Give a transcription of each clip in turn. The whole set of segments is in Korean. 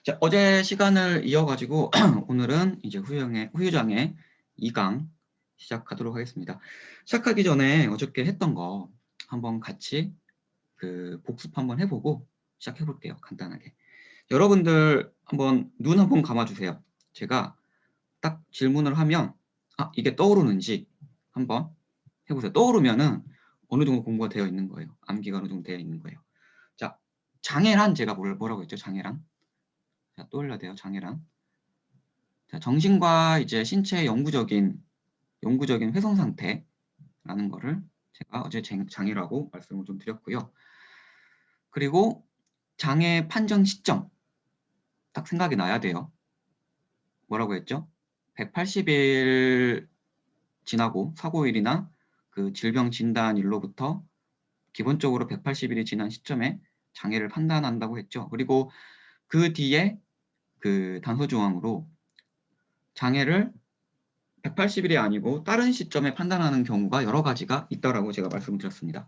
자, 어제 시간을 이어가지고 오늘은 이제 후유장애 2강 시작하도록 하겠습니다. 시작하기 전에 어저께 했던 거 한번 같이 복습 한번 해보고 시작해 볼게요. 간단하게. 여러분들 한번 눈 한번 감아주세요. 제가 딱 질문을 하면 이게 떠오르는지 한번 해보세요. 떠오르면은 어느 정도 공부가 되어 있는 거예요. 암기가 어느 정도 되어 있는 거예요. 자, 장애란 제가 뭐라고 했죠? 장애란. 자, 떠올려야 돼요. 장애란. 자, 정신과 이제 신체의 영구적인 회송 상태라는 거를 제가 어제 장애라고 말씀을 좀 드렸고요. 그리고 장애 판정 시점 딱 생각이 나야 돼요. 뭐라고 했죠? 180일 지나고 사고일이나 그 질병 진단일로부터 기본적으로 180일이 지난 시점에 장애를 판단한다고 했죠. 그리고 그 뒤에 그 단서 조항으로 장애를 180일이 아니고 다른 시점에 판단하는 경우가 여러 가지가 있다라고 제가 말씀드렸습니다.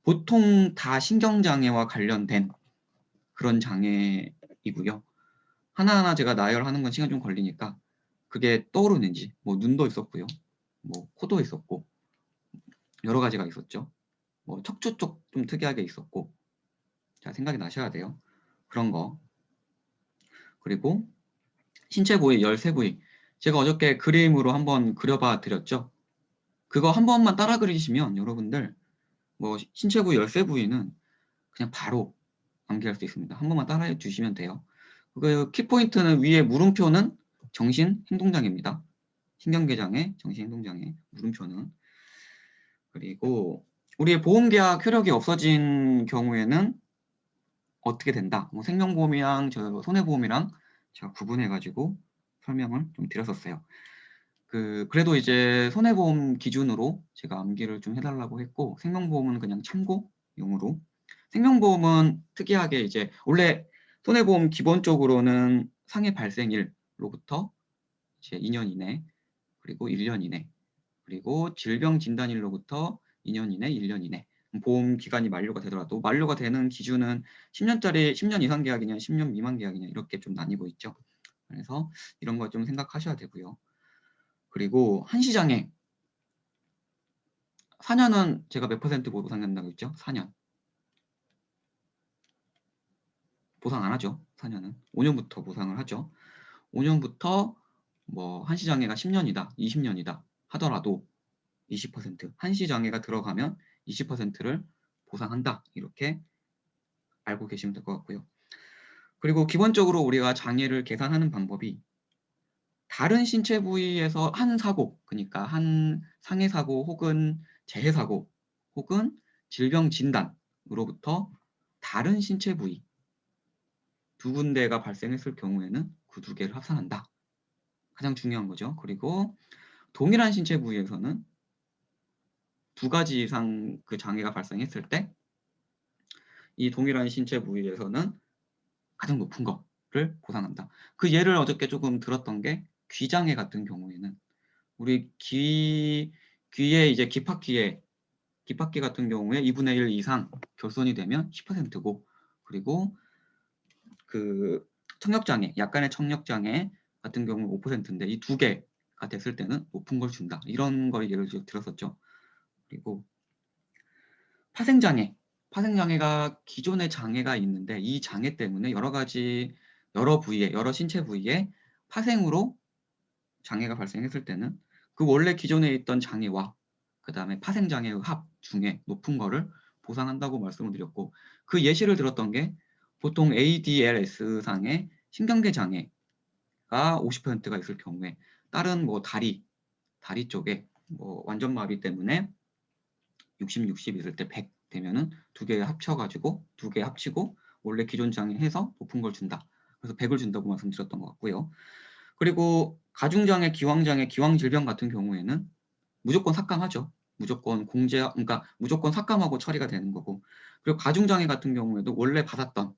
보통 다 신경장애와 관련된 그런 장애이고요. 하나하나 제가 나열하는 건 시간 좀 걸리니까 그게 떠오르는지, 뭐 눈도 있었고요. 뭐 코도 있었고 여러 가지가 있었죠. 뭐 척추 쪽 좀 특이하게 있었고 자, 생각이 나셔야 돼요. 그런 거. 그리고 신체 부위 13부위 제가 어저께 그림으로 한번 그려봐 드렸죠. 그거 한 번만 따라 그리시면 여러분들 뭐 신체 부위 13부위는 그냥 바로 암기할 수 있습니다. 한 번만 따라해 주시면 돼요. 그 키포인트는 위에 물음표는 정신행동장애입니다. 신경계장애, 정신행동장애, 물음표는. 그리고 우리의 보험계약 효력이 없어진 경우에는 어떻게 된다. 뭐 생명보험이랑 저 손해보험이랑 제가 구분해가지고 설명을 좀 드렸었어요. 그래도 이제 손해보험 기준으로 제가 암기를 좀 해달라고 했고 생명보험은 그냥 참고용으로 생명보험은 특이하게 이제 원래 손해보험 기본적으로는 상해 발생일로부터 이제 2년 이내 그리고 1년 이내 그리고 질병 진단일로부터 2년 이내 1년 이내 보험 기간이 만료가 되더라도 만료가 되는 기준은 10년 이상 계약이냐 10년 미만 계약이냐 이렇게 좀 나뉘고 있죠. 그래서 이런 거 좀 생각하셔야 되고요. 그리고 한시장애 4년은 제가 몇 퍼센트 보상된다고 했죠? 4년 보상 안 하죠. 4년은 5년부터 보상을 하죠. 5년부터 뭐 한시장애가 10년이다 20년이다 하더라도 20% 한시장애가 들어가면 20%를 보상한다 이렇게 알고 계시면 될 것 같고요. 그리고 기본적으로 우리가 장애를 계산하는 방법이 다른 신체 부위에서 한 사고, 그러니까 한 상해 사고 혹은 재해 사고 혹은 질병 진단으로부터 다른 신체 부위 두 군데가 발생했을 경우에는 그 두 개를 합산한다. 가장 중요한 거죠. 그리고 동일한 신체 부위에서는 두 가지 이상 그 장애가 발생했을 때 이 동일한 신체 부위에서는 가장 높은 거를 보상한다. 그 예를 어저께 조금 들었던 게 귀장애 같은 경우에는 우리 귀에 이제 귓바퀴 같은 경우에 2분의 1 이상 결손이 되면 10%고 그리고 그 청력장애, 약간의 청력장애 같은 경우 5%인데 이 두 개가 됐을 때는 높은 걸 준다. 이런 걸 예를 들었었죠. 그리고 파생장애가 기존의 장애가 있는데 이 장애 때문에 여러 가지 여러 신체 부위에 파생으로 장애가 발생했을 때는 그 원래 기존에 있던 장애와 그 다음에 파생장애의 합 중에 높은 거를 보상한다고 말씀을 드렸고 그 예시를 들었던 게 보통 ADLS 상의 신경계 장애가 50%가 있을 경우에 다른 뭐 다리 쪽에 뭐 완전 마비 때문에 60 있을 때 100 되면은 두 개 합쳐가지고 두 개 합치고 원래 기존 장애 해서 높은 걸 준다. 그래서 100을 준다고 말씀드렸던 것 같고요. 그리고 가중장애, 기왕장애, 기왕질병 같은 경우에는 무조건 삭감하죠. 무조건 그러니까 무조건 삭감하고 처리가 되는 거고. 그리고 가중장애 같은 경우에도 원래 받았던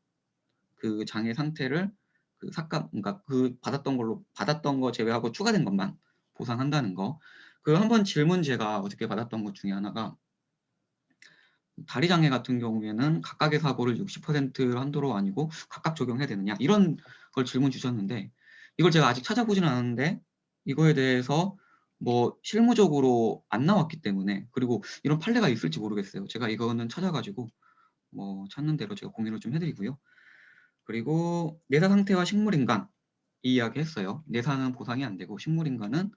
그 장애 상태를 그 삭감, 그러니까 그 받았던 거 제외하고 추가된 것만 보상한다는 거. 그 한번 질문 제가 어저께 받았던 것 중에 하나가 다리 장애 같은 경우에는 각각의 사고를 60% 한도로 아니고 각각 적용해야 되느냐 이런 그걸 질문 주셨는데 이걸 제가 아직 찾아보지는 않았는데 이거에 대해서 뭐 실무적으로 안 나왔기 때문에, 그리고 이런 판례가 있을지 모르겠어요. 제가 이거는 찾아가지고 뭐 찾는 대로 제가 공유를 좀 해드리고요. 그리고 내사 상태와 식물인간 이 이야기 했어요. 내사는 보상이 안 되고 식물인간은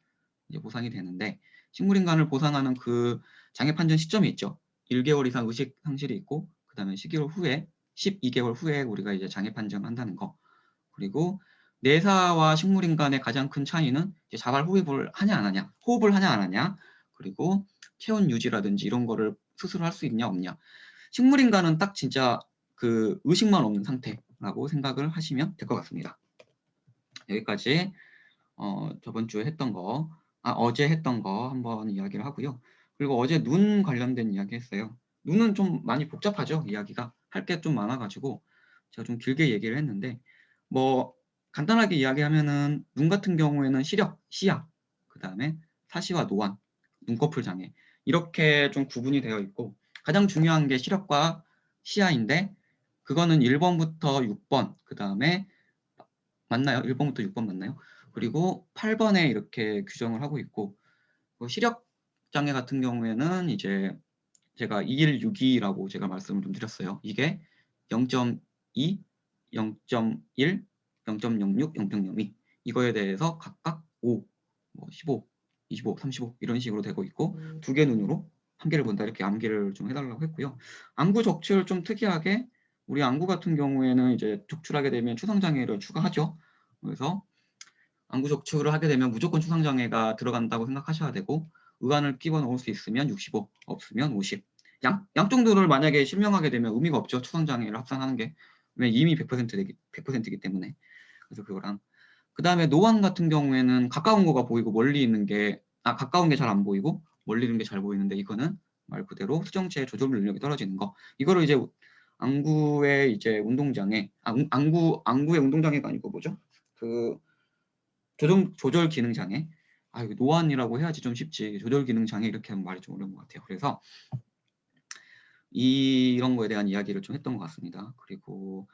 이제 보상이 되는데, 식물인간을 보상하는 그 장애 판정 시점이 있죠. 1개월 이상 의식 상실이 있고, 그 다음에 12개월 후에 12개월 후에 우리가 이제 장애 판정한다는 거. 그리고 내사와 식물인간의 가장 큰 차이는 이제 자발 호흡을 하냐 안 하냐, 호흡을 하냐 안 하냐, 그리고 체온 유지라든지 이런 거를 스스로 할 수 있냐 없냐. 식물인간은 딱 진짜 그 의식만 없는 상태라고 생각을 하시면 될 것 같습니다. 여기까지 저번 주에 했던 거, 어제 했던 거 한번 이야기를 하고요. 그리고 어제 눈 관련된 이야기 했어요. 눈은 좀 많이 복잡하죠, 이야기가. 할 게 좀 많아가지고 제가 좀 길게 얘기를 했는데, 뭐 간단하게 이야기하면은 눈 같은 경우에는 시력, 시야, 그 다음에 사시와 노안, 눈꺼풀 장애 이렇게 좀 구분이 되어 있고, 가장 중요한 게 시력과 시야인데 그거는 1번부터 6번, 그 다음에 맞나요? 1번부터 6번 맞나요? 그리고 8번에 이렇게 규정을 하고 있고, 시력 장애 같은 경우에는 이제 제가 2162라고 제가 말씀을 좀 드렸어요. 이게 0.2, 0.1, 0.06, 0.02 이거에 대해서 각각 5, 뭐 15, 25, 35 이런 식으로 되고 있고, 두 개 눈으로 한 개를 본다 이렇게 암기를 좀 해달라고 했고요. 안구 적출 좀 특이하게 우리 안구 같은 경우에는 이제 적출하게 되면 추상장애를 추가하죠. 그래서 안구 적출을 하게 되면 무조건 추상장애가 들어간다고 생각하셔야 되고, 의안을 끼워 넣을 수 있으면 65, 없으면 50. 양쪽 눈을 만약에 실명하게 되면 의미가 없죠. 추상장애를 합산하는 게. 왜 이미 100%이기 때문에. 그래서 그거랑. 그 다음에 노안 같은 경우에는 가까운 거가 보이고 멀리 있는 게, 가까운 게 잘 안 보이고 멀리 있는 게 잘 보이는데, 이거는 말 그대로 수정체의 조절 능력이 떨어지는 거. 이거를 이제 안구의 이제 운동장애, 안구의 운동장애가 아니고 뭐죠? 그 조절 기능 장애. 이거 노안이라고 해야지 좀 쉽지. 조절 기능 장애 이렇게 하면 말이 좀 어려운 것 같아요. 그래서 이런 거에 대한 이야기를 좀 했던 것 같습니다. 그리고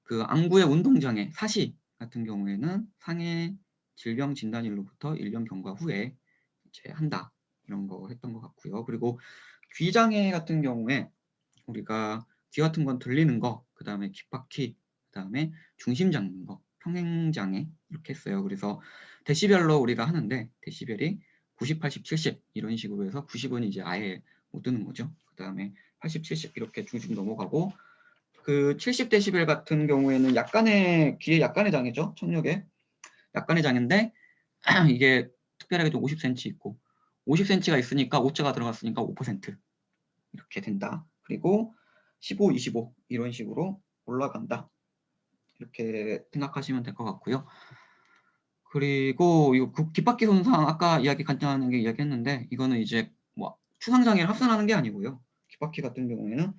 그 안구의 운동 장애, 사시 같은 경우에는 상해 질병 진단일로부터 1년 경과 후에 이제 한다. 이런 거 했던 것 같고요. 그리고 귀 장애 같은 경우에 우리가 귀 같은 건 들리는 거, 그 다음에 귓바퀴, 그 다음에 중심 잡는 거, 평행장애 이렇게 했어요. 그래서 데시벨로 우리가 하는데 데시벨이 90, 80, 70 이런 식으로 해서 90은 이제 아예 못 듣는 거죠. 그 다음에 80, 70 이렇게 중심 넘어가고, 그 70데시벨 같은 경우에는 약간의 귀에 약간의 장애죠. 청력에 약간의 장애인데 이게 특별하게 좀 50cm 있고, 50cm가 있으니까 오자가 들어갔으니까 5% 이렇게 된다. 그리고 15, 25 이런 식으로 올라간다. 이렇게 생각하시면 될 것 같고요. 그리고 이거 귓바퀴 손상 아까 이야기 간단하게 이야기했는데, 이거는 이제 뭐 추상장애를 합산하는 게 아니고요. 귓바퀴 같은 경우에는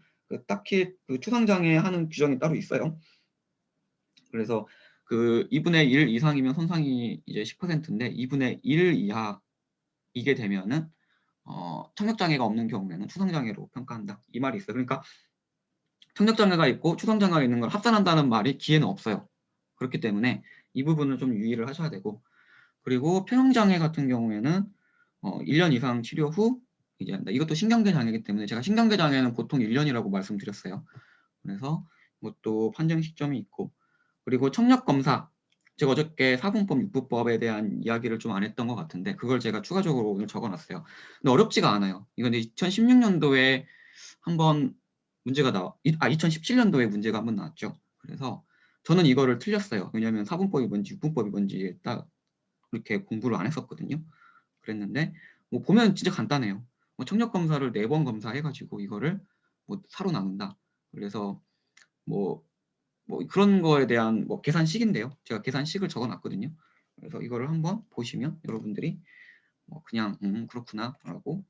딱히 그 추상장애 하는 규정이 따로 있어요. 그래서 그 2분의 1 이상이면 손상이 이제 10%인데 2분의 1 이하 이게 되면은 청력장애가 없는 경우에는 추상장애로 평가한다. 이 말이 있어요. 그러니까 청력장애가 있고 추상장애가 있는 걸 합산한다는 말이 기에는 없어요. 그렇기 때문에 이 부분을 좀 유의를 하셔야 되고, 그리고 평형장애 같은 경우에는 1년 이상 치료 후 이제 한다. 이것도 신경계 장애이기 때문에 제가 신경계 장애는 보통 1년이라고 말씀드렸어요. 그래서 이것도 판정 시점이 있고, 그리고 청력 검사, 제가 어저께 4분법, 6분법에 대한 이야기를 좀 안 했던 것 같은데 그걸 제가 추가적으로 오늘 적어놨어요. 근데 어렵지가 않아요. 이건 2016년도에 한번 문제가 2017년도에 문제가 한번 나왔죠. 그래서 저는 이거를 틀렸어요. 왜냐하면 4분법이 뭔지 6분법이 뭔지 딱 그렇게 공부를 안 했었거든요. 그랬는데 뭐 보면 진짜 간단해요. 뭐 청력 검사를 4번 검사해가지고 이거를 뭐 사로 나눈다. 그래서 뭐 그런 거에 대한 뭐 계산식인데요. 제가 계산식을 적어놨거든요. 그래서 이거를 한번 보시면 여러분들이 그냥 그렇구나라고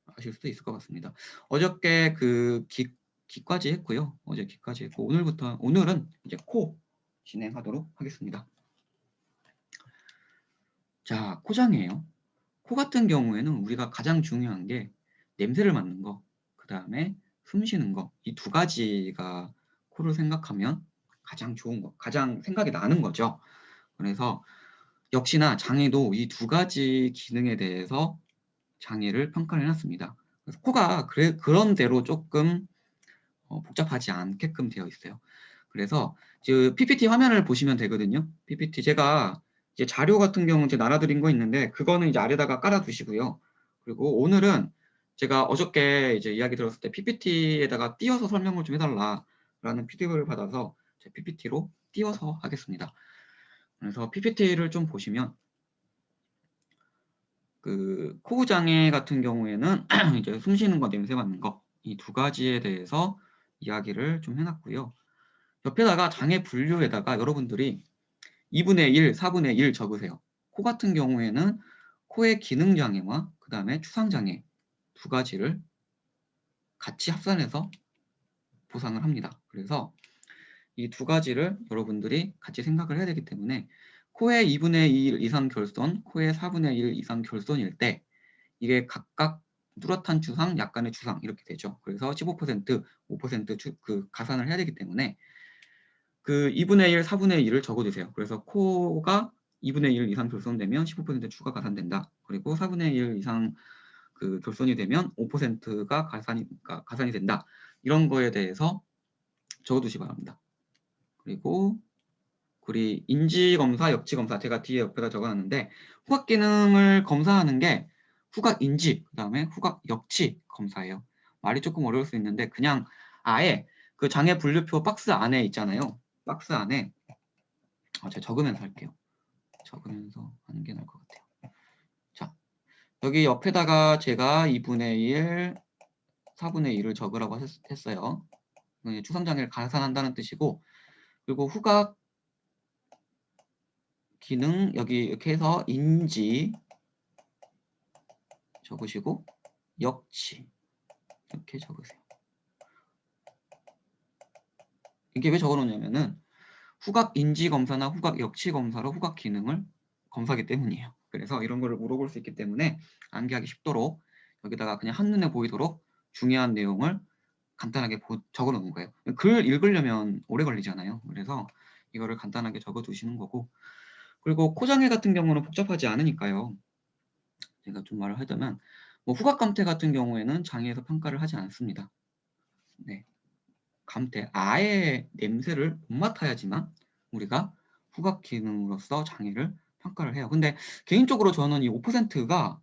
아실 수도 있을 것 같습니다. 어저께 그 귀까지 했고요. 어제 귀까지 했고 오늘은 이제 코 진행하도록 하겠습니다. 자, 코장이에요. 코 같은 경우에는 우리가 가장 중요한 게 냄새를 맡는 거, 그 다음에 숨 쉬는 거, 이 두 가지가 코를 생각하면 가장 좋은 거, 가장 생각이 나는 거죠. 그래서 역시나 장애도 이 두 가지 기능에 대해서 장애를 평가를 해놨습니다. 그래서 코가 그런 대로 조금 복잡하지 않게끔 되어 있어요. 그래서 PPT 화면을 보시면 되거든요. PPT 제가 이제 자료 같은 경우 이제 나눠드린 거 있는데 그거는 이제 아래다가 깔아두시고요. 그리고 오늘은 제가 어저께 이제 이야기 들었을 때 PPT에다가 띄워서 설명을 좀 해달라라는 피드백을 받아서 제 PPT로 띄워서 하겠습니다. 그래서 PPT를 좀 보시면 그 코우 장애 같은 경우에는 이제 숨 쉬는 거, 냄새 맡는 거 이 두 가지에 대해서 이야기를 좀 해놨고요. 옆에다가 장애 분류에다가 여러분들이 2분의 1, 4분의 1 적으세요. 코 같은 경우에는 코의 기능 장애와 그 다음에 추상 장애 두 가지를 같이 합산해서 보상을 합니다. 그래서 이 두 가지를 여러분들이 같이 생각을 해야 되기 때문에 코의 2분의 1 이상 결손, 코의 4분의 1 이상 결손일 때 이게 각각 뚜렷한 추상, 약간의 추상 이렇게 되죠. 그래서 15%, 5% 그 가산을 해야 되기 때문에 그 2분의 1, 4분의 1을 적어주세요. 그래서 코가 2분의 1 이상 결손되면 15% 추가 가산된다. 그리고 4분의 1 이상 그 결손이 되면 5%가 가산이 된다. 이런 거에 대해서 적어두시 바랍니다. 그리고 우리 인지검사, 역치검사 제가 뒤에 옆에다 적어놨는데 후각 기능을 검사하는 게 후각 인지, 그 다음에 후각 역치 검사예요. 말이 조금 어려울 수 있는데 그냥 아예 그 장애 분류표 박스 안에 있잖아요. 박스 안에 제가 적으면서 할게요. 적으면서 하는 게 나을 것 같아요. 자, 여기 옆에다가 제가 2분의 1, 4분의 1을 적으라고 했어요. 추상장애를 가산한다는 뜻이고 그리고 후각 기능 여기 이렇게 해서 인지 적으시고 역치 이렇게 적으세요. 이게 왜 적어놓냐면은 후각 인지 검사나 후각 역치 검사로 후각 기능을 검사하기 때문이에요. 그래서 이런 거를 물어볼 수 있기 때문에 암기하기 쉽도록 여기다가 그냥 한눈에 보이도록 중요한 내용을 간단하게 적어놓은 거예요. 글 읽으려면 오래 걸리잖아요. 그래서 이거를 간단하게 적어두시는 거고 그리고 코장애 같은 경우는 복잡하지 않으니까요. 제가 좀 말을 하자면 뭐 후각 감퇴 같은 경우에는 장애에서 평가를 하지 않습니다. 네, 감퇴 아예 냄새를 못 맡아야지만 우리가 후각 기능으로서 장애를 평가를 해요. 근데 개인적으로 저는 이 5%가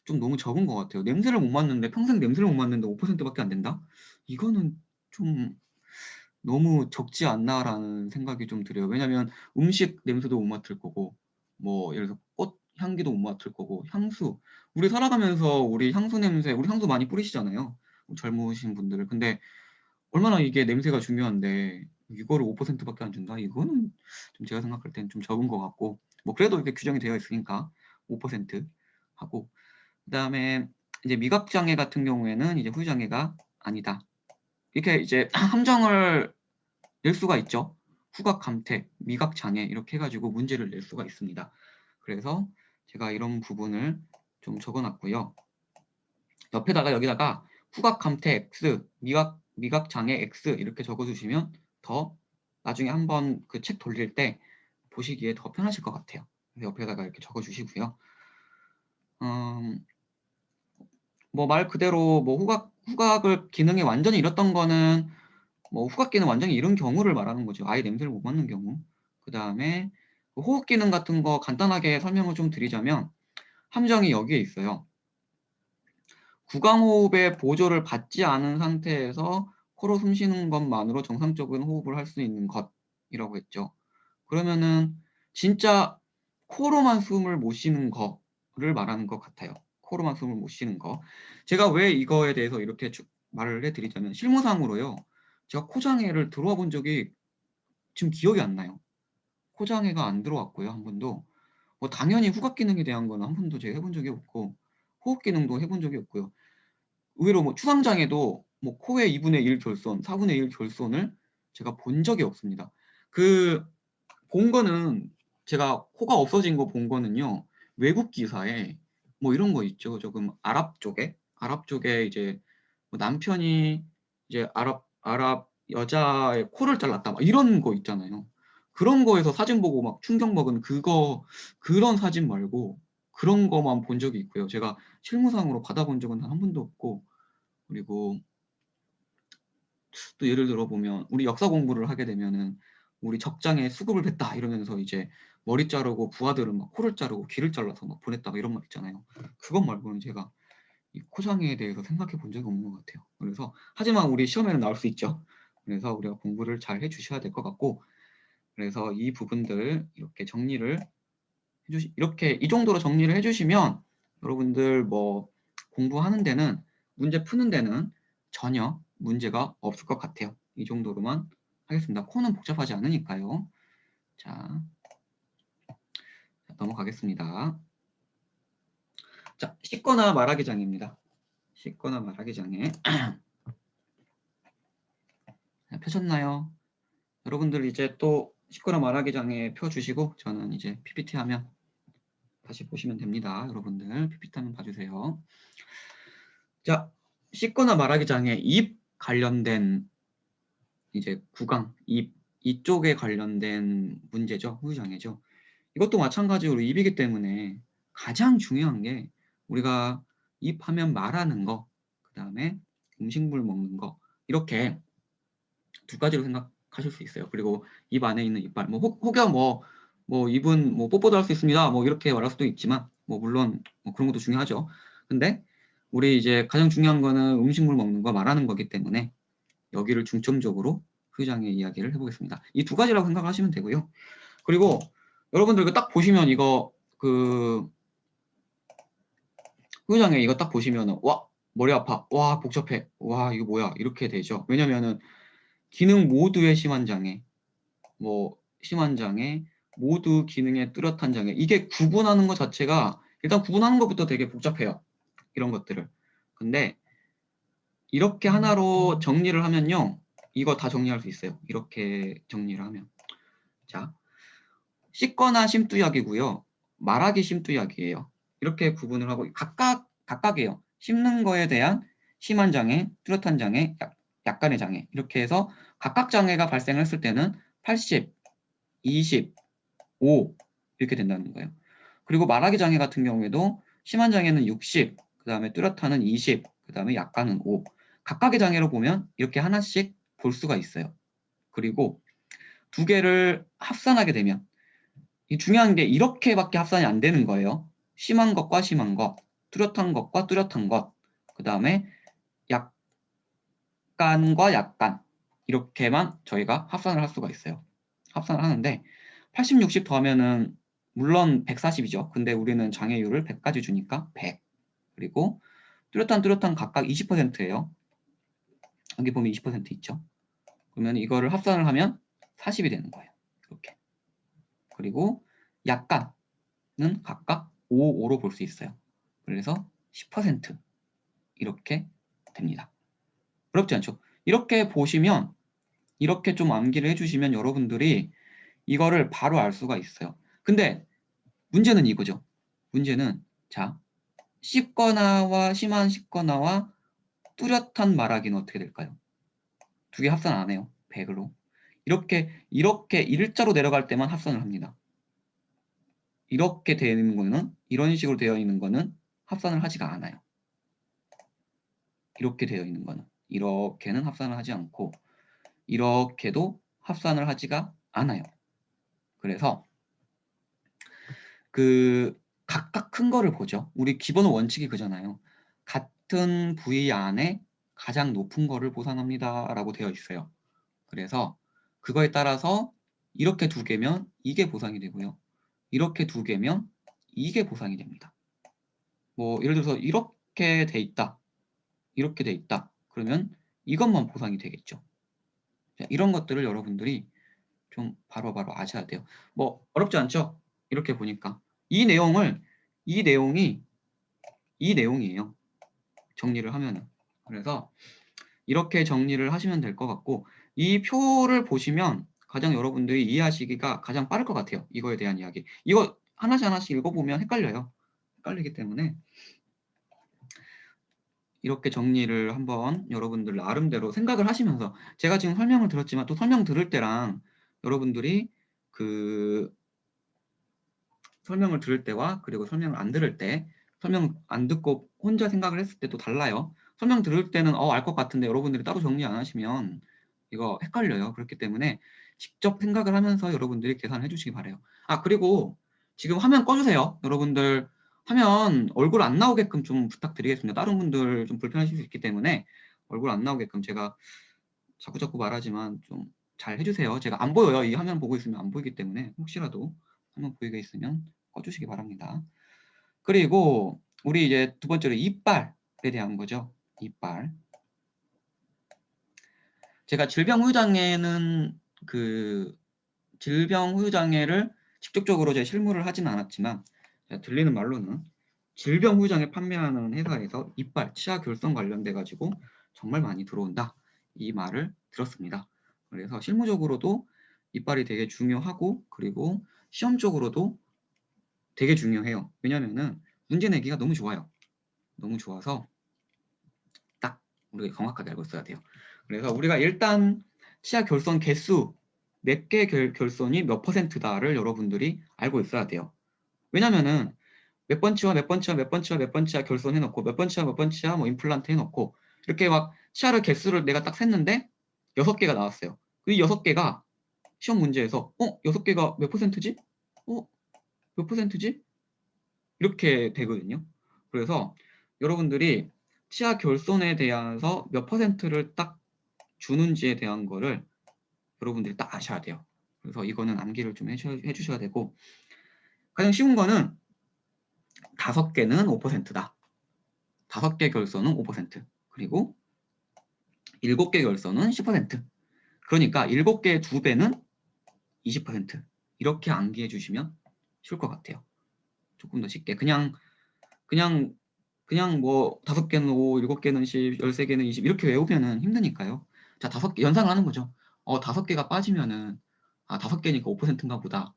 좀 너무 적은 것 같아요. 냄새를 못 맡는데 평생 냄새를 못 맡는데 5%밖에 안 된다? 이거는 좀 너무 적지 않나라는 생각이 좀 들어요. 왜냐면 음식 냄새도 못 맡을 거고 뭐 예를 들어서 꽃 향기도 못 맡을 거고 향수 우리 살아가면서 우리 향수 냄새 우리 향수 많이 뿌리시잖아요. 젊으신 분들 근데 얼마나 이게 냄새가 중요한데 이거를 5%밖에 안 준다? 이거는 좀 제가 생각할 때는 좀 적은 것 같고 뭐 그래도 이렇게 규정이 되어 있으니까 5% 하고 그다음에 이제 미각 장애 같은 경우에는 이제 후유 장애가 아니다. 이렇게 이제 함정을 낼 수가 있죠. 후각 감퇴, 미각 장애 이렇게 해가지고 문제를 낼 수가 있습니다. 그래서 제가 이런 부분을 좀 적어놨고요. 옆에다가 여기다가 후각 감퇴 X, 미각 장애 X 이렇게 적어주시면 더 나중에 한번 그 책 돌릴 때 보시기에 더 편하실 것 같아요. 옆에다가 이렇게 적어주시고요. 뭐 말 그대로 뭐 후각을 기능이 완전히 잃었던 거는 뭐 후각 기능 완전히 잃은 경우를 말하는 거죠. 아예 냄새를 못 맡는 경우. 그 다음에 호흡 기능 같은 거 간단하게 설명을 좀 드리자면 함정이 여기에 있어요. 구강호흡의 보조를 받지 않은 상태에서 코로 숨 쉬는 것만으로 정상적인 호흡을 할 수 있는 것이라고 했죠. 그러면은 진짜 코로만 숨을 못 쉬는 거를 말하는 것 같아요. 코로만 숨을 못 쉬는 거. 제가 왜 이거에 대해서 이렇게 말을 해드리자면 실무상으로요. 제가 코장애를 들어와 본 적이 지금 기억이 안 나요. 코장애가 안 들어왔고요. 한 번도. 뭐 당연히 후각 기능에 대한 거는 한 번도 제가 해본 적이 없고 호흡 기능도 해본 적이 없고요. 의외로 뭐 추상장애도 뭐 코의 2분의 1 결손, 4분의 1 결손을 제가 본 적이 없습니다. 그 본 거는 제가 코가 없어진 거 본 거는요. 외국 기사에 뭐 이런 거 있죠. 조금 아랍 쪽에 이제 뭐 남편이 이제 아랍 여자의 코를 잘랐다 막 이런 거 있잖아요. 그런 거에서 사진 보고 막 충격 먹은 그런 사진 말고 그런 거만 본 적이 있고요. 제가 실무상으로 받아본 적은 단 한 번도 없고, 그리고 또 예를 들어 보면 우리 역사 공부를 하게 되면은 우리 적장에 수급을 뱉다 이러면서 이제 머리 자르고 부하들은 막 코를 자르고 귀를 잘라서 막 보냈다 막 이런 말 있잖아요. 그것 말고는 제가 이 코장애에 대해서 생각해 본 적이 없는 것 같아요. 그래서 하지만 우리 시험에는 나올 수 있죠. 그래서 우리가 공부를 잘 해주셔야 될 것 같고, 그래서 이 부분들 이렇게 정리를 이렇게 이 정도로 정리를 해주시면 여러분들 뭐 공부하는 데는, 문제 푸는 데는 전혀 문제가 없을 것 같아요. 이 정도로만 하겠습니다. 코는 복잡하지 않으니까요. 자, 넘어가겠습니다. 자, 씻거나 말하기 장애입니다. 씻거나 말하기 장애. 펴셨나요? 여러분들 이제 또 씻거나 말하기 장애 펴주시고 저는 이제 PPT 하면 다시 보시면 됩니다. 여러분들 PPT 한번 봐주세요. 자, 씻거나 말하기 장애, 입 관련된 이제 구강, 입 이쪽에 관련된 문제죠. 후유장애죠. 이것도 마찬가지로 입이기 때문에 가장 중요한 게 우리가 입 하면 말하는 거, 그 다음에 음식물 먹는 거, 이렇게 두 가지로 생각하실 수 있어요. 그리고 입 안에 있는 이빨, 뭐 혹여 뭐 입은 뭐 뽀뽀도 할 수 있습니다. 뭐 이렇게 말할 수도 있지만, 뭐 물론 뭐 그런 것도 중요하죠. 근데 우리 이제 가장 중요한 거는 음식물 먹는 거, 말하는 거기 때문에 여기를 중점적으로 후유장애 이야기를 해보겠습니다. 이 두 가지라고 생각하시면 되고요. 그리고 여러분들 이거 딱 보시면 이거 후유장애 이거 딱 보시면은 와 머리 아파, 와 복잡해, 와 이거 뭐야 이렇게 되죠. 왜냐면은 기능 모두의 심한 장애, 뭐 심한 장애, 모두 기능의 뚜렷한 장애, 이게 구분하는 것 자체가 일단 구분하는 것부터 되게 복잡해요. 이런 것들을. 근데 이렇게 하나로 정리를 하면요, 이거 다 정리할 수 있어요. 이렇게 정리를 하면. 자, 씻거나 심두약이고요. 말하기 심두약이에요. 이렇게 구분을 하고 각각이에요. 씹는 거에 대한 심한 장애, 뚜렷한 장애, 약간의 장애, 이렇게 해서 각각 장애가 발생했을 때는 80, 20, 5 이렇게 된다는 거예요. 그리고 말하기 장애 같은 경우에도 심한 장애는 60, 그 다음에 뚜렷한은 20, 그 다음에 약간은 5. 각각의 장애로 보면 이렇게 하나씩 볼 수가 있어요. 그리고 두 개를 합산하게 되면, 이 중요한 게 이렇게밖에 합산이 안 되는 거예요. 심한 것과 심한 것, 뚜렷한 것과 뚜렷한 것, 그 다음에 약간과 약간, 이렇게만 저희가 합산을 할 수가 있어요. 합산을 하는데 80, 60 더하면은 물론 140이죠. 근데 우리는 장애율을 100까지 주니까 100. 그리고 뚜렷한 각각 20%예요. 여기 보면 20% 있죠. 그러면 이거를 합산을 하면 40이 되는 거예요. 이렇게. 그리고 약간은 각각 5, 5로 볼 수 있어요. 그래서 10% 이렇게 됩니다. 어렵지 않죠? 이렇게 보시면, 이렇게 좀 암기를 해주시면 여러분들이 이거를 바로 알 수가 있어요. 근데 문제는 이거죠. 문제는 자, 씹거나와 심한 씹거나와 뚜렷한 말하기는 어떻게 될까요? 두 개 합산 안 해요. 100으로. 이렇게 일자로 내려갈 때만 합산을 합니다. 이렇게 되어 있는 거는, 이런 식으로 되어 있는 거는 합산을 하지가 않아요. 이렇게 되어 있는 거는, 이렇게는 합산을 하지 않고 이렇게도 합산을 하지가 않아요. 그래서 각각 큰 거를 보죠. 우리 기본 원칙이 그잖아요. 같은 부위 안에 가장 높은 거를 보상합니다 라고 되어 있어요. 그래서 그거에 따라서 이렇게 두 개면 이게 보상이 되고요. 이렇게 두 개면 이게 보상이 됩니다. 뭐 예를 들어서 이렇게 돼 있다, 이렇게 돼 있다, 그러면 이것만 보상이 되겠죠. 자, 이런 것들을 여러분들이 좀 바로바로 아셔야 돼요. 뭐 어렵지 않죠? 이렇게 보니까 이 내용이 이 내용이에요. 정리를 하면은. 그래서 이렇게 정리를 하시면 될 것 같고, 이 표를 보시면 가장 여러분들이 이해하시기가 가장 빠를 것 같아요. 이거에 대한 이야기. 이거 하나씩 읽어보면 헷갈려요. 헷갈리기 때문에 이렇게 정리를 한번 여러분들 나름대로 생각을 하시면서, 제가 지금 설명을 들었지만 또 설명 들을 때랑 여러분들이 그 설명을 들을 때와 그리고 설명을 안 들을 때, 설명 안 듣고 혼자 생각을 했을 때도 달라요. 설명 들을 때는 알 것 같은데 여러분들이 따로 정리 안 하시면 이거 헷갈려요. 그렇기 때문에 직접 생각을 하면서 여러분들이 계산해 주시기 바래요. 아, 그리고 지금 화면 꺼주세요. 여러분들 화면 얼굴 안 나오게끔 좀 부탁드리겠습니다. 다른 분들 좀 불편하실 수 있기 때문에 얼굴 안 나오게끔, 제가 자꾸자꾸 말하지만 좀 잘 해주세요. 제가 안 보여요. 이 화면 보고 있으면 안 보이기 때문에 혹시라도 화면 보이게 있으면 꺼주시기 바랍니다. 그리고 우리 이제 두 번째로 이빨에 대한 거죠. 이빨. 제가 질병후유장애는 질병후유장애를 직접적으로 제 실무를 하지는 않았지만, 제가 들리는 말로는 질병후유장애 판매하는 회사에서 이빨, 치아 결손 관련돼 가지고 정말 많이 들어온다, 이 말을 들었습니다. 그래서 실무적으로도 이빨이 되게 중요하고, 그리고 시험적으로도 되게 중요해요. 왜냐면은 문제 내기가 너무 좋아요. 너무 좋아서 딱 우리가 정확하게 알고 있어야 돼요. 그래서 우리가 일단 치아 결손 개수, 몇 개 결손이 몇 퍼센트다를 여러분들이 알고 있어야 돼요. 왜냐면은 몇 번 치아, 몇 번 치아, 몇 번 치아, 몇 번 치아 결손 해놓고, 몇 번 치아, 몇 번 치아 뭐 임플란트 해놓고, 이렇게 막 치아를 개수를 내가 딱 셌는데 6개가 나왔어요. 이 6개가 시험 문제에서 6개가 몇 퍼센트지? 몇 퍼센트지? 이렇게 되거든요. 그래서 여러분들이 치아 결손에 대해서 몇 퍼센트를 딱 주는지에 대한 거를 여러분들이 딱 아셔야 돼요. 그래서 이거는 암기를 좀 해주셔야 되고, 가장 쉬운 거는 5개는 5%다. 5개 결손은 5%, 그리고 7개 결손은 10%. 그러니까 7개의 2배는 20%. 이렇게 암기해 주시면 쉬울 것 같아요. 조금 더 쉽게. 그냥 뭐 5개는 5, 7개는 10, 13개는 20 이렇게 외우면은 힘드니까요. 자, 5개 연상을 하는 거죠. 5개가 빠지면은 5개니까 5%인가 보다.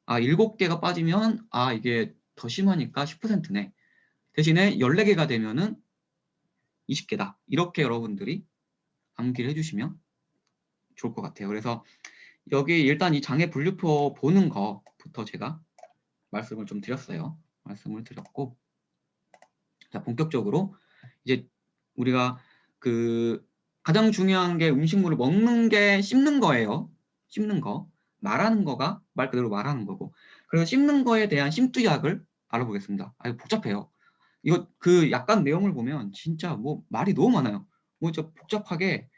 7개가 빠지면 이게 더 심하니까 10%네. 대신에 14개가 되면은 20개다. 이렇게 여러분들이 암기를 해주시면 좋을 것 같아요. 그래서 여기 일단 이 장애 분류표 보는 거부터 제가 말씀을 좀 드렸어요. 말씀을 드렸고, 자, 본격적으로 이제 우리가 가장 중요한 게 음식물을 먹는 게 씹는 거예요. 씹는 거. 말하는 거가 말 그대로 말하는 거고. 그래서 씹는 거에 대한 심두약을 알아보겠습니다. 이거 복잡해요. 이거 약간 내용을 보면 진짜 뭐 말이 너무 많아요. 뭐 저 복잡하게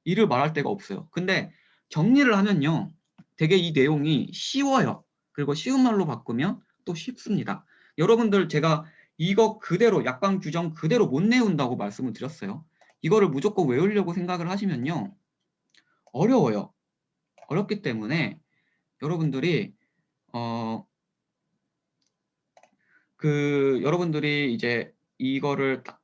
일을 말할 데가 없어요. 근데 정리를 하면요, 되게 이 내용이 쉬워요. 그리고 쉬운 말로 바꾸면 또 쉽습니다. 여러분들 제가 이거 그대로 약관 규정 그대로 못 외운다고 말씀을 드렸어요. 이거를 무조건 외우려고 생각을 하시면요, 어려워요. 어렵기 때문에 여러분들이 어 여러분들이 이제 이거를 딱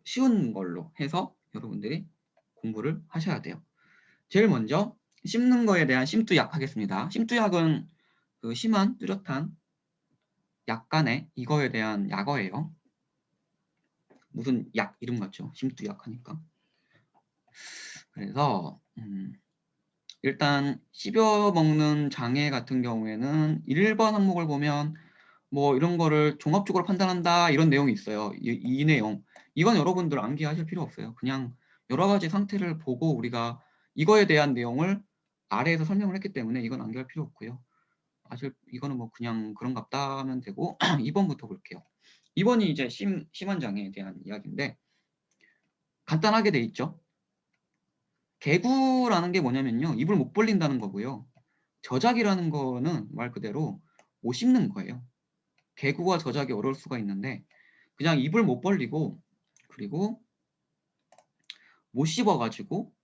쉬운 걸로 해서 여러분들이 공부를 하셔야 돼요. 제일 먼저 씹는 거에 대한 심두약 하겠습니다. 심두약은 심한 뚜렷한 약간의 이거에 대한 약어예요. 무슨 약 이름 같죠? 심두약 하니까. 그래서 일단 씹어 먹는 장애 같은 경우에는 1번 항목을 보면 뭐 이런 거를 종합적으로 판단한다 이런 내용이 있어요. 이 내용. 이건 여러분들 암기하실 필요 없어요. 그냥 여러 가지 상태를 보고 우리가 이거에 대한 내용을 아래에서 설명을 했기 때문에 이건 암기할 필요 없고요. 사실 이거는 뭐 그냥 그런갑다 하면 되고 2번부터 볼게요. 2번이 이제 심한 장애에 대한 이야기인데 간단하게 돼 있죠. 개구라는 게 뭐냐면요, 입을 못 벌린다는 거고요. 저작이라는 거는 말 그대로 못 씹는 거예요. 개구와 저작이 어려울 수가 있는데 그냥 입을 못 벌리고, 그리고 못 씹어가지고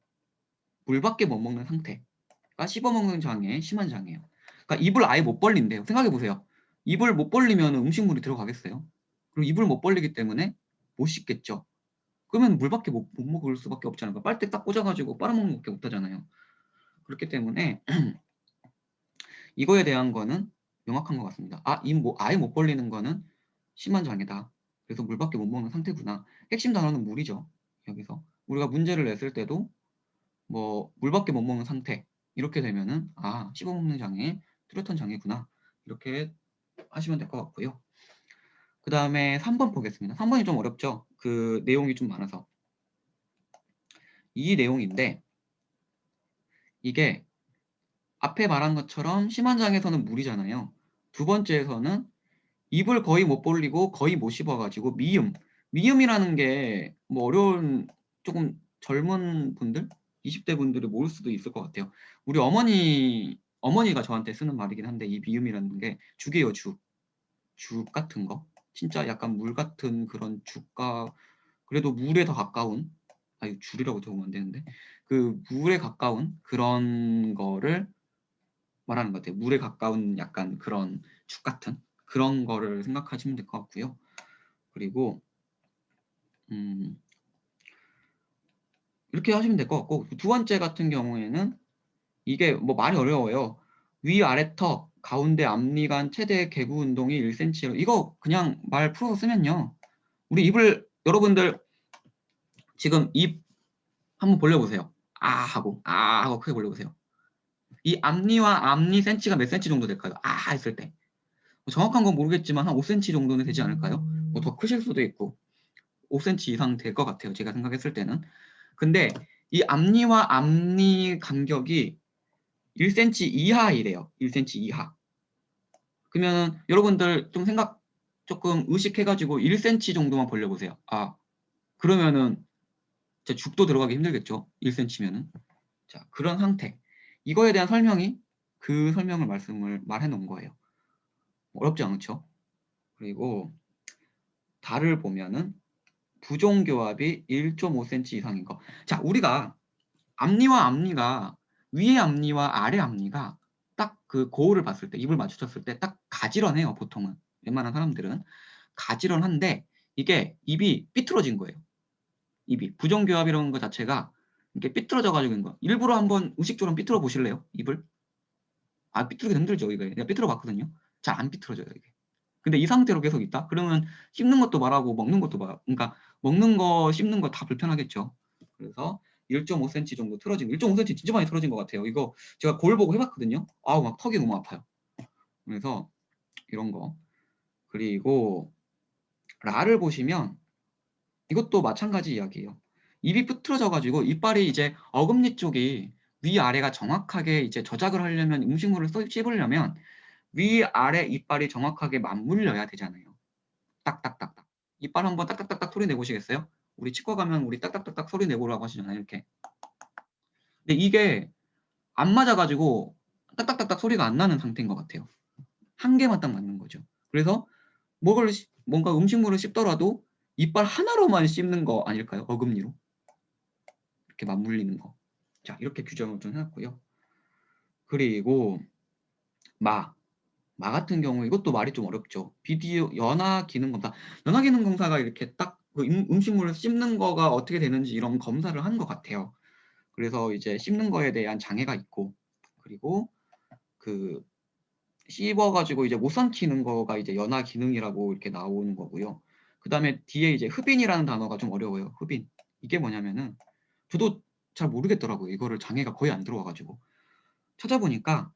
물밖에 못 먹는 상태가 씹어먹는 장애, 심한 장애예요. 그러니까 입을 아예 못 벌린대요. 생각해보세요. 입을 못 벌리면 음식물이 들어가겠어요? 그리고 입을 못 벌리기 때문에 못 씹겠죠. 그러면 물밖에 못 먹을 수밖에 없잖아요. 빨대 딱 꽂아가지고 빨아먹는 것밖에 못하잖아요. 그렇기 때문에 이거에 대한 거는 명확한 것 같습니다. 아예 못 벌리는 거는 심한 장애다. 그래서 물밖에 못 먹는 상태구나. 핵심 단어는 물이죠. 여기서 우리가 문제를 냈을 때도 뭐 물밖에 못 먹는 상태 이렇게 되면은 아 씹어먹는 장애, 뚜렷한 장애구나 이렇게 하시면 될 것 같고요. 그 다음에 3번 보겠습니다. 3번이 좀 어렵죠. 그 내용이 좀 많아서 이 내용인데 이게 앞에 말한 것처럼 심한 장에서는 물이잖아요. 두 번째에서는 입을 거의 못 벌리고 거의 못 씹어가지고 미음이라는 게 뭐 어려운 조금 젊은 분들 20대 분들이 모를 수도 있을 것 같아요. 우리 어머니가 저한테 쓰는 말이긴 한데 이 미음이라는 게 죽이에요. 죽 같은 거 진짜 약간 물 같은 그런 죽과 그래도 물에 더 가까운 아니 줄이라고 적으면 안 되는데 그 물에 가까운 그런 거를 말하는 것 같아요. 물에 가까운 약간 그런 죽 같은 그런 거를 생각하시면 될 것 같고요. 그리고 이렇게 하시면 될 것 같고 두 번째 같은 경우에는 이게 뭐 말이 어려워요. 위아래 턱 가운데 앞니간 최대 개구 운동이 1cm 이거 그냥 말 풀어서 쓰면요. 우리 입을 여러분들 지금 입 한번 벌려보세요. 아 하고 크게 벌려보세요. 이 앞니와 앞니 센치가 몇 센치 정도 될까요? 아 했을 때 정확한 건 모르겠지만 한 5cm 정도는 되지 않을까요? 뭐 더 크실 수도 있고 5cm 이상 될 것 같아요. 제가 생각했을 때는. 근데 이 앞니와 앞니 간격이 1cm 이하이래요. 1cm 이하. 그러면 여러분들 좀 생각 조금 의식해가지고 1cm 정도만 벌려보세요. 아 그러면은 죽도 들어가기 힘들겠죠. 1cm면은. 자 그런 상태. 이거에 대한 설명이 그 설명을 말해 놓은 거예요. 어렵지 않죠? 그리고 달을 보면은 부종교합이 1.5cm 이상인 거. 자, 우리가 앞니와 앞니가 위의 앞니와 아래 앞니가 딱 그 거울을 봤을 때 입을 마주쳤을 때 딱 가지런해요. 보통은 웬만한 사람들은 가지런한데 이게 입이 삐뚤어진 거예요. 입이 부종교합이라는 것 자체가 이렇게 삐뚤어져 가지고 있는 거. 일부러 한번 의식적으로 삐뚤어 보실래요? 입을? 아 삐뚤기 힘들죠. 이거 내가 삐뚤어 봤거든요. 잘 안 삐뚤어져요 이게. 근데 이 상태로 계속 있다? 그러면 씹는 것도 말하고 먹는 것도 말, 그러니까 먹는 거, 씹는 거 다 불편하겠죠. 그래서 1.5cm 정도 틀어진, 1.5cm 진짜 많이 틀어진 것 같아요. 이거 제가 거울 보고 해봤거든요. 아우 막 턱이 너무 아파요. 그래서 이런 거. 그리고 라를 보시면 이것도 마찬가지 이야기예요. 입이 삐뚤어져가지고 이빨이 이제 어금니 쪽이 위아래가 정확하게 이제 저작을 하려면 음식물을 씹으려면 위아래 이빨이 정확하게 맞물려야 되잖아요. 딱딱딱딱. 이빨 한번 딱딱딱딱 소리 내보시겠어요? 우리 치과 가면 우리 딱딱딱딱 소리 내보라고 하시잖아요. 이렇게. 근데 이게 안 맞아가지고 딱딱딱딱 소리가 안 나는 상태인 것 같아요. 한 개만 딱 맞는 거죠. 그래서 뭔가 음식물을 씹더라도 이빨 하나로만 씹는 거 아닐까요? 어금니로. 이렇게 맞물리는 거. 자, 이렇게 규정을 좀 해놨고요. 그리고 마. 마 같은 경우 이것도 말이 좀 어렵죠. 비디오 연화 기능 검사. 연화 기능 검사가 이렇게 딱 그 음식물을 씹는 거가 어떻게 되는지 이런 검사를 하는 것 같아요. 그래서 이제 씹는 거에 대한 장애가 있고 그리고 그 씹어가지고 이제 못 삼키는 거가 이제 연화 기능이라고 이렇게 나오는 거고요. 그 다음에 뒤에 이제 흡인이라는 단어가 좀 어려워요. 흡인. 이게 뭐냐면은 저도 잘 모르겠더라고요. 이거를 장애가 거의 안 들어와가지고 찾아보니까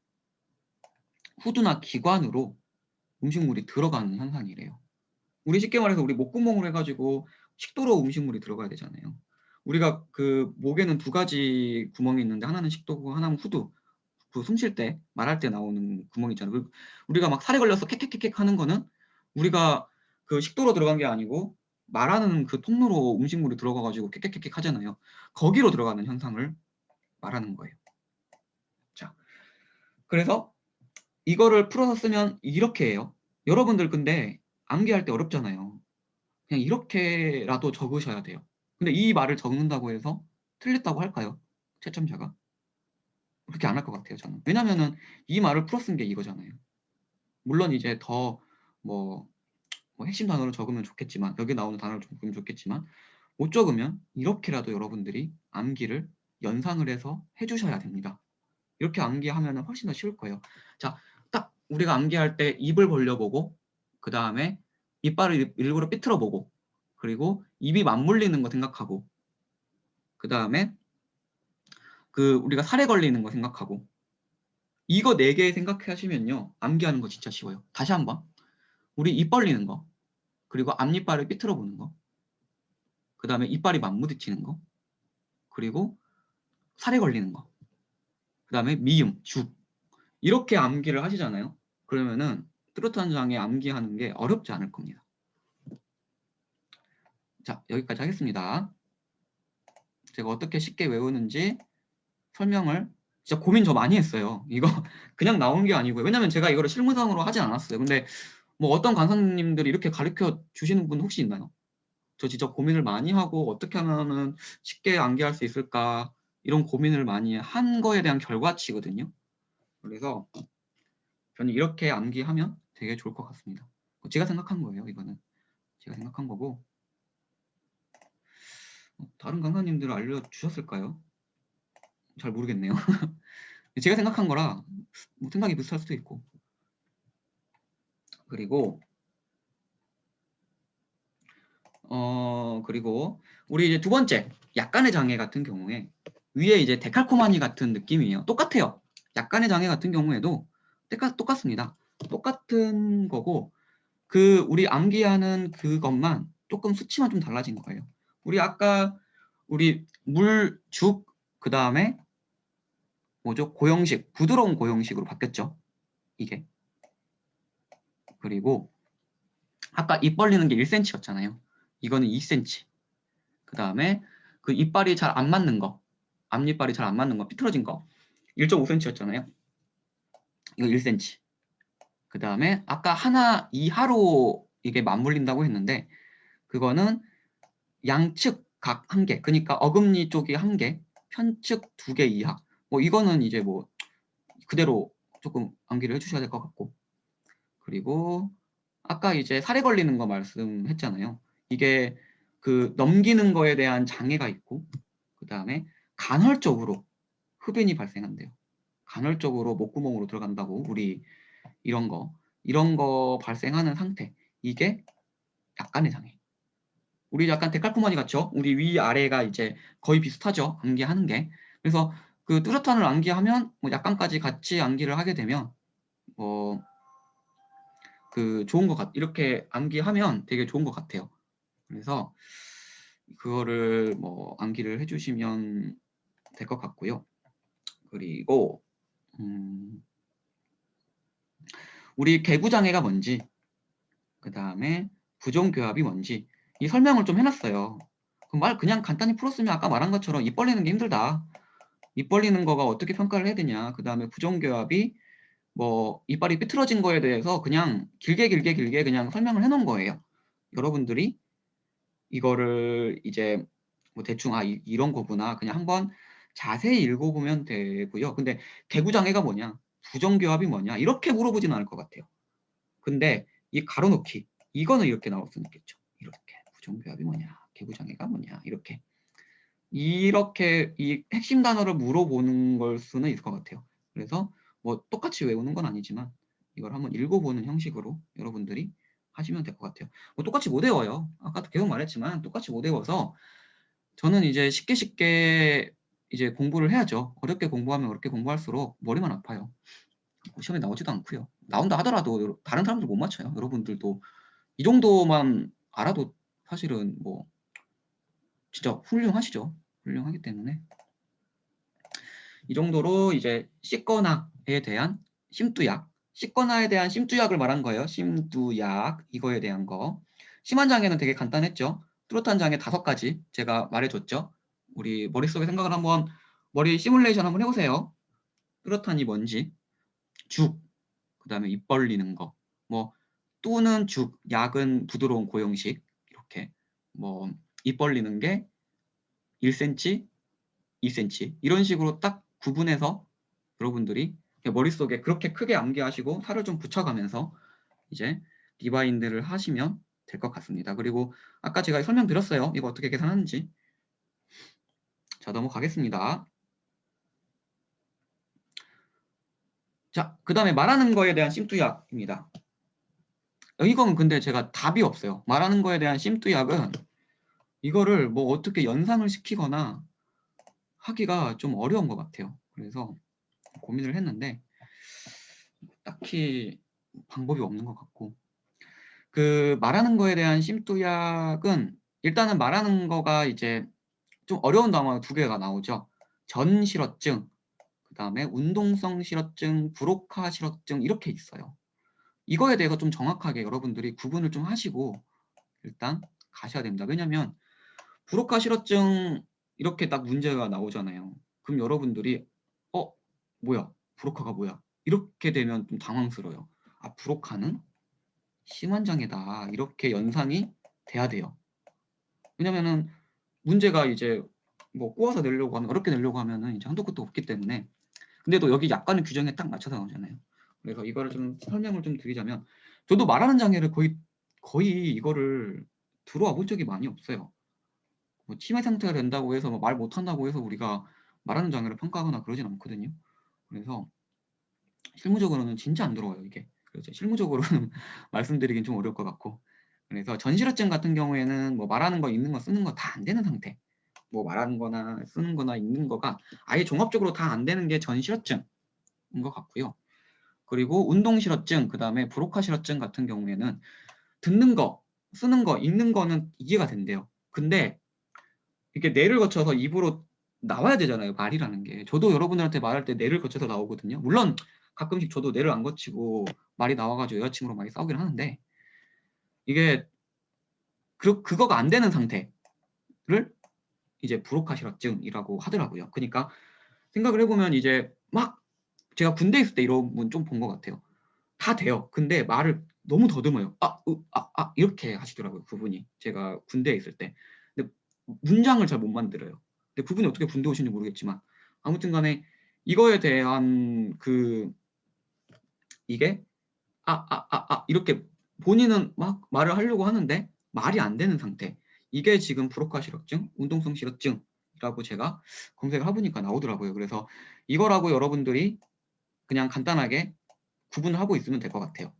후두나 기관으로 음식물이 들어가는 현상이래요. 우리 쉽게 말해서 우리 목구멍으로 해가지고 식도로 음식물이 들어가야 되잖아요. 우리가 그 목에는 두 가지 구멍이 있는데 하나는 식도고 하나는 후두. 그 숨 쉴 때 말할 때 나오는 구멍 있잖아요. 우리가 막 살에 걸려서 캑캑캑 하는 거는 우리가 그 식도로 들어간 게 아니고 말하는 그 통로로 음식물이 들어가가지고 캑캑캑 하잖아요. 거기로 들어가는 현상을 말하는 거예요. 자, 그래서 이거를 풀어서 쓰면 이렇게 해요. 여러분들 근데 암기할 때 어렵잖아요. 그냥 이렇게라도 적으셔야 돼요. 근데 이 말을 적는다고 해서 틀렸다고 할까요? 채점자가? 그렇게 안 할 것 같아요, 저는. 왜냐면은 이 말을 풀어 쓴 게 이거잖아요. 물론 이제 뭐, 뭐 핵심 단어를 적으면 좋겠지만, 여기 나오는 단어를 적으면 좋겠지만, 못 적으면 이렇게라도 여러분들이 암기를 연상을 해서 해주셔야 됩니다. 이렇게 암기하면 훨씬 더 쉬울 거예요. 자, 딱 우리가 암기할 때 입을 벌려보고, 그 다음에 이빨을 일부러 삐뚤어 보고, 그리고 입이 맞물리는 거 생각하고, 그 다음에 그 우리가 살에 걸리는 거 생각하고, 이거 4개 생각해 하시면요, 암기하는 거 진짜 쉬워요. 다시 한번. 우리 입 벌리는 거, 그리고 앞니빨을 삐뚤어 보는 거, 그 다음에 이빨이 맞무딪히는 거, 그리고 살에 걸리는 거, 그 다음에 미음, 죽. 이렇게 암기를 하시잖아요. 그러면은 뚜렷한 장애 암기하는 게 어렵지 않을 겁니다. 자, 여기까지 하겠습니다. 제가 어떻게 쉽게 외우는지 설명을 진짜 고민 저 많이 했어요. 이거 그냥 나온 게 아니고요. 왜냐면 제가 이거를 실무상으로 하지 않았어요. 근데 뭐 어떤 강사님들이 이렇게 가르쳐 주시는 분 혹시 있나요? 저 진짜 고민을 많이 하고 어떻게 하면은 쉽게 암기할 수 있을까 이런 고민을 많이 한 거에 대한 결과치거든요. 그래서 저는 이렇게 암기하면 되게 좋을 것 같습니다. 제가 생각한 거예요. 이거는 제가 생각한 거고 다른 강사님들은 알려주셨을까요? 잘 모르겠네요. 제가 생각한 거라 뭐 생각이 비슷할 수도 있고. 그리고 그리고 우리 이제 두 번째 약간의 장애 같은 경우에 위에 이제 데칼코마니 같은 느낌이에요. 똑같아요. 약간의 장애 같은 경우에도 똑같습니다. 똑같은 거고 그 우리 암기하는 그것만 조금 수치만 좀 달라진 거예요. 우리 아까 우리 물, 죽, 그 다음에 뭐죠? 고형식, 부드러운 고형식으로 바뀌었죠. 이게. 그리고 아까 입 벌리는 게 1cm였잖아요. 이거는 2cm. 그 다음에 그 이빨이 잘 안 맞는 거, 앞니빨이 잘 안 맞는 거, 삐뚤어진 거 1.5cm였잖아요. 이거 1cm. 그 다음에 아까 하나 이하로 이게 맞물린다고 했는데 그거는 양측 각 1개, 그러니까 어금니 쪽이 1개, 편측 2개 이하. 뭐 이거는 이제 뭐 그대로 조금 암기를 해주셔야 될 것 같고. 그리고 아까 이제 살에 걸리는 거 말씀했잖아요. 이게 그 넘기는 거에 대한 장애가 있고, 그 다음에 간헐적으로 흡인이 발생한대요. 간헐적으로 목구멍으로 들어간다고 우리 이런 거 발생하는 상태. 이게 약간의 장애. 우리 약간 데칼코마니 같죠? 우리 위아래가 이제 거의 비슷하죠. 암기하는 게. 그래서 그 뚜렷한을 암기하면 뭐 약간까지 같이 암기를 하게 되면 그 좋은 것 이렇게 암기하면 되게 좋은 것 같아요. 그래서 그거를 뭐 암기를 해주시면 될 것 같고요. 그리고 우리 개구장애가 뭔지, 그 다음에 부정교합이 뭔지 이 설명을 좀 해놨어요. 그 말 그냥 간단히 풀었으면 아까 말한 것처럼 입 벌리는 게 힘들다. 입 벌리는 거가 어떻게 평가를 해야 되냐. 그 다음에 부정교합이 뭐 이빨이 삐뚤어진 거에 대해서 그냥 길게 그냥 설명을 해놓은 거예요. 여러분들이 이거를 이제 뭐 대충 이런 거구나 그냥 한번 자세히 읽어보면 되고요. 근데 개구장애가 뭐냐, 부정교합이 뭐냐 이렇게 물어보지는 않을 것 같아요. 근데 이 가로놓기 이거는 이렇게 나올 수는 있겠죠. 이렇게 부정교합이 뭐냐, 개구장애가 뭐냐 이렇게 이 핵심 단어를 물어보는 걸 수는 있을 것 같아요. 그래서 뭐 똑같이 외우는 건 아니지만 이걸 한번 읽어보는 형식으로 여러분들이 하시면 될 것 같아요. 뭐 똑같이 못 외워요. 아까도 계속 말했지만 똑같이 못 외워서 저는 이제 쉽게 이제 공부를 해야죠. 어렵게 공부하면 어렵게 공부할수록 머리만 아파요. 시험에 나오지도 않고요. 나온다 하더라도 다른 사람들 못 맞춰요. 여러분들도 이 정도만 알아도 사실은 뭐 진짜 훌륭하시죠. 훌륭하기 때문에 이 정도로 이제 씻거나에 대한 심두약, 씻거나에 대한 심두약을 말한 거예요. 심두약 이거에 대한 거. 심한 장애는 되게 간단했죠. 뚜렷한 장애 5가지 제가 말해줬죠. 우리 머릿속에 생각을 한번 머리 시뮬레이션 한번 해보세요. 뚜렷한이 뭔지, 죽, 그 다음에 입 벌리는 거, 뭐 뚜는 죽, 약은 부드러운 고형식 이렇게 뭐 입 벌리는 게 1cm, 2cm 이런 식으로 딱 구분해서 여러분들이 머릿속에 그렇게 크게 암기하시고 살을 좀 붙여가면서 이제 리바인드를 하시면 될 것 같습니다. 그리고 아까 제가 설명드렸어요. 이거 어떻게 계산하는지. 자, 넘어가겠습니다. 자, 그 다음에 말하는 거에 대한 심두약입니다. 이건 근데 제가 답이 없어요. 말하는 거에 대한 심두약은 이거를 뭐 어떻게 연상을 시키거나 하기가 좀 어려운 것 같아요. 그래서 고민을 했는데 딱히 방법이 없는 것 같고, 그 말하는 거에 대한 심두약은 일단은 말하는 거가 이제 좀 어려운 단어가 두 개가 나오죠. 전실어증, 그 다음에 운동성 실어증, 브로카 실어증 이렇게 있어요. 이거에 대해서 좀 정확하게 여러분들이 구분을 좀 하시고 일단 가셔야 됩니다. 왜냐면 브로카 실어증 이렇게 딱 문제가 나오잖아요. 그럼 여러분들이 뭐야? 브로카가 뭐야? 이렇게 되면 좀 당황스러워요. 아, 브로카는 심한 장애다. 이렇게 연상이 돼야 돼요. 왜냐면은 문제가 이제 뭐 꼬아서 내려고 하면 어렵게 내려고 하면은 이제 한도 끝도 없기 때문에. 근데 또 여기 약간의 규정에 딱 맞춰서 나오잖아요. 그래서 이거를 좀 설명을 좀 드리자면 저도 말하는 장애를 거의 이거를 들어와 본 적이 많이 없어요. 뭐 치매 상태가 된다고 해서 말 못한다고 해서 우리가 말하는 장애를 평가하거나 그러진 않거든요. 그래서 실무적으로는 진짜 안 들어와요, 이게. 그래서 실무적으로는 말씀드리긴 좀 어려울 것 같고. 그래서 전실어증 같은 경우에는 뭐 말하는 거, 읽는 거, 쓰는 거 다 안 되는 상태. 뭐 말하는 거나 쓰는 거나 읽는 거가 아예 종합적으로 다 안 되는 게 전실어증인 것 같고요. 그리고 운동실어증, 그 다음에 브로카 실어증 같은 경우에는 듣는 거, 쓰는 거, 읽는 거는 이해가 된대요. 근데 이게 뇌를 거쳐서 입으로 나와야 되잖아요, 말이라는 게. 저도 여러분들한테 말할 때 뇌를 거쳐서 나오거든요. 물론 가끔씩 저도 뇌를 안 거치고 말이 나와가지고 여자친구랑 많이 싸우긴 하는데, 이게 그거가 안 되는 상태를 이제 브로카 실어증이라고 하더라고요. 그러니까 생각을 해보면 이제 막 제가 군대 있을 때 이런 분 좀 본 것 같아요. 다 돼요. 근데 말을 너무 더듬어요. 이렇게 하시더라고요, 그분이. 제가 군대에 있을 때. 근데 문장을 잘 못 만들어요. 근데 그분이 어떻게 군대 오신지 모르겠지만 아무튼 간에 이거에 대한 이게 이렇게 본인은 막 말을 하려고 하는데 말이 안 되는 상태. 이게 지금 브로카 실어증, 운동성 실어증이라고 제가 검색을 해보니까 나오더라고요. 그래서 이거라고 여러분들이 그냥 간단하게 구분을 하고 있으면 될 것 같아요.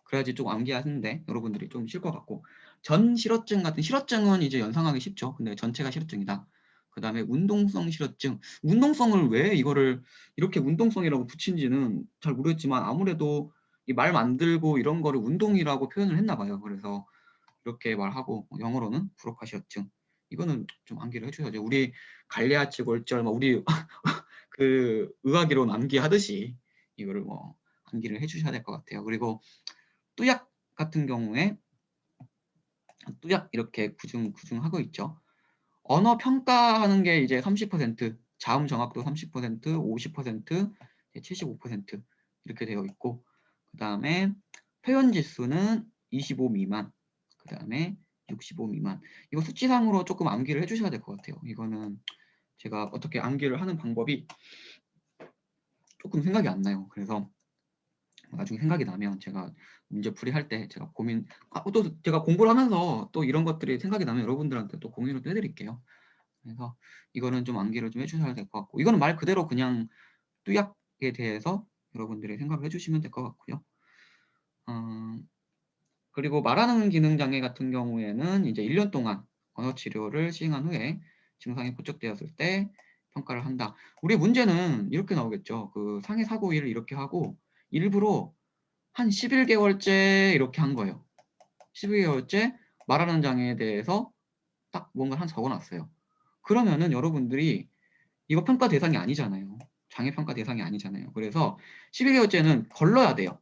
그래야지 좀 암기하는데 여러분들이 좀 쉴 것 같고, 전 실어증 같은 실어증은 이제 연상하기 쉽죠. 근데 전체가 실어증이다. 그 다음에 운동성 실어증, 운동성을 왜 이거를 이렇게 운동성이라고 붙인지는 잘 모르겠지만 아무래도 이 말 만들고 이런 거를 운동이라고 표현을 했나 봐요. 그래서 이렇게 말하고, 영어로는 브로카 실어증, 이거는 좀 암기를 해주셔야죠. 우리 갈레아치 골절, 우리 그 의학이론 암기하듯이 이거를 뭐 암기를 해주셔야 될 것 같아요. 그리고 뚜약 같은 경우에 뚜약 이렇게 구중하고 있죠. 언어 평가하는 게 이제 30%, 자음 정확도 30%, 50%, 75% 이렇게 되어 있고, 그 다음에 표현 지수는 25 미만, 그 다음에 65 미만. 이거 수치상으로 조금 암기를 해주셔야 될 것 같아요. 이거는 제가 어떻게 암기를 하는 방법이 조금 생각이 안 나요. 그래서 나중에 생각이 나면 제가 문제 풀이할 때 제가 또 제가 공부를 하면서 또 이런 것들이 생각이 나면 여러분들한테 또 공유를 또 해드릴게요. 그래서 이거는 좀 암기를 좀 해주셔야 될 것 같고, 이거는 말 그대로 그냥 뚜약에 대해서 여러분들이 생각을 해주시면 될 것 같고요. 그리고 말하는 기능 장애 같은 경우에는 이제 1년 동안 언어 치료를 시행한 후에 증상이 고착되었을 때 평가를 한다. 우리 문제는 이렇게 나오겠죠. 그 상해 사고일을 이렇게 하고 일부러 한 11개월째 이렇게 한 거예요. 11개월째 말하는 장애에 대해서 딱 뭔가 한 적어놨어요. 그러면은 여러분들이 이거 평가 대상이 아니잖아요. 장애 평가 대상이 아니잖아요. 그래서 11개월째는 걸러야 돼요.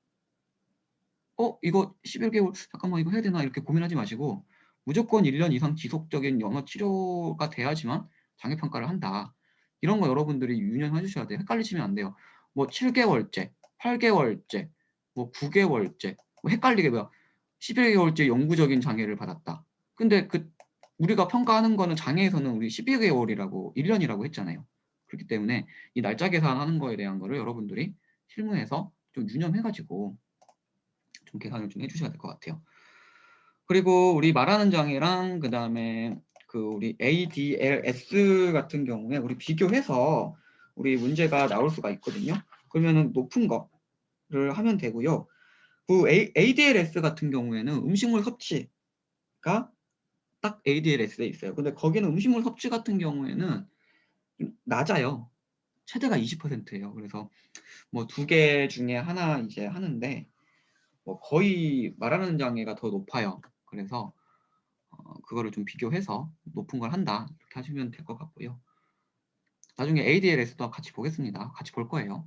이거 11개월 잠깐만 이거 해야 되나 이렇게 고민하지 마시고 무조건 1년 이상 지속적인 영어 치료가 돼야지만 장애 평가를 한다. 이런 거 여러분들이 유념해 주셔야 돼요. 헷갈리시면 안 돼요. 뭐 7개월째, 8개월째, 뭐 9개월째, 뭐 헷갈리게 뭐야. 11개월째 영구적인 장애를 받았다. 근데 우리가 평가하는 거는 장애에서는 우리 12개월이라고 1년이라고 했잖아요. 그렇기 때문에 이 날짜 계산하는 거에 대한 거를 여러분들이 실무에서 좀 유념해가지고 좀 계산을 좀 해주셔야 될 것 같아요. 그리고 우리 말하는 장애랑 그 다음에 우리 ADLS 같은 경우에 우리 비교해서 우리 문제가 나올 수가 있거든요. 그러면은 높은 거를 하면 되고요. 그 ADLS 같은 경우에는 음식물 섭취가 딱 ADLS에 있어요. 근데 거기는 음식물 섭취 같은 경우에는 좀 낮아요. 최대가 20%예요. 그래서 뭐 2개 중에 하나 이제 하는데 뭐 거의 말하는 장애가 더 높아요. 그래서 그거를 좀 비교해서 높은 걸 한다 이렇게 하시면 될 것 같고요. 나중에 ADLS도 같이 보겠습니다. 같이 볼 거예요.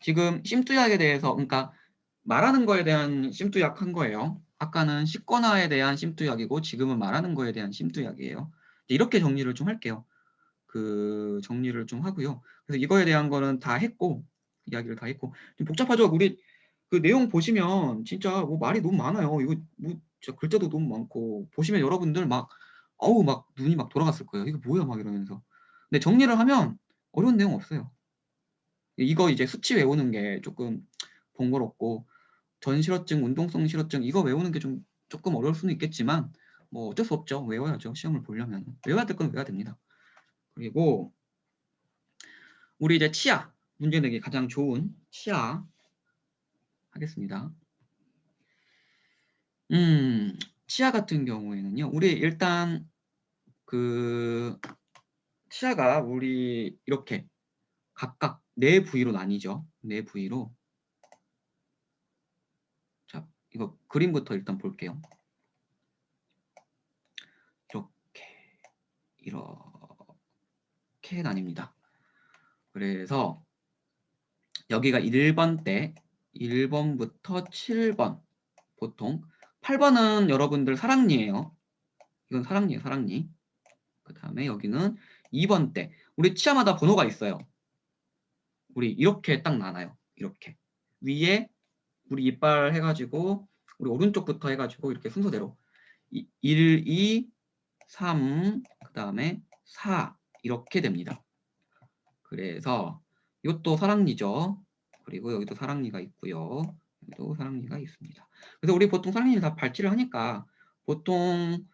지금 심두약에 대해서 그러니까 말하는 거에 대한 심두약 한 거예요. 아까는 식권화에 대한 심두약이고 지금은 말하는 거에 대한 심두약이에요. 이렇게 정리를 좀 할게요. 그 정리를 좀 하고요. 그래서 이거에 대한 거는 다 했고 이야기를 다 했고 좀 복잡하죠. 우리 그 내용 보시면 진짜 뭐 말이 너무 많아요. 이거 뭐 진짜 글자도 너무 많고 보시면 여러분들 막 어우 막 눈이 막 돌아갔을 거예요. 이거 뭐야 막 이러면서. 근데 정리를 하면 어려운 내용 없어요. 이거 이제 수치 외우는 게 조금 번거롭고 전실어증, 운동성 실어증 이거 외우는 게 좀 조금 어려울 수는 있겠지만 뭐 어쩔 수 없죠. 외워야죠. 시험을 보려면 외워야 될 건 외워야 됩니다. 그리고 우리 이제 치아 문제 내기 가장 좋은 치아 하겠습니다. 치아 같은 경우에는요. 우리 일단 그 치아가 우리 이렇게 각각 4부위로 나뉘죠. 4부위로. 자, 이거 그림부터 일단 볼게요. 이렇게 나뉩니다. 그래서 여기가 1번대 1번부터 7번 보통 8번은 여러분들 사랑니예요. 이건 사랑니예요. 사랑니. 그 다음에 여기는 2번대 우리 치아마다 번호가 있어요. 우리 이렇게 딱 나눠요. 이렇게 위에 우리 이빨 해가지고 우리 오른쪽부터 해가지고 이렇게 순서대로 1, 2, 3, 그 다음에 4 이렇게 됩니다. 그래서 이것도 사랑니죠. 그리고 여기도 사랑니가 있고요. 여기도 사랑니가 있습니다. 그래서 우리 보통 사랑니를 다 발치를 하니까 보통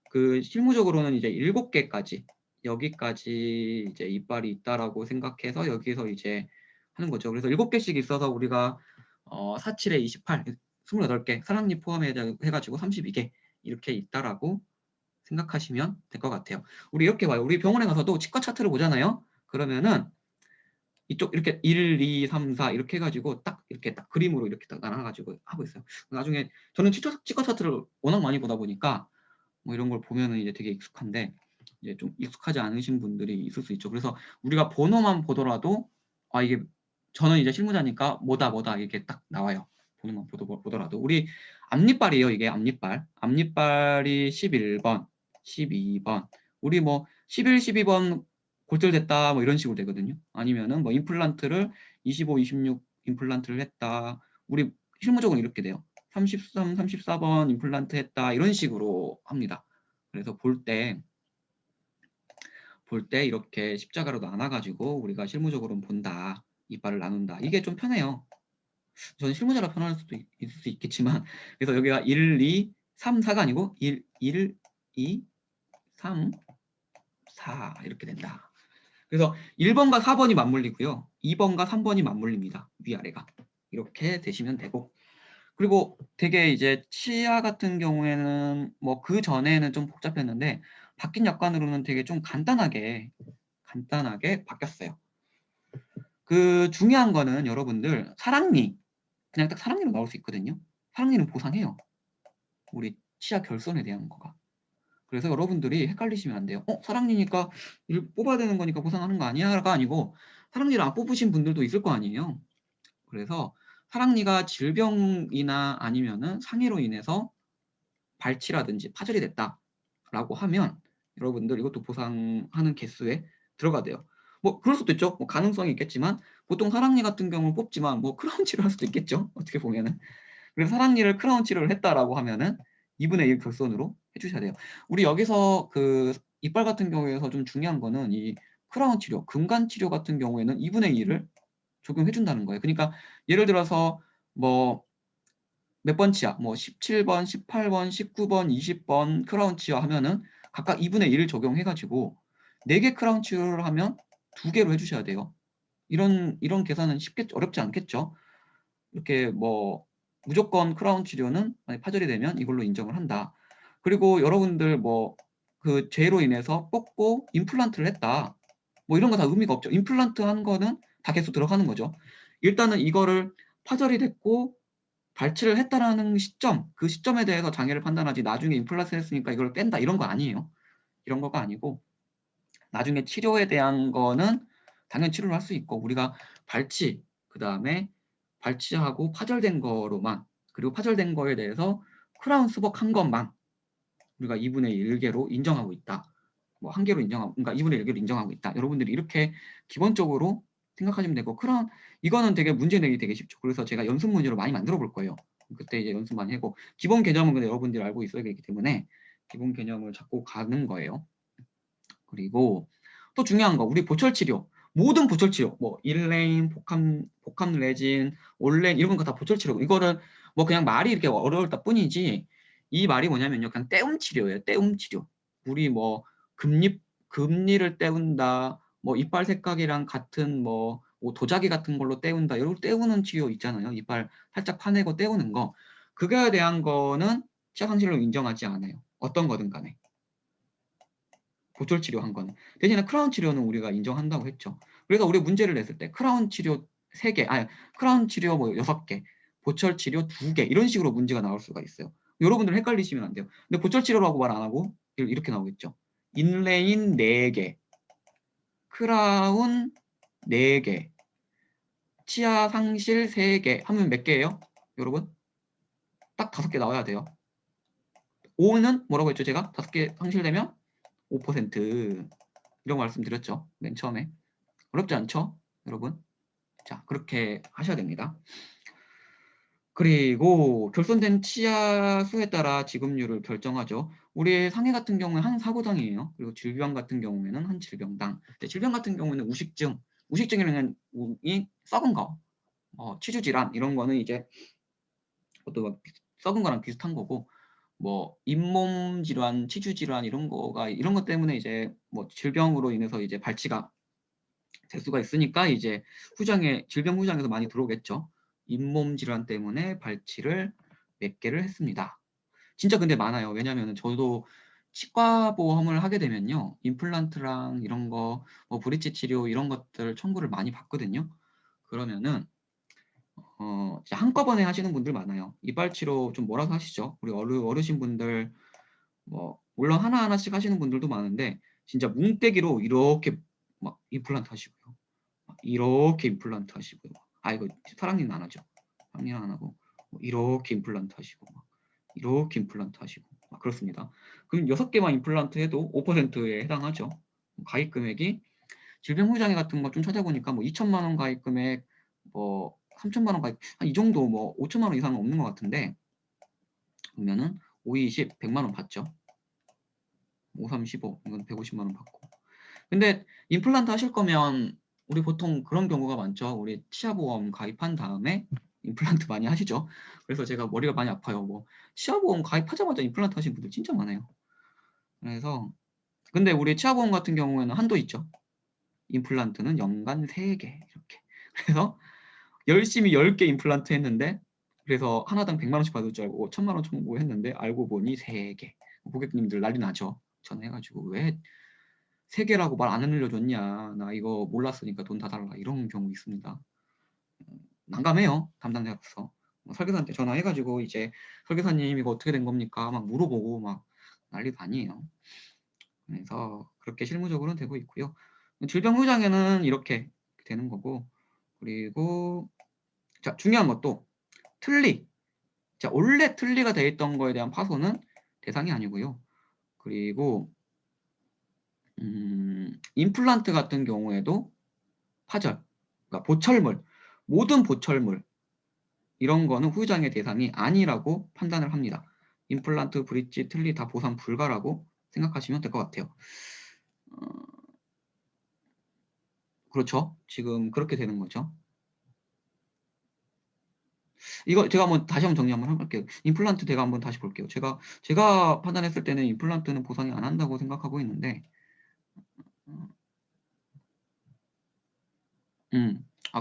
그 실무적으로는 이제 7개까지 여기까지 이제 이빨이 있다라고 생각해서 여기서 이제 하는 거죠. 그래서 7개씩 있어서 우리가 4, 7에 28, 28개 사랑니 포함해 가지고 32개 이렇게 있다라고 생각하시면 될 것 같아요. 우리 이렇게 봐요. 우리 병원에 가서도 치과 차트를 보잖아요. 그러면은 이쪽 이렇게 1, 2, 3, 4 이렇게 해가지고 딱 이렇게 딱 그림으로 이렇게 딱 나눠가지고 하고 있어요. 나중에 저는 치과 차트를 워낙 많이 보다 보니까 뭐 이런 걸 보면은 이제 되게 익숙한데 이제 좀 익숙하지 않으신 분들이 있을 수 있죠. 그래서 우리가 번호만 보더라도 아 이게 저는 이제 실무자니까 뭐다 이렇게 딱 나와요. 번호만 보더라도 우리 앞니빨이에요. 이게 앞니빨이 11번, 12번 우리 뭐 11, 12번 골절됐다 뭐 이런 식으로 되거든요. 아니면은 뭐 임플란트를 25, 26 임플란트를 했다. 우리 실무적으로 이렇게 돼요. 33, 34번 임플란트 했다 이런 식으로 합니다. 그래서 볼 때 이렇게 십자가로 나눠가지고 우리가 실무적으로 본다. 이빨을 나눈다. 이게 좀 편해요. 저는 실무자라 편할 수도 있을 수 있겠지만 그래서 여기가 1, 2, 3, 4가 아니고 1, 2, 3, 4 이렇게 된다. 그래서 1번과 4번이 맞물리고요. 2번과 3번이 맞물립니다. 위아래가. 이렇게 되시면 되고 그리고 되게 이제 치아 같은 경우에는 뭐 그 전에는 좀 복잡했는데 바뀐 약관으로는 되게 좀 간단하게 바뀌었어요. 그 중요한 거는 여러분들 사랑니 그냥 딱 사랑니로 나올 수 있거든요. 사랑니는 보상해요. 우리 치아 결손에 대한 거가. 그래서 여러분들이 헷갈리시면 안 돼요. 사랑니니까 이를 뽑아야 되는 거니까 보상하는 거 아니야가 아니고 사랑니를 안 뽑으신 분들도 있을 거 아니에요. 그래서 사랑니가 질병이나 아니면은 상해로 인해서 발치라든지 파절이 됐다라고 하면 여러분들 이것도 보상하는 개수에 들어가야 뭐 그럴 수도 있죠. 뭐 가능성이 있겠지만 보통 사랑니 같은 경우는 뽑지만 뭐 크라운 치료를 할 수도 있겠죠. 어떻게 보면은. 그래서 사랑니를 크라운 치료를 했다라고 하면은 2분의 1 결손으로 해주셔야 돼요. 우리 여기서 그 이빨 같은 경우에서 좀 중요한 거는 이 크라운 치료, 금간 치료 같은 경우에는 2분의 1을 적용해 준다는 거예요. 그러니까 예를 들어서 뭐 몇 번 치아, 뭐 17번, 18번, 19번, 20번 크라운 치아 하면은 각각 2분의 1을 적용해가지고 4개 크라운 치료를 하면 2개로 해주셔야 돼요. 이런 계산은 어렵지 않겠죠? 이렇게 뭐 무조건 크라운 치료는 만약 파절이 되면 이걸로 인정을 한다. 그리고 여러분들 뭐 그 죄로 인해서 뽑고 임플란트를 했다. 뭐 이런 거 다 의미가 없죠. 임플란트 한 거는 다 계속 들어가는 거죠. 일단은 이거를 파절이 됐고 발치를 했다라는 시점, 그 시점에 대해서 장애를 판단하지 나중에 임플란트 했으니까 이걸 뺀다 이런 거 아니에요. 이런 거가 아니고 나중에 치료에 대한 거는 당연히 치료를 할 수 있고 우리가 발치, 그 다음에 발치하고 파절된 거로만 그리고 파절된 거에 대해서 크라운 스벅 한 것만 우리가 2분의 1개로 인정하고 있다. 뭐 한 개로 인정하고, 그러니까 2분의 1개로 인정하고 있다. 여러분들이 이렇게 기본적으로 생각하시면 되고 크라운 이거는 되게 문제 내기 되게 쉽죠. 그래서 제가 연습 문제로 많이 만들어 볼 거예요. 그때 이제 연습 많이 하고 기본 개념은 근데 여러분들이 알고 있어야 되기 때문에 기본 개념을 잡고 가는 거예요. 그리고 또 중요한 거 우리 보철 치료 모든 보철 치료 뭐 일레인, 복합 레진, 올렌 이런 거 다 보철 치료 이거를 뭐 그냥 말이 이렇게 어려울 뿐이지 이 말이 뭐냐면요 그냥 떼움 치료예요. 떼움 치료. 우리 뭐 금리를 떼운다 뭐 이빨 색깔이랑 같은 뭐 도자기 같은 걸로 떼운다 이런 떼우는 치료 있잖아요. 이빨 살짝 파내고 떼우는 거 그거에 대한 거는 치아상실로 인정하지 않아요. 어떤 거든 간에. 보철 치료한 거는. 대신에 크라운 치료는 우리가 인정한다고 했죠. 그래서 우리 문제를 냈을 때 크라운 치료 3개, 아니 크라운 치료 뭐 6개, 보철 치료 2개 이런 식으로 문제가 나올 수가 있어요. 여러분들 헷갈리시면 안 돼요. 근데 보철 치료라고 말 안 하고 이렇게 나오겠죠. 인레인 4개, 크라운 4개, 치아 상실 3개 하면 몇 개예요? 여러분? 딱 5개 나와야 돼요. 5는 뭐라고 했죠? 제가 5개 상실되면 5% 이런 거 말씀드렸죠. 맨 처음에. 어렵지 않죠? 여러분? 자, 그렇게 하셔야 됩니다. 그리고 결손된 치아 수에 따라 지급률을 결정하죠. 우리 상해 같은 경우는 한 사고당이에요. 그리고 질병 같은 경우에는 한 질병당. 질병 같은 경우에는 우식증이라는 이 썩은 거, 치주 질환 이런 거는 이제 그것도 썩은 거랑 비슷한 거고, 뭐 잇몸 질환, 치주 질환 이런 것 때문에 이제 뭐 질병으로 인해서 이제 발치가 될 수가 있으니까 이제 질병 후장에서 많이 들어오겠죠. 잇몸 질환 때문에 발치를 몇 개를 했습니다. 진짜 근데 많아요. 왜냐하면 저도 치과 보험을 하게 되면요. 임플란트랑 이런 거, 뭐 브릿지 치료 이런 것들 청구를 많이 받거든요. 그러면은 진짜 한꺼번에 하시는 분들 많아요. 이빨 치료 좀 몰아서 하시죠. 우리 어르신 분들 뭐 물론 하나하나씩 하시는 분들도 많은데 진짜 뭉떼기로 이렇게 막 임플란트 하시고요. 이렇게 임플란트 하시고요. 이거 사랑니는 안 하죠. 사랑니는 안 하고 이렇게 임플란트 하시고 이렇게 임플란트 하시고 그렇습니다. 그럼 6개만 임플란트 해도 5%에 해당하죠. 가입 금액이 질병후장애 같은 거 좀 찾아보니까 뭐 2천만 원 가입 금액 뭐 3천만 원 가입 한 이 정도 뭐 5천만 원 이상은 없는 것 같은데 그러면은 5, 20, 100만 원 받죠. 5, 3, 15 이건 150만 원 받고 근데 임플란트 하실 거면 우리 보통 그런 경우가 많죠. 우리 치아보험 가입한 다음에 임플란트 많이 하시죠. 그래서 제가 머리가 많이 아파요. 뭐 치아보험 가입하자마자 임플란트 하시는 분들 진짜 많아요. 그래서 근데 우리 치아보험 같은 경우에는 한도 있죠. 임플란트는 연간 3개 이렇게. 그래서 열심히 10개 임플란트 했는데 그래서 하나당 100만 원씩 받을 줄 알고 1000만 원 청구했는데 알고 보니 3개. 고객님들 난리 나죠. 전화해가지고 왜 3개라고 말 안 알려줬냐. 나 이거 몰랐으니까 돈 다 달라. 이런 경우 있습니다. 난감해요. 담당자로서. 설계사한테 전화해가지고 이제 설계사님 이거 어떻게 된 겁니까? 막 물어보고 막 난리도 아니에요. 그래서 그렇게 실무적으로는 되고 있고요. 질병후장에는 이렇게 되는 거고 그리고 자 중요한 것도 틀니. 자 원래 틀니가 돼 있던 거에 대한 파손은 대상이 아니고요. 그리고 임플란트 같은 경우에도 파절, 그러니까 보철물, 모든 보철물 이런 거는 후유장애 대상이 아니라고 판단을 합니다. 임플란트, 브릿지, 틀니 다 보상 불가라고 생각하시면 될 것 같아요. 그렇죠? 지금 그렇게 되는 거죠. 이거 제가 한번 다시 한번 정리 한번 해볼게요. 임플란트 제가 한번 다시 볼게요. 제가 판단했을 때는 임플란트는 보상이 안 한다고 생각하고 있는데,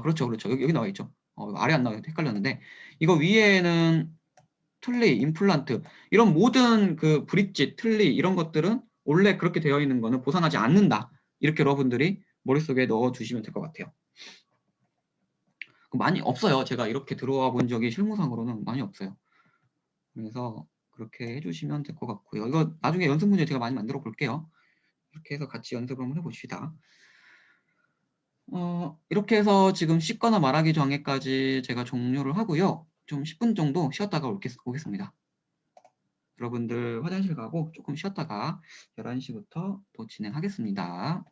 그렇죠, 그렇죠. 여기 나와 있죠. 아래 안 나와서 헷갈렸는데 이거 위에는 틀니, 임플란트 이런 모든 그 브릿지, 틀니 이런 것들은 원래 그렇게 되어 있는 거는 보상하지 않는다. 이렇게 여러분들이 머릿속에 넣어 두시면 될 것 같아요. 많이 없어요. 제가 이렇게 들어와 본 적이 실무상으로는 많이 없어요. 그래서 그렇게 해주시면 될 것 같고요. 이거 나중에 연습 문제 제가 많이 만들어 볼게요. 이렇게 해서 같이 연습을 한번 해봅시다. 이렇게 해서 지금 씻거나 말하기 정에까지 제가 종료를 하고요. 좀 10분 정도 쉬었다가 오겠습니다. 여러분들 화장실 가고 조금 쉬었다가 11시부터 또 진행하겠습니다.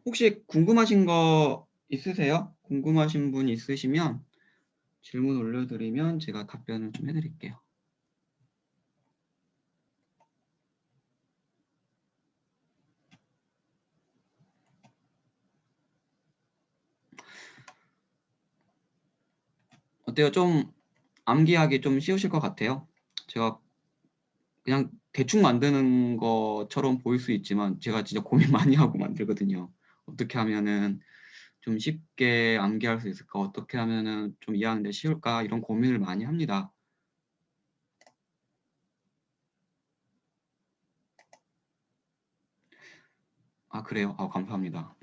혹시 궁금하신 거 있으세요? 궁금하신 분 있으시면 질문 올려드리면 제가 답변을 좀 해드릴게요. 어때요? 좀 암기하기 좀 쉬우실 것 같아요? 제가 그냥 대충 만드는 것처럼 보일 수 있지만 제가 진짜 고민 많이 하고 만들거든요. 어떻게 하면은 좀 쉽게 암기할 수 있을까? 어떻게 하면은 좀 이해하는데 쉬울까? 이런 고민을 많이 합니다. 아, 그래요? 아, 감사합니다.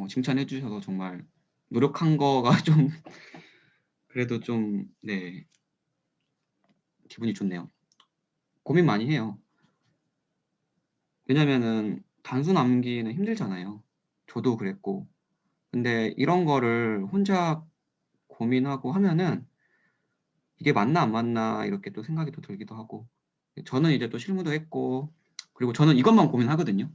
칭찬해 주셔서 정말 노력한 거가 좀 그래도 좀, 네, 기분이 좋네요. 고민 많이 해요. 왜냐면은 단순 암기는 힘들잖아요. 저도 그랬고. 근데 이런 거를 혼자 고민하고 하면은 이게 맞나 안 맞나 이렇게 또 생각이 또 들기도 하고. 저는 이제 또 실무도 했고, 그리고 저는 이것만 고민하거든요.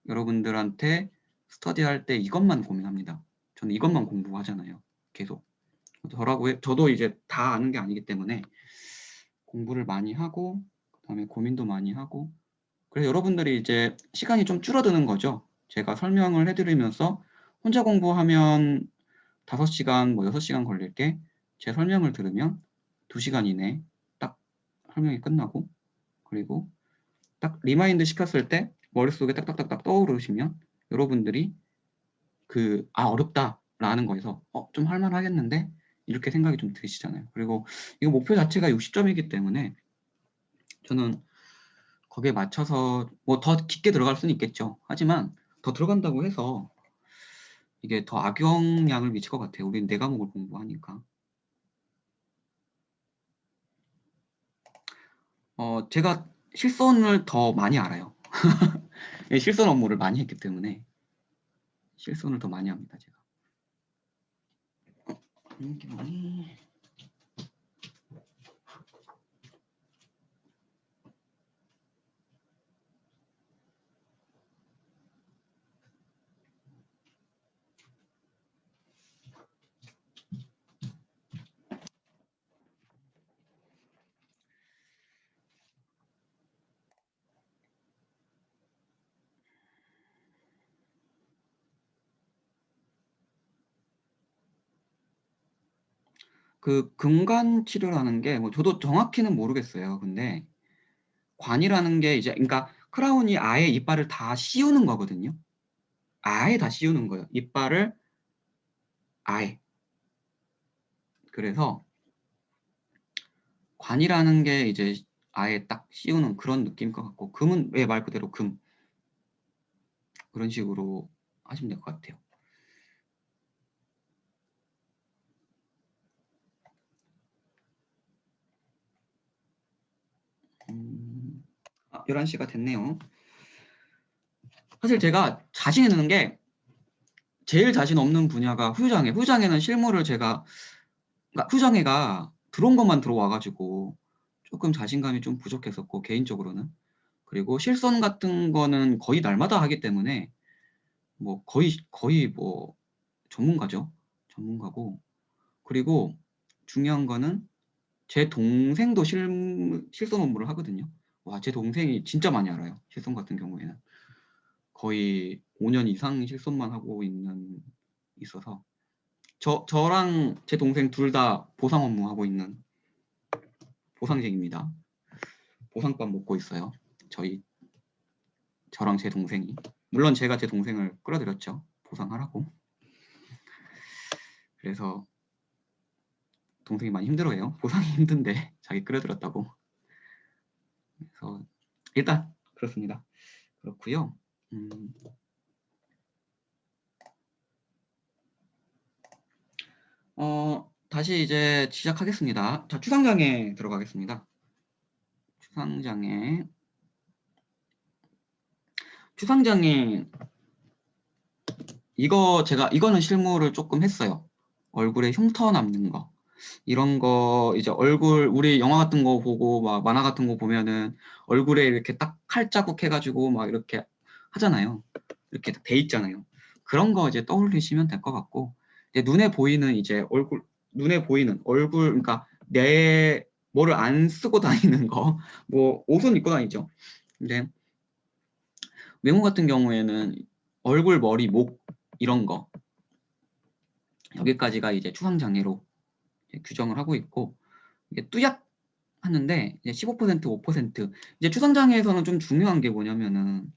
여러분들한테 스터디할 때 이것만 고민합니다. 저는 이것만 공부하잖아요. 계속. 저도 이제 다 아는 게 아니기 때문에 공부를 많이 하고, 그다음에 고민도 많이 하고, 그래서 여러분들이 이제 시간이 좀 줄어드는 거죠. 제가 설명을 해드리면서 혼자 공부하면 5시간, 뭐 6시간 걸릴 게 제 설명을 들으면 2시간 이내 딱 설명이 끝나고, 그리고 딱 리마인드 시켰을 때 머릿속에 딱딱딱딱 떠오르시면 여러분들이 어렵다라는 거에서 좀 할만하겠는데? 이렇게 생각이 좀 드시잖아요. 그리고 이거 목표 자체가 60점이기 때문에 저는 거기에 맞춰서 뭐 더 깊게 들어갈 수는 있겠죠. 하지만 더 들어간다고 해서 이게 더 악영향을 미칠 것 같아요. 우린 네 과목을 공부하니까. 제가 실선을 더 많이 알아요. 실선 업무를 많이 했기 때문에 실선을 더 많이 합니다, 제가. 이게 뭐니? 그 근간 치료라는 게 뭐 저도 정확히는 모르겠어요. 근데 관이라는 게 이제 그러니까 크라운이 아예 이빨을 다 씌우는 거거든요. 아예 다 씌우는 거예요. 이빨을 아예. 그래서 관이라는 게 이제 아예 딱 씌우는 그런 느낌일 것 같고 금은 왜 말 그대로 금 그런 식으로 하시면 될 것 같아요. 음, 11시가 됐네요. 사실 제가 자신 있는 게 제일 자신 없는 분야가 후유장애. 후유장애는 실무를 제가 그러니까 후유장애가 들어온 것만 들어와가지고 조금 자신감이 좀 부족했었고 개인적으로는 그리고 실선 같은 거는 거의 날마다 하기 때문에 뭐 거의 뭐 전문가죠. 전문가고 그리고 중요한 거는 제 동생도 실선 업무를 하거든요. 와, 제 동생이 진짜 많이 알아요. 실선 같은 경우에는 거의 5년 이상 실선만 하고 있어서 저랑 제 동생 둘 다 보상 업무 하고 있는 보상직입니다. 보상밥 먹고 있어요. 저랑 제 동생이. 물론 제가 제 동생을 끌어들였죠. 보상하라고. 그래서 동생이 많이 힘들어해요. 보상이 힘든데 자기 끌어들였다고. 그래서 일단 그렇습니다. 그렇고요. 다시 이제 시작하겠습니다. 자, 추상장애 들어가겠습니다. 추상장애 이거는 실무를 조금 했어요. 얼굴에 흉터 남는 거. 이런 거 이제 우리 영화 같은 거 보고 막 만화 같은 거 보면은 얼굴에 이렇게 딱 칼 자국 해가지고 막 이렇게 하잖아요. 이렇게 돼 있잖아요. 그런 거 이제 떠올리시면 될 것 같고, 이제 눈에 보이는 이제 얼굴, 눈에 보이는 얼굴, 그러니까 내 뭐를 안 쓰고 다니는 거, 뭐 옷은 입고 다니죠. 근데 외모 같은 경우에는 얼굴, 머리, 목 이런 거 여기까지가 이제 추상장애로 규정을 하고 있고, 이게 뚜렷 하는데 이제 15%, 5% 이제 추상장애에서는 좀 중요한 게 뭐냐면은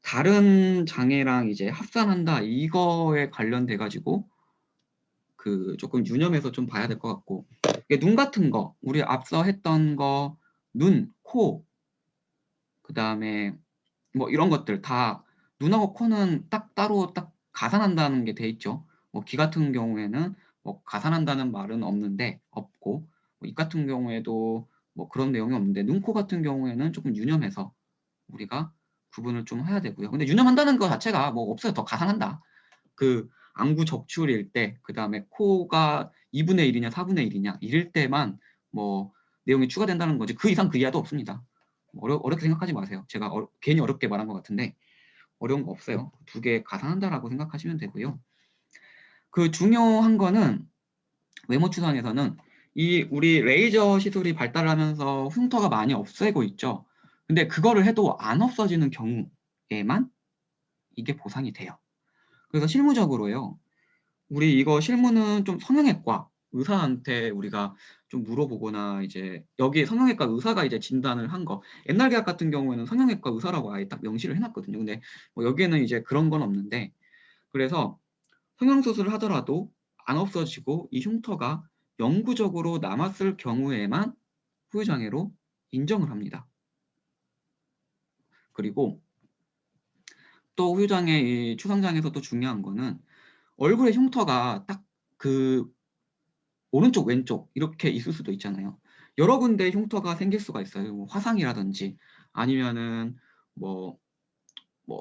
다른 장애랑 이제 합산한다 이거에 관련돼 가지고 그 조금 유념해서 좀 봐야 될 것 같고, 이게 눈 같은 거 우리 앞서 했던 거 눈, 코, 그 다음에 뭐 이런 것들 다 눈하고 코는 딱 따로 딱 가산한다는 게 돼 있죠. 뭐 귀 같은 경우에는 뭐 가산한다는 말은 없는데 없고, 뭐입 같은 경우에도 뭐 그런 내용이 없는데 눈, 코 같은 경우에는 조금 유념해서 우리가 구분을 좀 해야 되고요. 근데 유념한다는 거 자체가 뭐 없어요. 더 가산한다. 그 안구 적출일 때, 그 다음에 코가 2분의 1이냐 4분의 1이냐 이럴 때만 뭐 내용이 추가된다는 거지, 그 이상 그 이하도 없습니다. 어렵게 생각하지 마세요. 제가 괜히 어렵게 말한 것 같은데 어려운 거 없어요. 두 개 가산한다라고 생각하시면 되고요. 그 중요한 거는 외모 추상에서는 이 우리 레이저 시술이 발달하면서 흉터가 많이 없애고 있죠. 근데 그거를 해도 안 없어지는 경우에만 이게 보상이 돼요. 그래서 실무적으로요. 우리 이거 실무는 좀 성형외과 의사한테 우리가 좀 물어보거나, 이제 여기 성형외과 의사가 이제 진단을 한 거, 옛날 계약 같은 경우에는 성형외과 의사라고 아예 딱 명시를 해놨거든요. 근데 뭐 여기에는 이제 그런 건 없는데, 그래서 성형수술을 하더라도 안 없어지고 이 흉터가 영구적으로 남았을 경우에만 후유장애로 인정을 합니다. 그리고 또 후유장애, 이 추상장애에서 또 중요한 거는 얼굴의 흉터가 딱 그 오른쪽 왼쪽 이렇게 있을 수도 있잖아요. 여러 군데 흉터가 생길 수가 있어요. 뭐 화상이라든지 아니면은 뭐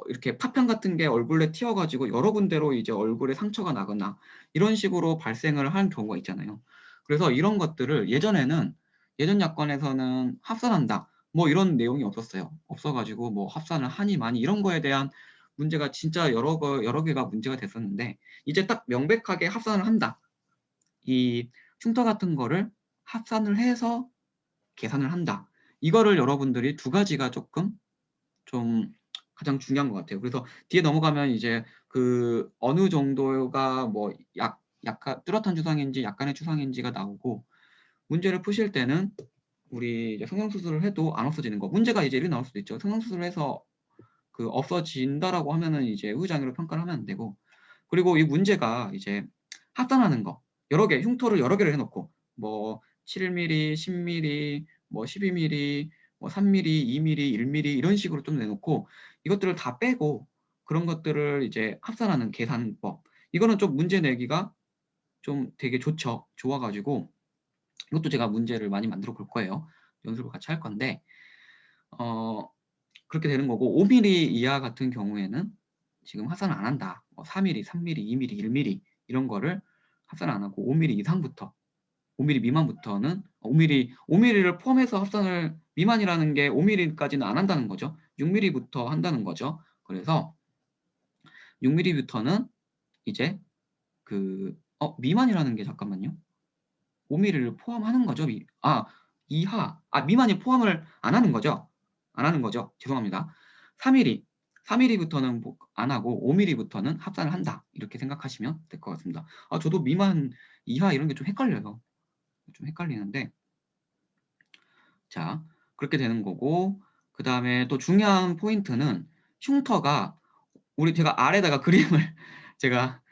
이렇게 파편 같은 게 얼굴에 튀어가지고 여러 군데로 이제 얼굴에 상처가 나거나 이런 식으로 발생을 한 경우가 있잖아요. 그래서 이런 것들을 예전 약관에서는 합산한다 뭐 이런 내용이 없었어요. 없어가지고 뭐 합산을 하니 많이 이런 거에 대한 문제가 진짜 여러 개가 문제가 됐었는데, 이제 딱 명백하게 합산을 한다. 이 흉터 같은 거를 합산을 해서 계산을 한다. 이거를 여러분들이 두 가지가 조금 좀 가장 중요한 것 같아요. 그래서 뒤에 넘어가면 이제 그 어느 정도가 뭐 약간 뚜렷한 추상인지 약간의 추상인지가 나오고, 문제를 푸실 때는 우리 이제 성형수술을 해도 안 없어지는 거, 문제가 이제 이렇게 나올 수도 있죠. 성형수술을 해서 그 없어진다라고 하면은 이제 후유장애로 평가를 하면 안 되고, 그리고 이 문제가 이제 합산하는 거, 여러 개 흉터를 여러 개를 해놓고 뭐 7mm, 10mm, 뭐 12mm, 뭐 3mm, 2mm, 1mm 이런 식으로 좀 내놓고 이것들을 다 빼고 그런 것들을 이제 합산하는 계산법, 이거는 좀 문제 내기가 좀 되게 좋아가지고 이것도 제가 문제를 많이 만들어 볼 거예요. 연습을 같이 할 건데 그렇게 되는 거고, 5mm 이하 같은 경우에는 지금 합산을 안 한다. 뭐 4mm, 3mm, 2mm, 1mm 이런 거를 합산 안 하고 5mm 이상부터, 5mm 미만부터는 5mm를 포함해서 합산을, 미만이라는 게 5mm까지는 안 한다는 거죠. 6mm부터 한다는 거죠. 그래서 6mm부터는 이제 미만이라는 게 잠깐만요. 5mm를 포함하는 거죠. 미만이 포함을 안 하는 거죠. 안 하는 거죠. 죄송합니다. 3mm, 3mm부터는 안 하고 5mm부터는 합산을 한다. 이렇게 생각하시면 될 것 같습니다. 저도 미만, 이하 이런 게 좀 헷갈려요. 좀 헷갈리는데, 자, 그렇게 되는 거고, 그 다음에 또 중요한 포인트는 흉터가, 제가 아래다가 그림을 제가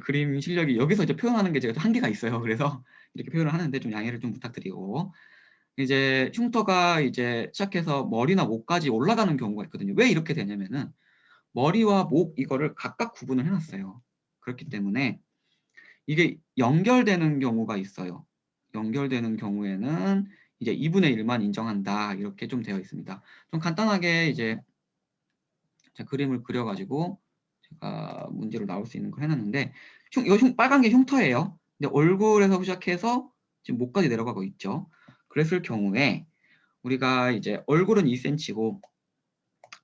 그림 실력이 여기서 이제 표현하는 게 제가 한계가 있어요. 그래서 이렇게 표현을 하는데 좀 양해를 좀 부탁드리고, 이제 흉터가 이제 시작해서 머리나 목까지 올라가는 경우가 있거든요. 왜 이렇게 되냐면은 머리와 목 이거를 각각 구분을 해놨어요. 그렇기 때문에 이게 연결되는 경우가 있어요. 연결되는 경우에는 이제 2분의 1만 인정한다. 이렇게 좀 되어 있습니다. 좀 간단하게 이제 제가 그림을 그려가지고 제가 문제로 나올 수 있는 걸 해놨는데, 빨간 게 흉터예요. 근데 얼굴에서 시작해서 지금 목까지 내려가고 있죠. 그랬을 경우에 우리가 이제 얼굴은 2cm고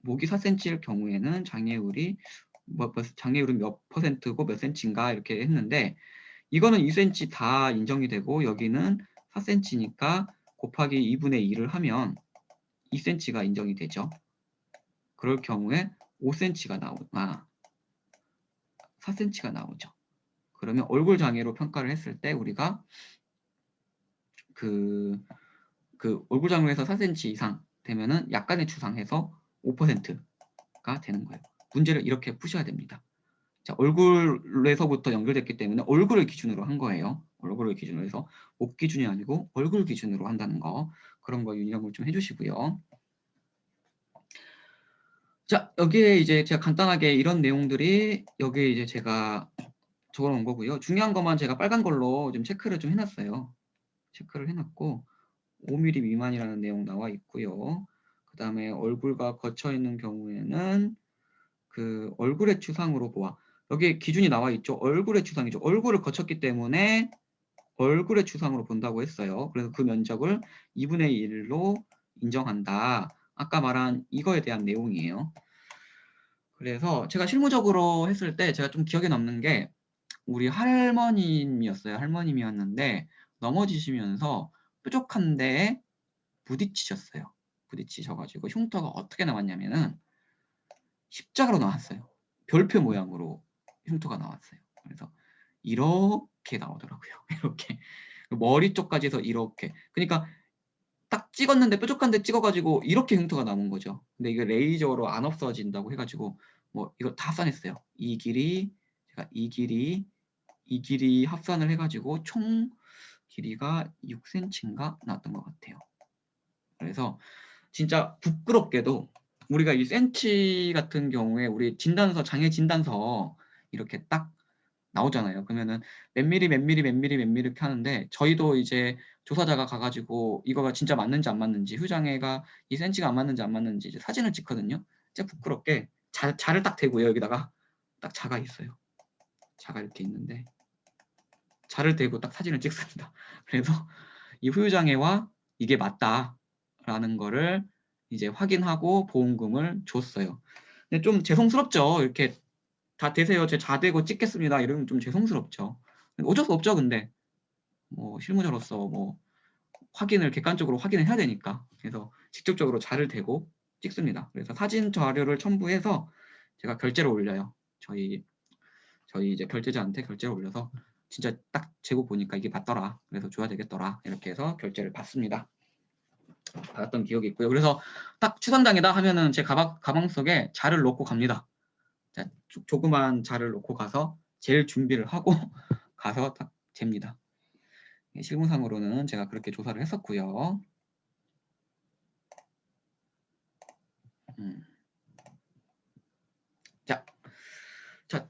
목이 4cm일 경우에는 장애율이 장애율은 몇 %고 몇 cm인가 이렇게 했는데 이거는 2cm 다 인정이 되고 여기는 4cm니까 곱하기 2분의 2를 하면 2cm가 인정이 되죠. 그럴 경우에 5cm가 4cm가 나오죠. 그러면 얼굴 장애로 평가를 했을 때 우리가 그 얼굴 장애에서 4cm 이상 되면은 약간의 추상해서 5%가 되는 거예요. 문제를 이렇게 푸셔야 됩니다. 자, 얼굴에서부터 연결됐기 때문에 얼굴을 기준으로 한 거예요. 얼굴을 기준으로 해서 목 기준이 아니고 얼굴 기준으로 한다는 거. 그런 거 유념을 좀 해주시고요. 자, 여기에 이제 제가 간단하게 이런 내용들이 여기에 이제 제가 적어놓은 거고요. 중요한 것만 제가 빨간 걸로 좀 체크를 좀 해놨어요. 체크를 해놨고 5mm 미만이라는 내용 나와 있고요. 그 다음에 얼굴과 거쳐 있는 경우에는 그 얼굴의 추상으로 보아. 여기 기준이 나와 있죠. 얼굴의 추상이죠. 얼굴을 거쳤기 때문에 얼굴의 추상으로 본다고 했어요. 그래서 그 면적을 2분의 1로 인정한다. 아까 말한 이거에 대한 내용이에요. 그래서 제가 실무적으로 했을 때 제가 좀 기억에 남는 게 우리 할머님이었어요. 할머님이었는데 넘어지시면서 뾰족한 데에 부딪히셨어요. 부딪히셔가지고 흉터가 어떻게 나왔냐면은 십자가로 나왔어요. 별표 모양으로 흉터가 나왔어요. 그래서 이렇게 나오더라고요. 이렇게 머리 쪽까지 해서 이렇게. 그러니까 딱 찍었는데 뾰족한 데 찍어가지고 이렇게 흉터가 남은 거죠. 근데 이게 레이저로 안 없어진다고 해가지고 뭐 이거 다 써냈어요. 이 길이 제가 이 길이 합산을 해가지고 총 길이가 6cm인가 나왔던 것 같아요. 그래서 진짜 부끄럽게도 우리가 이 센치 같은 경우에 우리 진단서 장애 진단서 이렇게 딱 나오잖아요. 그러면은 몇 미리 몇 미리 몇 미리 몇 미리 이렇게 하는데 저희도 이제 조사자가 가가지고 이거가 진짜 맞는지 안 맞는지 후장애가 이 센치가 안 맞는지 안 맞는지 이제 사진을 찍거든요. 진짜 부끄럽게 자를 딱 대고요. 여기다가 딱 자가 있어요. 자가 이렇게 있는데 자를 대고 딱 사진을 찍습니다. 그래서 이 후유장애와 이게 맞다라는 거를 이제 확인하고 보험금을 줬어요. 근데 좀 죄송스럽죠. 이렇게 다 대세요. 제 자대고 찍겠습니다. 이러면 좀 죄송스럽죠. 어쩔 수 없죠. 근데 뭐 실무자로서 뭐 확인을 객관적으로 확인을 해야 되니까 그래서 직접적으로 자를 대고 찍습니다. 그래서 사진 자료를 첨부해서 제가 결제를 올려요. 저희 이제 결제자한테 결제를 올려서 진짜 딱 재고 보니까 이게 맞더라. 그래서 줘야 되겠더라. 이렇게 해서 결제를 받습니다. 받았던 기억이 있고요. 그래서 딱 추산당이다 하면은 제 가방 속에 자를 놓고 갑니다. 자, 조그만 자를 놓고 가서 잴 준비를 하고 가서 딱 잽니다. 실무상으로는 제가 그렇게 조사를 했었고요. 자,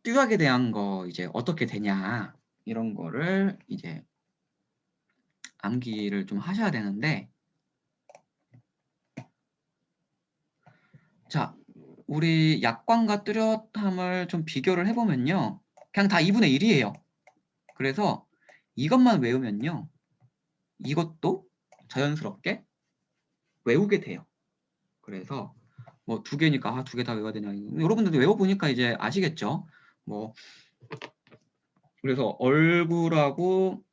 뚜약에 대한 거 이제 어떻게 되냐 이런 거를 이제 암기를 좀 하셔야 되는데, 자, 우리 약광과 뚜렷함을 좀 비교를 해보면요, 그냥 다 2분의 1이에요. 그래서 이것만 외우면요, 이것도 자연스럽게 외우게 돼요. 그래서 뭐 두 개니까 두 개 다 외워야 되냐, 여러분들도 외워보니까 이제 아시겠죠. 뭐 그래서 얼굴하고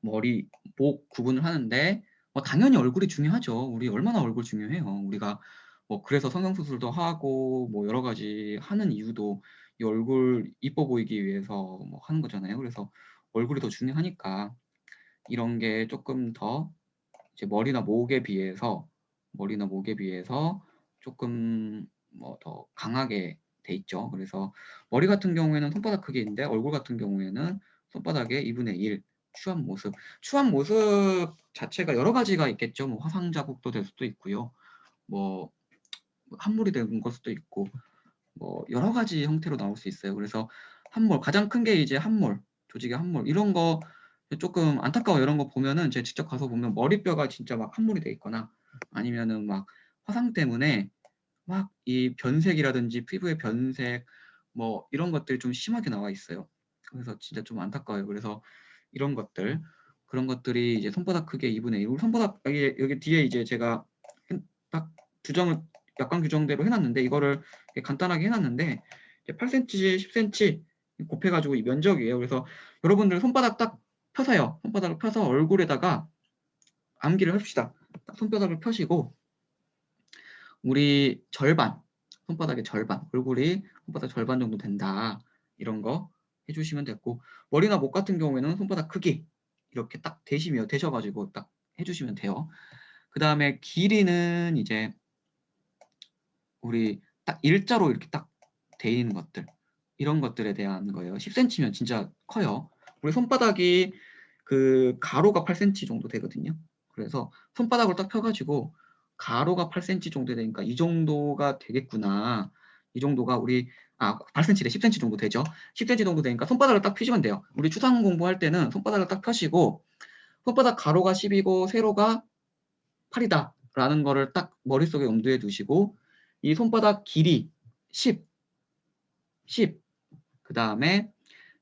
머리, 목 구분을 하는데 당연히 얼굴이 중요하죠. 우리 얼마나 얼굴 중요해요. 우리가 뭐 그래서 성형수술도 하고 뭐 여러 가지 하는 이유도 이 얼굴 이뻐 보이기 위해서 뭐 하는 거잖아요. 그래서 얼굴이 더 중요하니까 이런 게 조금 더 이제 머리나 목에 비해서 조금 뭐 더 강하게 돼 있죠. 그래서 머리 같은 경우에는 손바닥 크기인데 얼굴 같은 경우에는 손바닥의 2분의 1 추한 모습 자체가 여러 가지가 있겠죠. 뭐 화상 자국도 될 수도 있고요. 뭐 함몰이 된 걸 수도 있고 뭐 여러 가지 형태로 나올 수 있어요. 그래서 함몰 가장 큰 게 이제 조직의 함몰 이런 거 조금 안타까워. 이런 거 보면은 제가 직접 가서 보면 머리뼈가 진짜 막 함몰이 돼 있거나 아니면은 막 화상 때문에 막 이 변색이라든지 피부의 변색 뭐 이런 것들이 좀 심하게 나와 있어요. 그래서 진짜 좀 안타까워요. 그래서 그런 것들이 이제 손바닥 크기의 2분의 1. 손바닥 여기 뒤에 이제 제가 딱 약관 규정대로 해놨는데 이거를 간단하게 해놨는데 8cm, 10cm 곱해가지고 이 면적이에요. 그래서 여러분들 손바닥 딱 펴서요. 손바닥을 펴서 얼굴에다가 암기를 합시다. 딱 손바닥을 펴시고 우리 절반, 손바닥의 절반, 얼굴이 손바닥 절반 정도 된다. 이런 거 해주시면 됐고 머리나 목 같은 경우에는 손바닥 크기 이렇게 딱 되셔가지고 딱 해주시면 돼요. 그 다음에 길이는 이제 우리 딱 일자로 이렇게 딱 돼 있는 것들 이런 것들에 대한 거예요. 10cm면 진짜 커요. 우리 손바닥이 그 가로가 8cm 정도 되거든요. 그래서 손바닥을 딱 펴가지고 가로가 8cm 정도 되니까 이 정도가 되겠구나. 이 정도가 우리 8cm래 10cm 정도 되죠. 10cm 정도 되니까 손바닥을 딱 펴시면 돼요. 우리 추상 공부할 때는 손바닥을 딱 펴시고 손바닥 가로가 10이고 세로가 8이다 라는 거를 딱 머릿속에 염두에 두시고 이 손바닥 길이 10, 그 다음에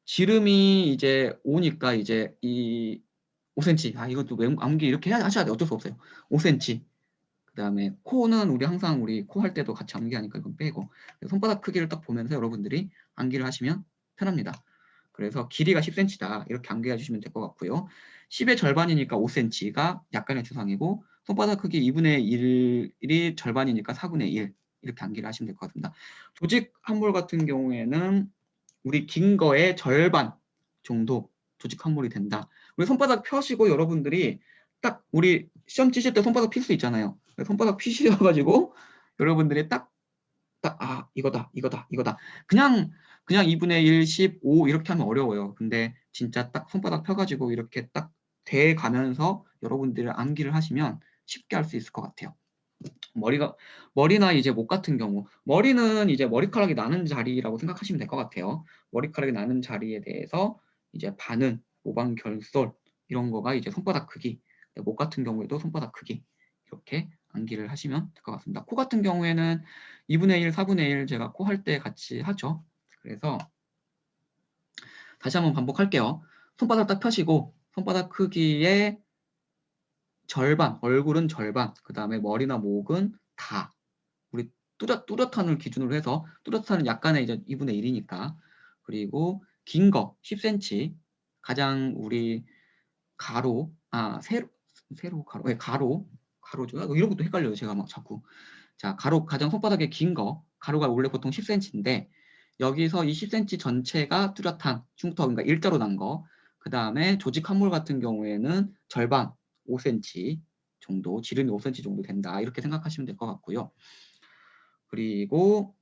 지름이 이제 5니까 이제 이 5cm. 이것도 암기 이렇게 하셔야 돼요. 어쩔 수 없어요. 5cm. 그 다음에 코는 우리 항상 우리 코 할 때도 같이 암기하니까 이건 빼고 손바닥 크기를 딱 보면서 여러분들이 암기를 하시면 편합니다. 그래서 길이가 10cm다. 이렇게 암기해 주시면 될 것 같고요. 10의 절반이니까 5cm가 약간의 추상이고 손바닥 크기 2분의 1이 절반이니까 4분의 1 이렇게 암기를 하시면 될 것 같습니다. 조직 함몰 같은 경우에는 우리 긴 거의 절반 정도 조직 함몰이 된다. 우리 손바닥 펴시고 여러분들이 딱 우리 시험 치실 때 손바닥 필 수 있잖아요. 손바닥 피시려가지고 여러분들이 이거다. 그냥 2분의 1, 15 이렇게 하면 어려워요. 근데 진짜 딱 손바닥 펴가지고 이렇게 딱 대가면서 여러분들이 암기를 하시면 쉽게 할 수 있을 것 같아요. 머리나 이제 목 같은 경우 머리는 이제 머리카락이 나는 자리라고 생각하시면 될 것 같아요. 머리카락이 나는 자리에 대해서 이제 바늘, 모방 결솔 이런 거가 이제 손바닥 크기, 목 같은 경우에도 손바닥 크기 이렇게 암기를 하시면 될 것 같습니다. 코 같은 경우에는 2분의 1, 4분의 1 제가 코 할 때 같이 하죠. 그래서 다시 한번 반복할게요. 손바닥 딱 펴시고 손바닥 크기의 절반, 얼굴은 절반, 그 다음에 머리나 목은 다 우리 뚜렷한을 기준으로 해서 뚜렷한은 약간의 이제 2분의 1이니까 그리고 긴 거 10cm 가장 우리 가로 세로 가로 가로죠. 이런 것도 헷갈려요. 제가 막 자꾸 자 가로 가장 손바닥에 긴 거 가로가 원래 보통 10cm인데 여기서 이 10cm 전체가 뚜렷한 흉터 그러니까 일자로 난 거. 그 다음에 조직 함몰 같은 경우에는 절반 5cm 정도 지름이 5cm 정도 된다 이렇게 생각하시면 될 것 같고요. 그리고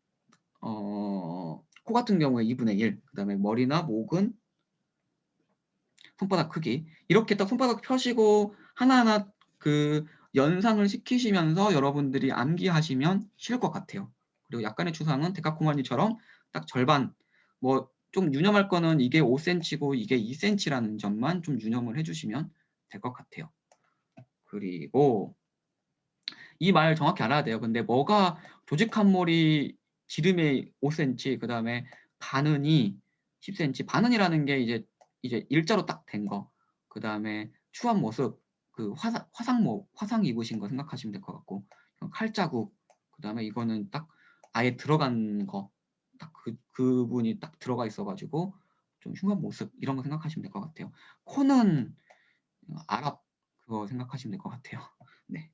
코 같은 경우에 2분의 1, 그 다음에 머리나 목은 손바닥 크기 이렇게 딱 손바닥 펴시고 하나하나 그 연상을 시키시면서 여러분들이 암기하시면 쉬울 것 같아요. 그리고 약간의 추상은 데카코마니처럼 딱 절반 뭐 좀 유념할 거는 이게 5cm고 이게 2cm라는 점만 좀 유념을 해주시면 될 것 같아요. 그리고 이 말 정확히 알아야 돼요. 근데 뭐가 조직 함몰이 지름이 5cm, 그 다음에 바늘이 10cm. 바늘이라는 게 이제 일자로 딱 된 거. 그 다음에 추한 모습, 그 화상 입으신 거 생각하시면 될 것 같고, 칼자국. 그 다음에 이거는 딱 아예 들어간 거. 딱 그분이 딱 들어가 있어가지고 좀 흉한 모습 이런 거 생각하시면 될 것 같아요. 코는 아랍 그거 생각하시면 될 것 같아요. 네.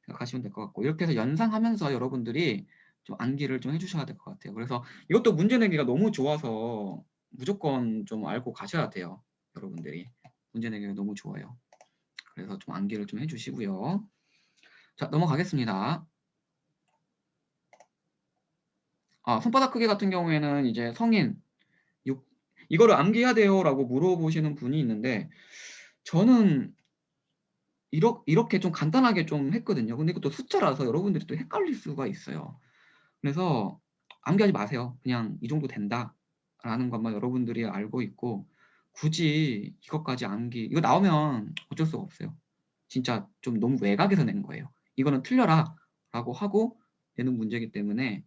생각하시면 될 것 같고 이렇게 해서 연상하면서 여러분들이 좀 암기를 좀 해주셔야 될 것 같아요. 그래서 이것도 문제 내기가 너무 좋아서 무조건 좀 알고 가셔야 돼요. 여러분들이 문제 내기가 너무 좋아요. 그래서 좀 암기를 좀 해주시고요. 자 넘어가겠습니다. 손바닥 크기 같은 경우에는 이제 성인 이거를 암기해야 돼요 라고 물어보시는 분이 있는데 저는 이렇게 좀 간단하게 좀 했거든요. 근데 이것도 숫자라서 여러분들이 또 헷갈릴 수가 있어요. 그래서 암기하지 마세요. 그냥 이 정도 된다라는 것만 여러분들이 알고 있고 굳이 이것까지 암기 이거 나오면 어쩔 수가 없어요. 진짜 좀 너무 외곽에서 낸 거예요. 이거는 틀려라 라고 하고 내는 문제이기 때문에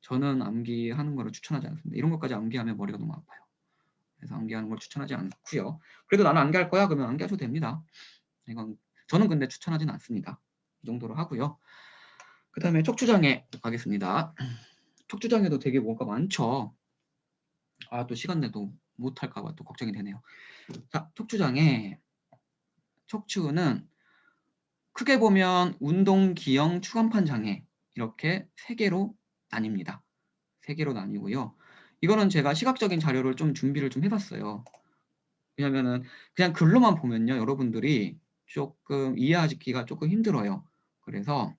저는 암기하는 거를 추천하지 않습니다. 이런 것까지 암기하면 머리가 너무 아파요. 그래서 암기하는 걸 추천하지 않고요. 그래도 나는 암기할 거야 그러면 암기하셔도 됩니다. 이건 저는 근데 추천하지는 않습니다. 이 정도로 하고요. 그 다음에 척추장애 가겠습니다. 척추장애도 되게 뭐가 많죠. 아, 또 시간 내도 못할까봐 또 걱정이 되네요. 자, 척추장애. 척추는 크게 보면 운동, 기형, 추간판 장애 이렇게 세 개로 나뉩니다. 세 개로 나뉘고요. 이거는 제가 시각적인 자료를 좀 준비를 좀 해봤어요. 왜냐면은 그냥 글로만 보면요, 여러분들이 조금 이해하기가 조금 힘들어요. 그래서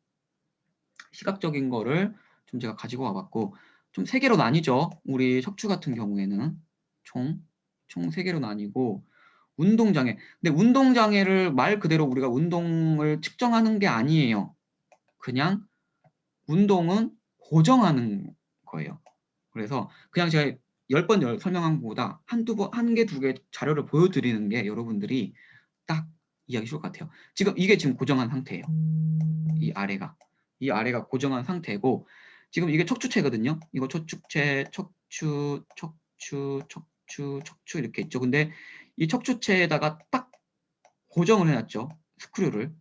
시각적인 거를 좀 제가 가지고 와봤고, 좀 세 개로 나뉘죠. 우리 척추 같은 경우에는 총 세 개로 나뉘고, 운동장애. 근데 운동장애를 말 그대로 우리가 운동을 측정하는 게 아니에요. 그냥 운동은 고정하는 거예요. 그래서 그냥 제가 10번 설명한 것보다 한 개, 두 개 자료를 보여드리는 게 여러분들이 딱 이해하기 쉬울 것 같아요. 이게 지금 고정한 상태예요. 이 아래가 고정한 상태고, 지금 이게 척추체거든요. 이거 척추체, 척추 이렇게 있죠. 근데 이 척추체에다가 딱 고정을 해놨죠. 스크류를.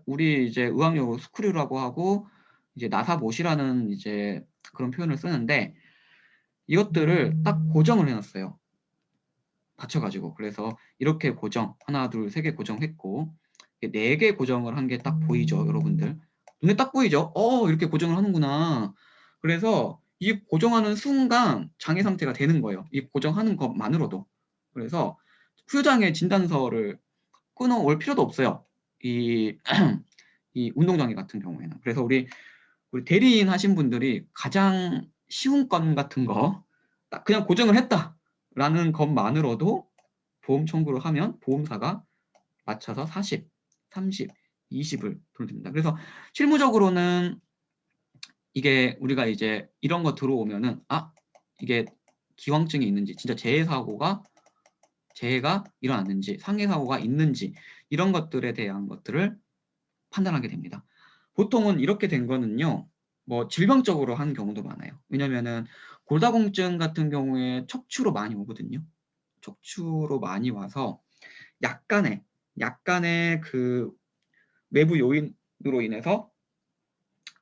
우리 이제 의학용어로 스크류라고 하고, 이제 나사못이라는 이제 그런 표현을 쓰는데, 이것들을 딱 고정을 해놨어요. 받쳐가지고. 그래서 이렇게 하나, 둘, 세 개 고정했고, 네 개 고정을 한 게 딱 보이죠, 여러분들. 눈에 딱 보이죠? 이렇게 고정을 하는구나. 그래서 이 고정하는 순간 장애 상태가 되는 거예요. 이 고정하는 것만으로도. 그래서 후유장애 진단서를 끊어올 필요도 없어요. 이 운동장애 같은 경우에는. 그래서 우리 대리인 하신 분들이 가장 쉬운 건 같은 거, 딱 그냥 고정을 했다라는 것만으로도 보험 청구를 하면 보험사가 맞춰서 40, 30, 20을 돌립니다. 그래서 실무적으로는 이게 우리가 이제 이런 거 들어오면은, 이게 기왕증이 있는지, 진짜 재해가 일어났는지, 상해 사고가 있는지, 이런 것들에 대한 것들을 판단하게 됩니다. 보통은 이렇게 된 거는요, 뭐 질병적으로 한 경우도 많아요. 왜냐면은 골다공증 같은 경우에 척추로 많이 오거든요. 척추로 많이 와서 약간의 그 외부 요인으로 인해서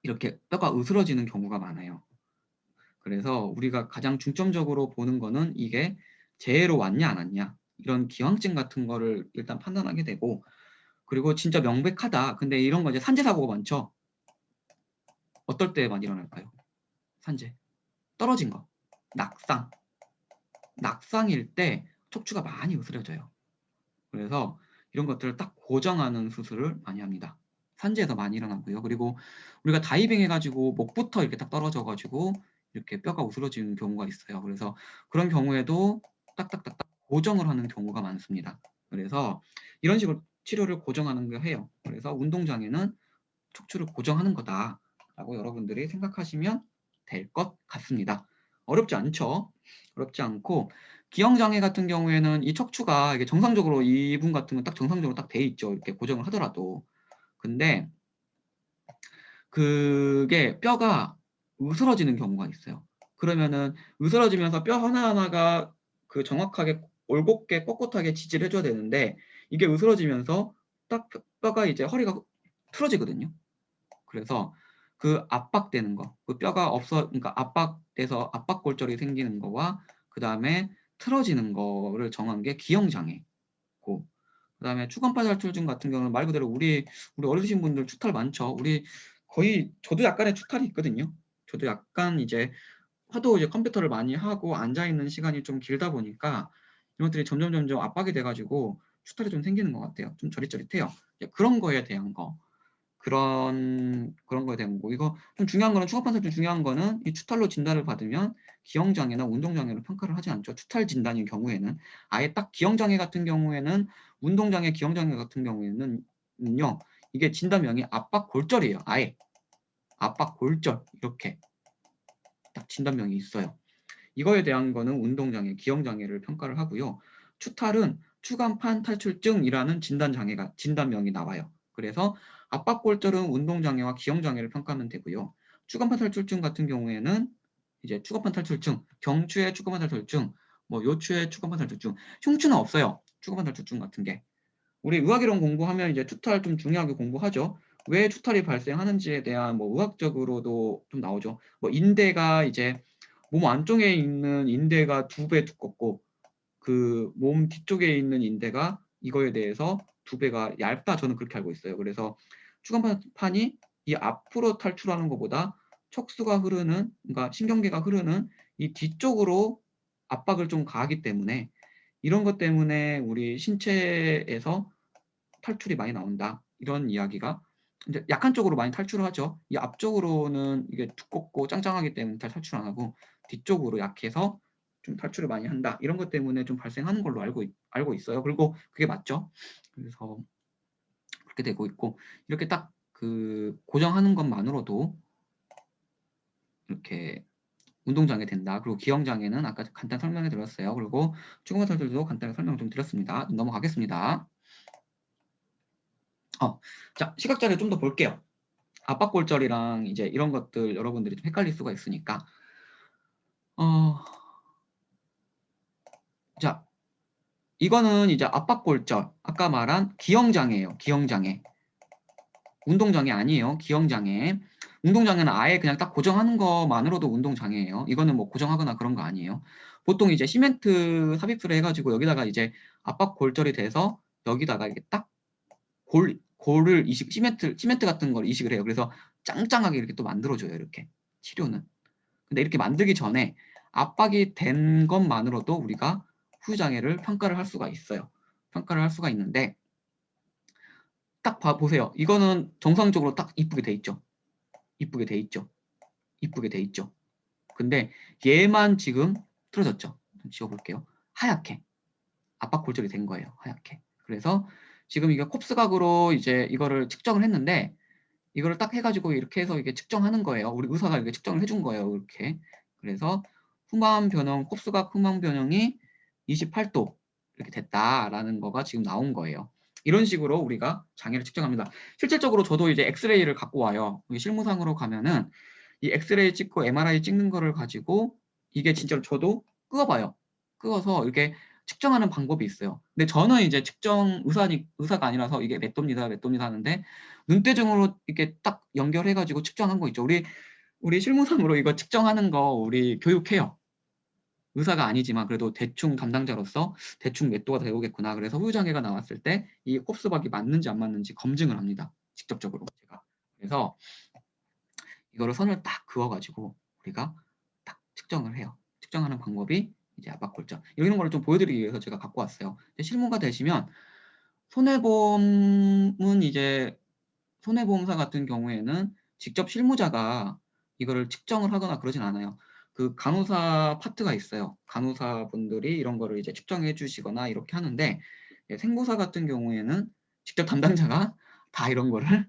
이렇게 뼈가 으스러지는 경우가 많아요. 그래서 우리가 가장 중점적으로 보는 거는 이게 재해로 왔냐 안 왔냐, 이런 기왕증 같은 거를 일단 판단하게 되고, 그리고 진짜 명백하다. 근데 이런 거 이제 산재 사고가 많죠. 어떨 때만 일어날까요? 산재. 떨어진 거. 낙상. 낙상일 때 척추가 많이 으스러져요. 그래서 이런 것들을 딱 고정하는 수술을 많이 합니다. 산재에서 많이 일어나고요. 그리고 우리가 다이빙 해가지고 목부터 이렇게 딱 떨어져가지고 이렇게 뼈가 으스러지는 경우가 있어요. 그래서 그런 경우에도 딱딱딱딱 고정을 하는 경우가 많습니다. 그래서 이런 식으로 치료를 고정하는 걸 해요. 그래서 운동장애는 척추를 고정하는 거다라고 여러분들이 생각하시면 될 것 같습니다. 어렵지 않죠? 어렵지 않고, 기형장애 같은 경우에는 이 척추가 이게 정상적으로, 이분 같은 건 딱 정상적으로 딱 돼 있죠. 이렇게 고정을 하더라도. 근데 그게 뼈가 으스러지는 경우가 있어요. 그러면은 으스러지면서 뼈 하나하나가 그 정확하게 올곧게 꼿꼿하게 지지를 해줘야 되는데, 이게 으스러지면서 딱 뼈가 이제 허리가 틀어지거든요. 그래서 그 압박되는 거, 그 뼈가 그러니까 압박돼서 압박골절이 생기는 거와 그 다음에 틀어지는 거를 정한 게 기형장애고, 그 다음에 추간파절출증 같은 경우는 말 그대로 우리 어르신 분들 추탈 많죠. 거의 저도 약간의 추탈이 있거든요. 저도 약간 이제 하도 이제 컴퓨터를 많이 하고 앉아 있는 시간이 좀 길다 보니까 이런 것들이 점점 압박이 돼가지고 추탈이 좀 생기는 것 같아요. 좀 저릿저릿해요. 그런 거에 대한 거. 그런 거에 대한 거. 이거 좀 중요한 거는, 추간판살 좀 중요한 거는, 이 추탈로 진단을 받으면 기형장애나 운동장애로 평가를 하지 않죠. 추탈 진단인 경우에는 아예 딱 기형장애 같은 경우에는, 운동장애, 기형장애 같은 경우에는요, 이게 진단명이 압박골절이에요. 아예 압박골절, 이렇게 딱 진단명이 있어요. 이거에 대한 거는 운동장애, 기형장애를 평가를 하고요. 추탈은 추간판 탈출증이라는 진단명이 나와요. 그래서 압박골절은 운동장애와 기형장애를 평가하면 되고요. 추간판 탈출증 같은 경우에는 이제 추간판 탈출증, 경추의 추간판 탈출증, 뭐 요추의 추간판 탈출증, 흉추는 없어요. 추간판 탈출증 같은 게. 우리 의학이론 공부하면 이제 추탈 좀 중요하게 공부하죠. 왜 추탈이 발생하는지에 대한 뭐 의학적으로도 좀 나오죠. 뭐 인대가 이제 몸 안쪽에 있는 인대가 2배 두껍고 그 몸 뒤쪽에 있는 인대가 이거에 대해서 2배가 얇다. 저는 그렇게 알고 있어요. 그래서 추간판이 이 앞으로 탈출하는 것보다 척수가 흐르는, 그러니까 신경계가 흐르는 이 뒤쪽으로 압박을 좀 가하기 때문에 이런 것 때문에 우리 신체에서 탈출이 많이 나온다. 이런 이야기가 이제 약한 쪽으로 많이 탈출을 하죠. 이 앞쪽으로는 이게 두껍고 짱짱하기 때문에 잘 탈출 안 하고 뒤쪽으로 약해서 좀 탈출을 많이 한다. 이런 것 때문에 좀 발생하는 걸로 알고 있어요. 그리고 그게 맞죠. 그래서 그렇게 되고 있고 이렇게 딱 그 고정하는 것만으로도 이렇게 운동장애 된다. 그리고 기형장애는 아까 간단 설명해 드렸어요. 그리고 추궁화살들도 간단히 설명 좀 드렸습니다. 넘어가겠습니다. 자, 시각자료 좀 더 볼게요. 압박골절이랑 이제 이런 것들 여러분들이 좀 헷갈릴 수가 있으니까 자, 이거는 이제 압박골절, 아까 말한 기형장애예요. 기형장애. 운동장애 아니에요. 기형장애. 운동장애는 아예 그냥 딱 고정하는 것만으로도 운동장애예요. 이거는 뭐 고정하거나 그런 거 아니에요. 보통 이제 시멘트 삽입술을 해가지고 여기다가 이제 압박골절이 돼서 여기다가 이렇게 딱 골을 시멘트 같은 걸 이식을 해요. 그래서 짱짱하게 이렇게 또 만들어줘요. 이렇게 치료는. 근데 이렇게 만들기 전에 압박이 된 것만으로도 우리가 후유장애를 평가를 할 수가 있어요. 평가를 할 수가 있는데 딱 보세요. 이거는 정상적으로 딱 이쁘게 돼 있죠. 이쁘게 돼 있죠. 이쁘게 돼 있죠. 근데 얘만 지금 틀어졌죠. 좀 지워볼게요. 하얗게 압박 골절이 된 거예요. 하얗게. 그래서 지금 이게 콥스각으로 이제 이거를 측정을 했는데 이거를 딱 해가지고 이렇게 해서 이게 측정하는 거예요. 우리 의사가 이렇게 측정을 해준 거예요. 이렇게. 그래서 후방 변형, 콥스각 후방 변형이 28도 이렇게 됐다라는 거가 지금 나온 거예요. 이런 식으로 우리가 장애를 측정합니다. 실질적으로 저도 이제 엑스레이를 갖고 와요. 실무상으로 가면은 이 엑스레이 찍고 MRI 찍는 거를 가지고 이게 진짜로 저도 끄어봐요. 끄어서 이렇게 측정하는 방법이 있어요. 근데 저는 이제 측정 의사가 아니라서 이게 몇 돕니다 하는데 눈대중으로 이렇게 딱 연결해가지고 측정한 거 있죠. 우리 실무상으로 이거 측정하는 거 우리 교육해요. 의사가 아니지만 그래도 대충 담당자로서 대충 몇 도가 되오겠구나. 그래서 후유장애가 나왔을 때 이 콥스박이 맞는지 안 맞는지 검증을 합니다. 직접적으로 제가. 그래서 이거를 선을 딱 그어가지고 우리가 딱 측정을 해요. 측정하는 방법이 이제 압박골절. 이런 거를 좀 보여드리기 위해서 제가 갖고 왔어요. 실무가 되시면 손해보험은 이제 손해보험사 같은 경우에는 직접 실무자가 이거를 측정을 하거나 그러진 않아요. 그 간호사 파트가 있어요. 간호사분들이 이런 거를 이제 측정해 주시거나 이렇게 하는데 생보사 같은 경우에는 직접 담당자가 다 이런 거를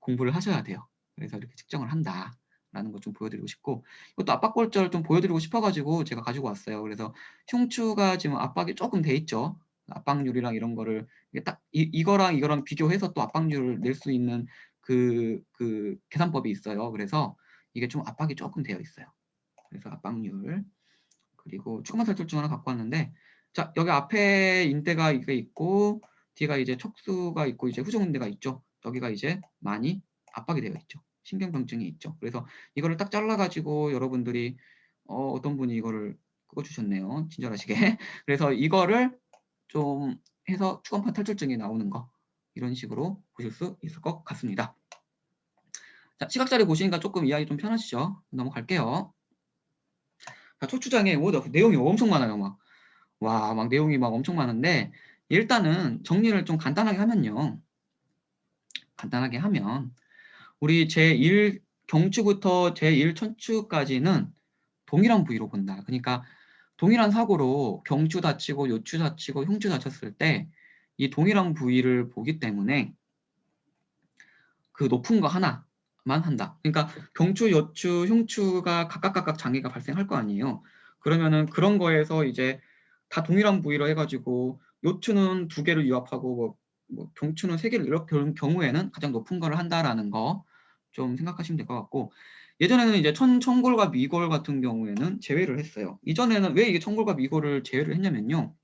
공부를 하셔야 돼요. 그래서 이렇게 측정을 한다라는 거 좀 보여드리고 싶고 이것도 압박골절 좀 보여드리고 싶어가지고 제가 가지고 왔어요. 그래서 흉추가 지금 압박이 조금 돼 있죠. 압박률이랑 이런 거를 딱 이거랑 비교해서 또 압박률을 낼 수 있는 그 계산법이 있어요. 그래서 이게 좀 압박이 조금 되어 있어요. 그래서 압박률 그리고 추가만 살뜰증 하나 갖고 왔는데 자 여기 앞에 인대가 이게 있고 뒤가 이제 척수가 있고 이제 후정인대가 있죠. 여기가 이제 많이 압박이 되어 있죠. 신경병증이 있죠. 그래서 이거를 딱 잘라가지고 여러분들이 어떤 분이 이거를 끄어주셨네요. 친절하시게. 그래서 이거를 좀 해서 추간판 탈출증이 나오는 거 이런 식으로 보실 수 있을 것 같습니다. 자, 시각자료 보시니까 조금 이해하기 좀 편하시죠? 넘어갈게요. 자, 척추장애 내용이 엄청 많아요. 막 내용이 막 엄청 많은데 일단은 정리를 좀 간단하게 하면요. 간단하게 하면 우리 제1 경추부터 제1 천추까지는 동일한 부위로 본다. 그러니까 동일한 사고로 경추 다치고 요추 다치고 흉추 다쳤을 때 이 동일한 부위를 보기 때문에 그 높은 거 하나만 한다. 그러니까 경추, 요추, 흉추가 각각 장애가 발생할 거 아니에요. 그러면은 그런 거에서 이제 다 동일한 부위로 해가지고 요추는 2개를 유압하고 뭐 경추는 3개를 이렇게 경우에는 가장 높은 거를 한다라는 거 좀 생각하시면 될 것 같고 예전에는 이제 청골과 미골 같은 경우에는 제외를 했어요. 이전에는 왜 이게 청골과 미골을 제외를 했냐면요.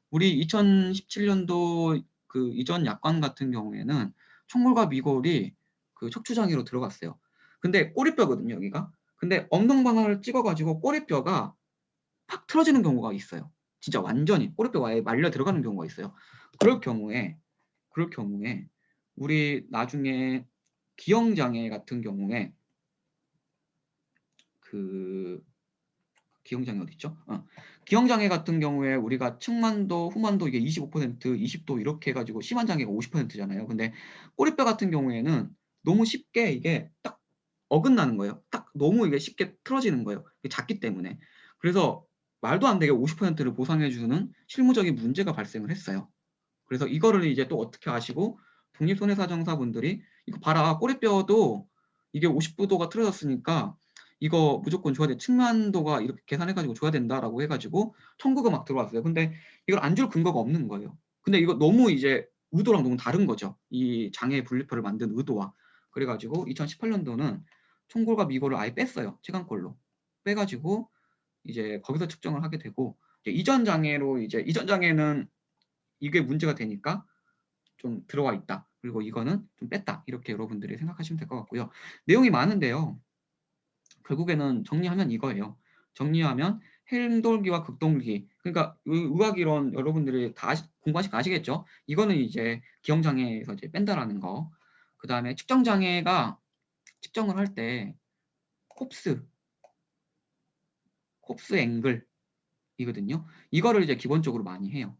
우리 2017년도 그 이전 약관 같은 경우에는 총골과 미골이 그 척추장애로 들어갔어요. 근데 꼬리뼈거든요, 여기가. 근데 엉덩방아를 찍어가지고 꼬리뼈가 팍 틀어지는 경우가 있어요. 진짜 완전히 꼬리뼈가 아예 말려 들어가는 경우가 있어요. 그럴 경우에 우리 나중에 기형장애 같은 경우에 그 기형장애 어디 있죠? 기형장애 같은 경우에 우리가 측만도, 후만도 이게 25%, 20도 이렇게 해가지고 심한 장애가 50%잖아요. 근데 꼬리뼈 같은 경우에는 너무 쉽게 이게 딱 어긋나는 거예요. 딱 너무 이게 쉽게 틀어지는 거예요. 작기 때문에. 그래서 말도 안 되게 50%를 보상해주는 실무적인 문제가 발생을 했어요. 그래서 이거를 이제 또 어떻게 아시고 독립손해사정사분들이 이거 봐라 꼬리뼈도 이게 50도가 틀어졌으니까 이거 무조건 줘야 돼. 측만도가 이렇게 계산해가지고 줘야 된다라고 해가지고 청구가 막 들어왔어요. 근데 이걸 안 줄 근거가 없는 거예요. 근데 이거 너무 이제 의도랑 너무 다른 거죠. 이 장애 분리표를 만든 의도와. 그래가지고 2018년도는 총골과 미골을 아예 뺐어요. 체감골로. 빼가지고 이제 거기서 측정을 하게 되고 이전 장애로 이제 이전 장애는 이게 문제가 되니까 좀 들어와 있다. 그리고 이거는 좀 뺐다. 이렇게 여러분들이 생각하시면 될 것 같고요. 내용이 많은데요. 결국에는 정리하면 이거예요. 정리하면 행돌기와 극동기. 그러니까 의학이론 여러분들이 다 공부하시고 아시겠죠? 이거는 이제 기형장애에서 이제 뺀다라는 거. 그 다음에 측정장애가 측정을 할 때 콥스 앵글이거든요. 이거를 이제 기본적으로 많이 해요.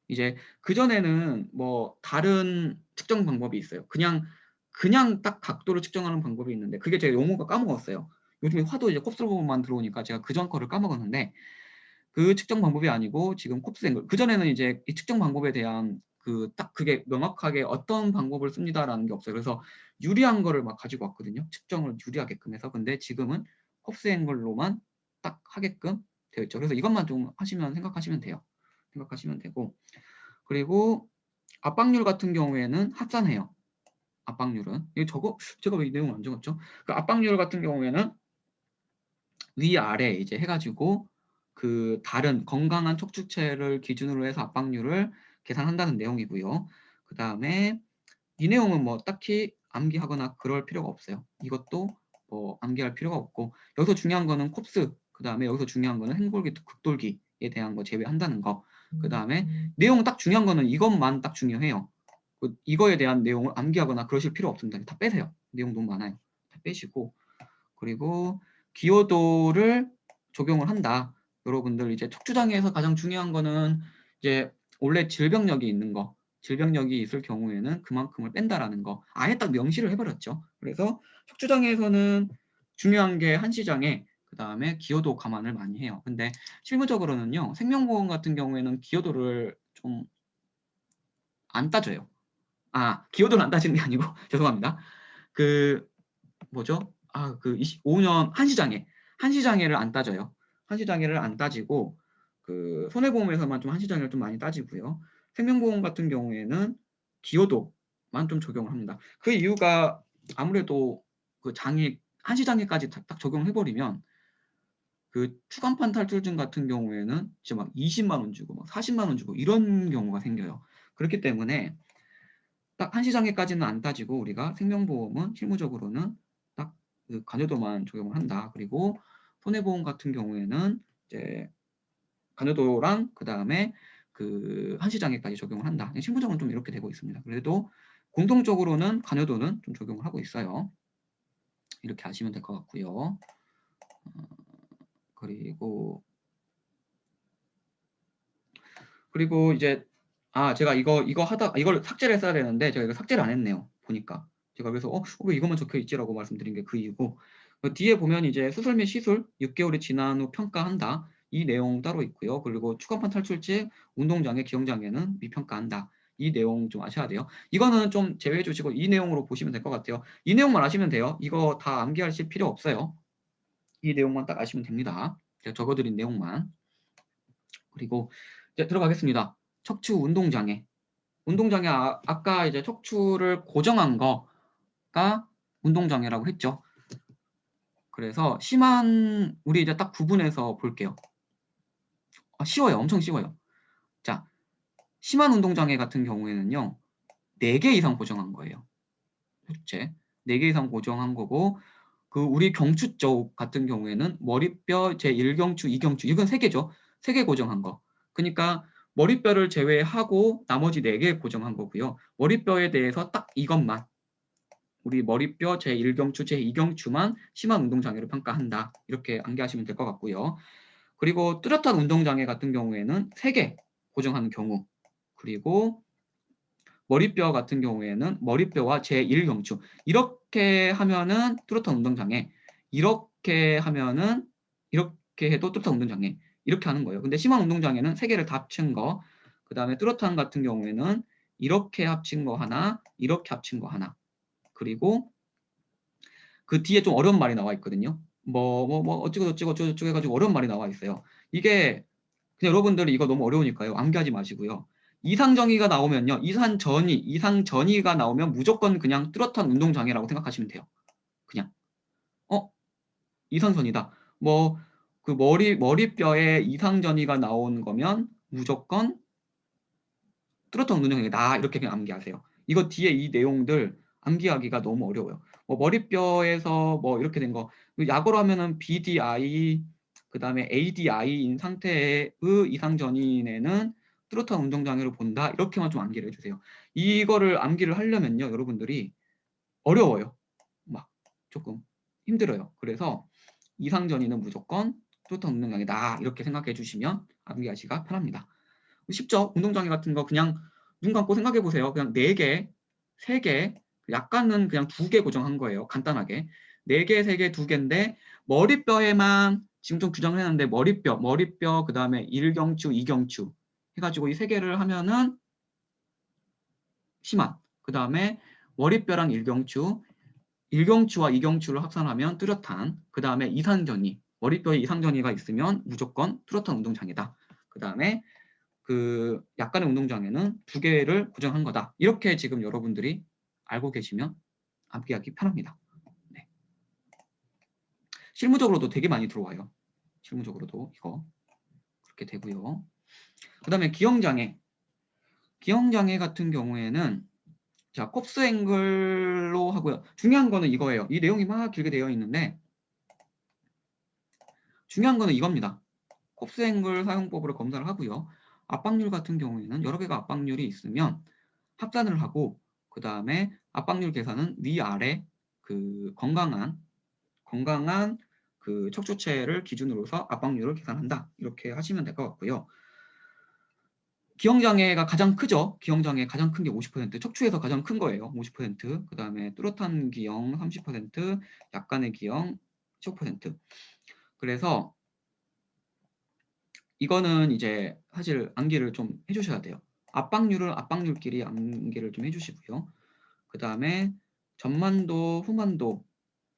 이제 그전에는 뭐 다른 측정 방법이 있어요. 그냥 딱 각도를 측정하는 방법이 있는데 그게 제가 용어가 까먹었어요. 요즘에 화도 이제 콥스 부분만 들어오니까 제가 그전 거를 까먹었는데 그 측정 방법이 아니고 지금 콥스 앵글. 그전에는 이제 이 측정 방법에 대한 그 딱 그게 명확하게 어떤 방법을 씁니다라는 게 없어요. 그래서 유리한 거를 막 가지고 왔거든요. 측정을 유리하게끔 해서. 근데 지금은 콥스 앵글로만 딱 하게끔 되어 있죠. 그래서 이것만 좀 생각하시면 돼요. 생각하시면 되고 그리고 압박률 같은 경우에는 합산해요. 압박률은 제가 왜 이 내용을 안 적었죠? 그 압박률 같은 경우에는 위아래 이제 해가지고 그 다른 건강한 척추체를 기준으로 해서 압박률을 계산한다는 내용이고요. 그 다음에 이 내용은 뭐 딱히 암기하거나 그럴 필요가 없어요. 이것도 뭐 암기할 필요가 없고 여기서 중요한 거는 콥스 그 다음에 여기서 중요한 거는 행돌기, 극돌기에 대한 거 제외한다는 거. 그 다음에 내용 딱 중요한 거는 이것만 딱 중요해요. 이거에 대한 내용을 암기하거나 그러실 필요 없습니다. 다 빼세요. 내용 너무 많아요. 다 빼시고 그리고 기여도를 적용을 한다. 여러분들 이제 척추장애에서 가장 중요한 거는 이제 원래 질병력이 있는 거, 질병력이 있을 경우에는 그만큼을 뺀다라는 거 아예 딱 명시를 해버렸죠. 그래서 척추장애에서는 중요한 게 한시장애, 그 다음에 기여도 감안을 많이 해요. 근데 실무적으로는요, 생명보험 같은 경우에는 기여도를 좀 안 따져요. 기여도를 안 따지는 게 아니고 죄송합니다. 그 뭐죠? 그 25년 한시장애를 안 따져요. 한시장애를 안 따지고 그 손해보험에서만 좀 한시장애를 좀 많이 따지고요. 생명보험 같은 경우에는 기여도만 좀 적용을 합니다. 그 이유가 아무래도 그 한시장애까지 딱 적용해버리면 그 추간판 탈출증 같은 경우에는 진짜 막 20만 원 주고 막 40만 원 주고 이런 경우가 생겨요. 그렇기 때문에 딱 한시장애까지는 안 따지고 우리가 생명보험은 실무적으로는 딱 그 간여도만 적용을 한다. 그리고 손해보험 같은 경우에는 이제 간여도랑 그 다음에 그 한시장애까지 적용을 한다. 실무적으로는 좀 이렇게 되고 있습니다. 그래도 공통적으로는 간여도는 좀 적용을 하고 있어요. 이렇게 아시면 될 것 같고요. 그리고 이제 제가 이걸 삭제를 했어야 되는데 제가 이거 삭제를 안 했네요. 보니까 제가 그래서 왜 이것만 적혀 있지라고 말씀드린 게 그 이유고 뒤에 보면 이제 수술 및 시술 6개월이 지난 후 평가한다. 이 내용 따로 있고요. 그리고 추간판 탈출증, 운동장애, 기형장애는 미평가한다. 이 내용 좀 아셔야 돼요. 이거는 좀 제외해 주시고 이 내용으로 보시면 될 것 같아요. 이 내용만 아시면 돼요. 이거 다 암기하실 필요 없어요. 이 내용만 딱 아시면 됩니다. 제가 적어드린 내용만. 그리고 이제 들어가겠습니다. 척추 운동장애. 운동장애 아까 이제 척추를 고정한 거가 운동장애라고 했죠. 그래서 우리 이제 딱 구분해서 볼게요. 쉬워요. 엄청 쉬워요. 자, 심한 운동장애 같은 경우에는요. 4개 이상 고정한 거예요. 척추체 4개 이상 고정한 거고, 그 우리 경추 쪽 같은 경우에는 머리뼈 제1경추, 2경추 이건 3개죠. 3개 고정한 거. 그러니까 머리뼈를 제외하고 나머지 4개 고정한 거고요. 머리뼈에 대해서 딱 이것만, 우리 머리뼈 제1경추, 제2경추만 심한 운동장애를 평가한다. 이렇게 암기하시면 될 것 같고요. 그리고 뚜렷한 운동장애 같은 경우에는 3개 고정하는 경우, 그리고 머리뼈 같은 경우에는 머리뼈와 제1경추 이렇게 하면은 뚜렷한 운동장애, 이렇게 하면은 이렇게 해도 뚜렷한 운동장애, 이렇게 하는 거예요. 근데 심한 운동장애는 3개를 다 합친 거, 그 다음에 뚜렷한 같은 경우에는 이렇게 합친 거 하나, 이렇게 합친 거 하나, 그리고 그 뒤에 좀 어려운 말이 나와 있거든요. 어찌고 저찌고 어쩌고 해가지고 어려운 말이 나와 있어요. 이게 그냥 여러분들이 이거 너무 어려우니까요. 암기하지 마시고요. 이상정의가 나오면요. 이상전이가 나오면 무조건 그냥 뚜렷한 운동장애라고 생각하시면 돼요. 그냥. 이상전이다. 그 머리뼈에 이상전이가 나온 거면 무조건 뚜렷한 운동장애다. 이렇게 그냥 암기하세요. 이거 뒤에 이 내용들 암기하기가 너무 어려워요. 머리뼈에서 이렇게 된 거, 약으로 하면은 BDI, 그 다음에 ADI인 상태의 이상전인에는 뚜렷한 운동장애로 본다. 이렇게만 좀 암기를 해주세요. 이거를 암기를 하려면요, 여러분들이 어려워요. 막 조금 힘들어요. 그래서 이상전인은 무조건 뚜렷한 운동장애다. 이렇게 생각해 주시면 암기하기가 편합니다. 쉽죠? 운동장애 같은 거 그냥 눈 감고 생각해 보세요. 그냥 4개, 3개, 약간은 그냥 2개 고정한 거예요. 간단하게. 4개, 3개, 2개인데 머리뼈에만 지금 좀 규정을 했는데 머리뼈 그 다음에 1경추, 2경추 해가지고 이 3개를 하면은 심한. 그 다음에 머리뼈랑 1경추와 2경추를 합산하면 뚜렷한. 그 다음에 이상전이, 머리뼈에 이상전이가 있으면 무조건 뚜렷한 운동장애다. 그 다음에 그 약간의 운동장애는 2개를 고정한 거다. 이렇게 지금 여러분들이 알고 계시면 암기하기 편합니다. 네. 실무적으로도 되게 많이 들어와요. 실무적으로도 이거 그렇게 되고요. 그 다음에 기형장애. 기형장애 같은 경우에는 자, 콥스 앵글로 하고요. 중요한 거는 이거예요. 이 내용이 막 길게 되어 있는데 중요한 거는 이겁니다. 콥스 앵글 사용법으로 검사를 하고요. 압박률 같은 경우에는 여러 개가 압박률이 있으면 합산을 하고, 그 다음에 압박률 계산은 위아래 그 건강한 그 척추체를 기준으로서 압박률을 계산한다. 이렇게 하시면 될 것 같고요. 기형장애가 가장 크죠. 기형장애 가장 큰 게 50%, 척추에서 가장 큰 거예요. 50%, 그 다음에 뚜렷한 기형 30%, 약간의 기형 15%. 그래서 이거는 이제 사실 암기를 좀 해주셔야 돼요. 압박률을 압박률끼리 암기를 좀 해주시고요. 그 다음에 전만도, 후만도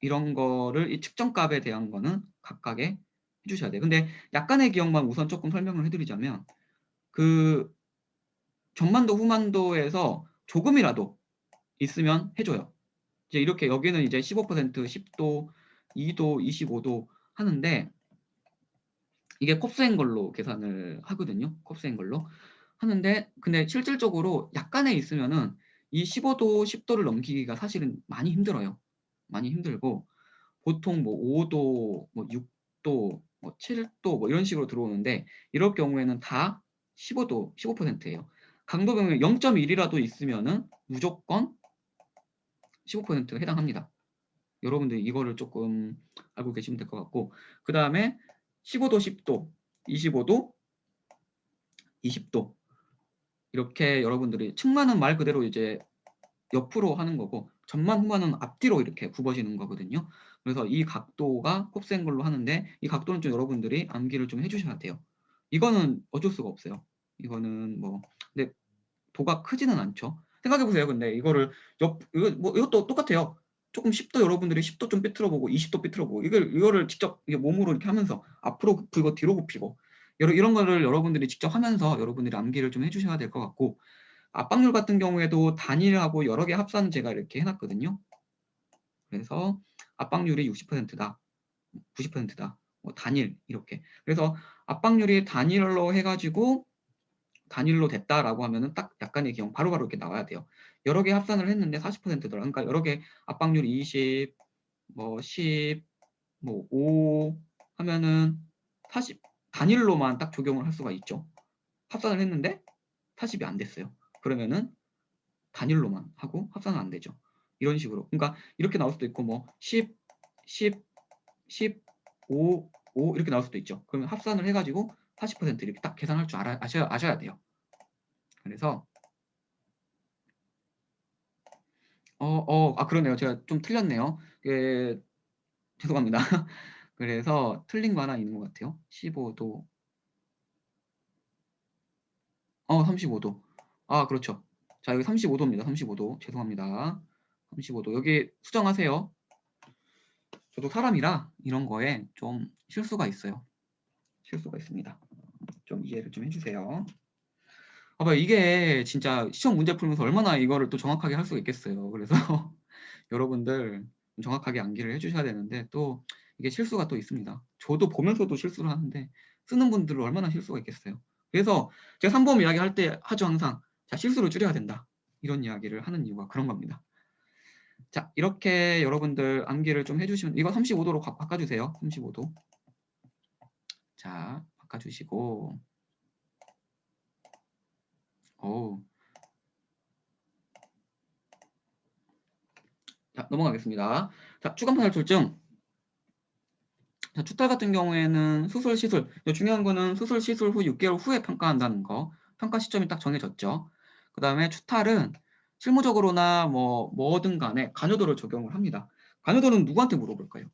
이런 거를 이 측정값에 대한 거는 각각에 해주셔야 돼요. 근데 약간의 기억만 우선 조금 설명을 해드리자면 그 전만도, 후만도에서 조금이라도 있으면 해줘요. 이제 이렇게 여기는 이제 15%, 10도, 2도, 25도 하는데 이게 콥스인 걸로 계산을 하거든요. 콥스인 걸로 하는데 근데 실질적으로 약간의 있으면은 이 15도, 10도를 넘기기가 사실은 많이 힘들어요. 많이 힘들고 보통 5도, 6도, 7도 이런 식으로 들어오는데 이럴 경우에는 다 15도, 15%예요. 강도 병력 0.1이라도 있으면은 무조건 15%가 해당합니다. 여러분들 이거를 조금 알고 계시면 될 것 같고, 그 다음에 15도, 10도, 25도, 20도 이렇게 여러분들이 측만은 말 그대로 이제 옆으로 하는 거고 전만 후만은 앞뒤로 이렇게 굽어지는 거거든요. 그래서 이 각도가 곱셈글로 하는데 이 각도는 좀 여러분들이 암기를 좀 해주셔야 돼요. 이거는 어쩔 수가 없어요. 이거는 근데 도가 크지는 않죠. 생각해 보세요. 근데 이거를 이것도 똑같아요. 조금 10도 여러분들이 10도 좀 삐뚤어보고 20도 삐뚤어보고 이거를 직접 몸으로 이렇게 하면서 앞으로 굽히고 뒤로 굽히고 이런 거를 여러분들이 직접 하면서 여러분들이 암기를 좀 해주셔야 될 것 같고, 압박률 같은 경우에도 단일하고 여러 개 합산 제가 이렇게 해놨거든요. 그래서 압박률이 60%다, 90%다, 단일 이렇게. 그래서 압박률이 단일로 해가지고 단일로 됐다라고 하면은 딱 약간의 기형 바로바로 이렇게 나와야 돼요. 여러 개 합산을 했는데 40%더라. 그러니까 여러 개 압박률 20, 뭐 10, 뭐 5 하면은 40 단일로만 딱 적용을 할 수가 있죠. 합산을 했는데 40이 안 됐어요. 그러면은 단일로만 하고 합산은 안 되죠. 이런 식으로. 그러니까 이렇게 나올 수도 있고 뭐 10, 10, 10, 5, 5 이렇게 나올 수도 있죠. 그러면 합산을 해가지고 40% 이렇게 딱 계산할 줄 아셔야 돼요. 그래서 그러네요. 제가 좀 틀렸네요. 죄송합니다. 그래서 틀린 거 하나 있는 것 같아요. 15도, 35도. 아, 그렇죠. 자, 여기 35도입니다. 35도. 죄송합니다. 35도. 여기 수정하세요. 저도 사람이라 이런 거에 좀 실수가 있어요. 실수가 있습니다. 좀 이해를 좀 해주세요. 봐봐요. 이게 진짜 시험 문제 풀면서 얼마나 이거를 또 정확하게 할 수가 있겠어요. 그래서 여러분들 정확하게 암기를 해주셔야 되는데 또 이게 실수가 또 있습니다. 저도 보면서도 실수를 하는데 쓰는 분들은 얼마나 실수가 있겠어요. 그래서 제가 3번 이야기 할 때 하죠. 항상 자, 실수를 줄여야 된다. 이런 이야기를 하는 이유가 그런 겁니다. 자, 이렇게 여러분들 암기를 좀 해주시면 이거 35도로 바꿔주세요. 35도. 자, 바꿔주시고 자, 넘어가겠습니다. 자, 추간판살출증. 자, 추탈 같은 경우에는 수술, 시술. 중요한 거는 수술, 시술 후 6개월 후에 평가한다는 거. 평가 시점이 딱 정해졌죠. 그 다음에 추탈은 실무적으로나 뭐든 간에 간여도를 적용을 합니다. 간여도는 누구한테 물어볼까요?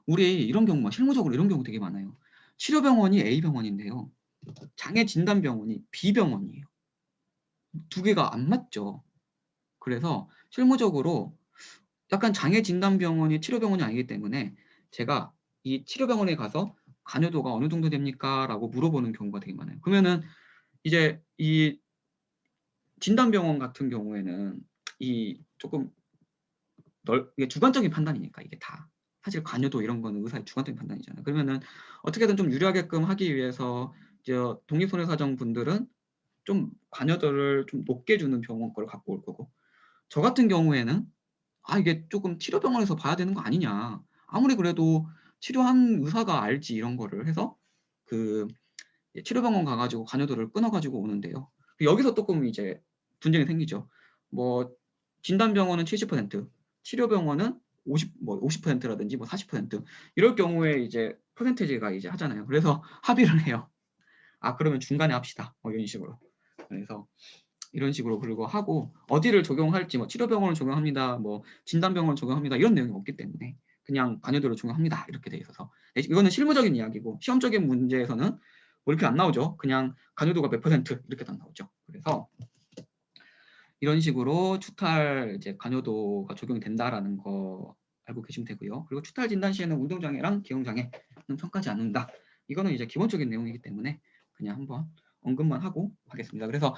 우리 이런 경우, 실무적으로 이런 경우 되게 많아요. 치료병원이 A병원인데요. 장애진단병원이 B병원이에요. 두 개가 안 맞죠. 그래서 실무적으로 약간 장애진단병원이 치료병원이 아니기 때문에 제가 이 치료병원에 가서 간여도가 어느 정도 됩니까? 라고 물어보는 경우가 되게 많아요. 그러면은 이제 이 진단병원 같은 경우에는 이 조금 이게 주관적인 판단이니까 이게 다 사실 간여도 이런 거는 의사의 주관적인 판단이잖아요. 그러면은 어떻게든 좀 유리하게끔 하기 위해서 이제 독립손해사정 분들은 좀 간여도를 좀 높게 주는 병원 걸 갖고 올 거고 저 같은 경우에는 이게 조금 치료병원에서 봐야 되는 거 아니냐. 아무리 그래도 치료한 의사가 알지 이런 거를 해서 그 치료병원 가가지고 간여도를 끊어가지고 오는데요. 여기서 조금 이제 분쟁이 생기죠. 뭐 진단병원은 70%, 치료병원은 50%라든지 뭐 40% 이럴 경우에 이제 퍼센테이지가 이제 하잖아요. 그래서 합의를 해요. 그러면 중간에 합시다. 이런 식으로. 그래서 이런 식으로 그리고 하고 어디를 적용할지 뭐 치료병원을 적용합니다. 뭐 진단병원을 적용합니다. 이런 내용이 없기 때문에 그냥 간여도를 적용합니다. 이렇게 돼 있어서 이거는 실무적인 이야기고 시험적인 문제에서는 뭐 이렇게 안 나오죠. 그냥 간여도가 몇 퍼센트 이렇게 딱 나오죠. 그래서 이런 식으로 추탈 이제 간여도가 적용이 된다라는 거 알고 계시면 되고요. 그리고 추탈 진단 시에는 운동장애랑 기형장애는 평가하지 않는다. 이거는 이제 기본적인 내용이기 때문에 그냥 한번 언급만 하고 하겠습니다. 그래서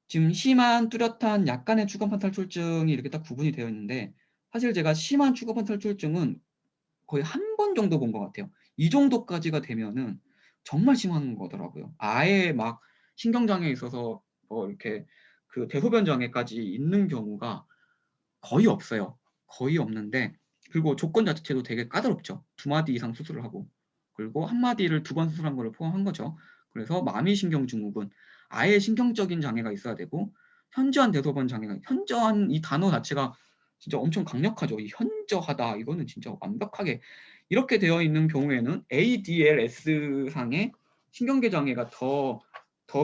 지금 심한 뚜렷한 약간의 추간판 탈출증이 이렇게 딱 구분이 되어 있는데 사실 제가 심한 추간판 탈출증은 거의 한 번 정도 본 것 같아요. 이 정도까지가 되면은 정말 심한 거더라고요. 아예 막 신경장애에 있어서 이렇게 그 대소변 장애까지 있는 경우가 거의 없어요. 거의 없는데 그리고 조건 자체도 되게 까다롭죠. 2마디 이상 수술을 하고 그리고 1마디를 2번 수술한 거를 포함한 거죠. 그래서 마미신경증후군 아예 신경적인 장애가 있어야 되고 현저한 대소변 장애가 현저한 이 단어 자체가 진짜 엄청 강력하죠. 이 현저하다 이거는 진짜 완벽하게 이렇게 되어 있는 경우에는 ADLS 상의 신경계 장애가 더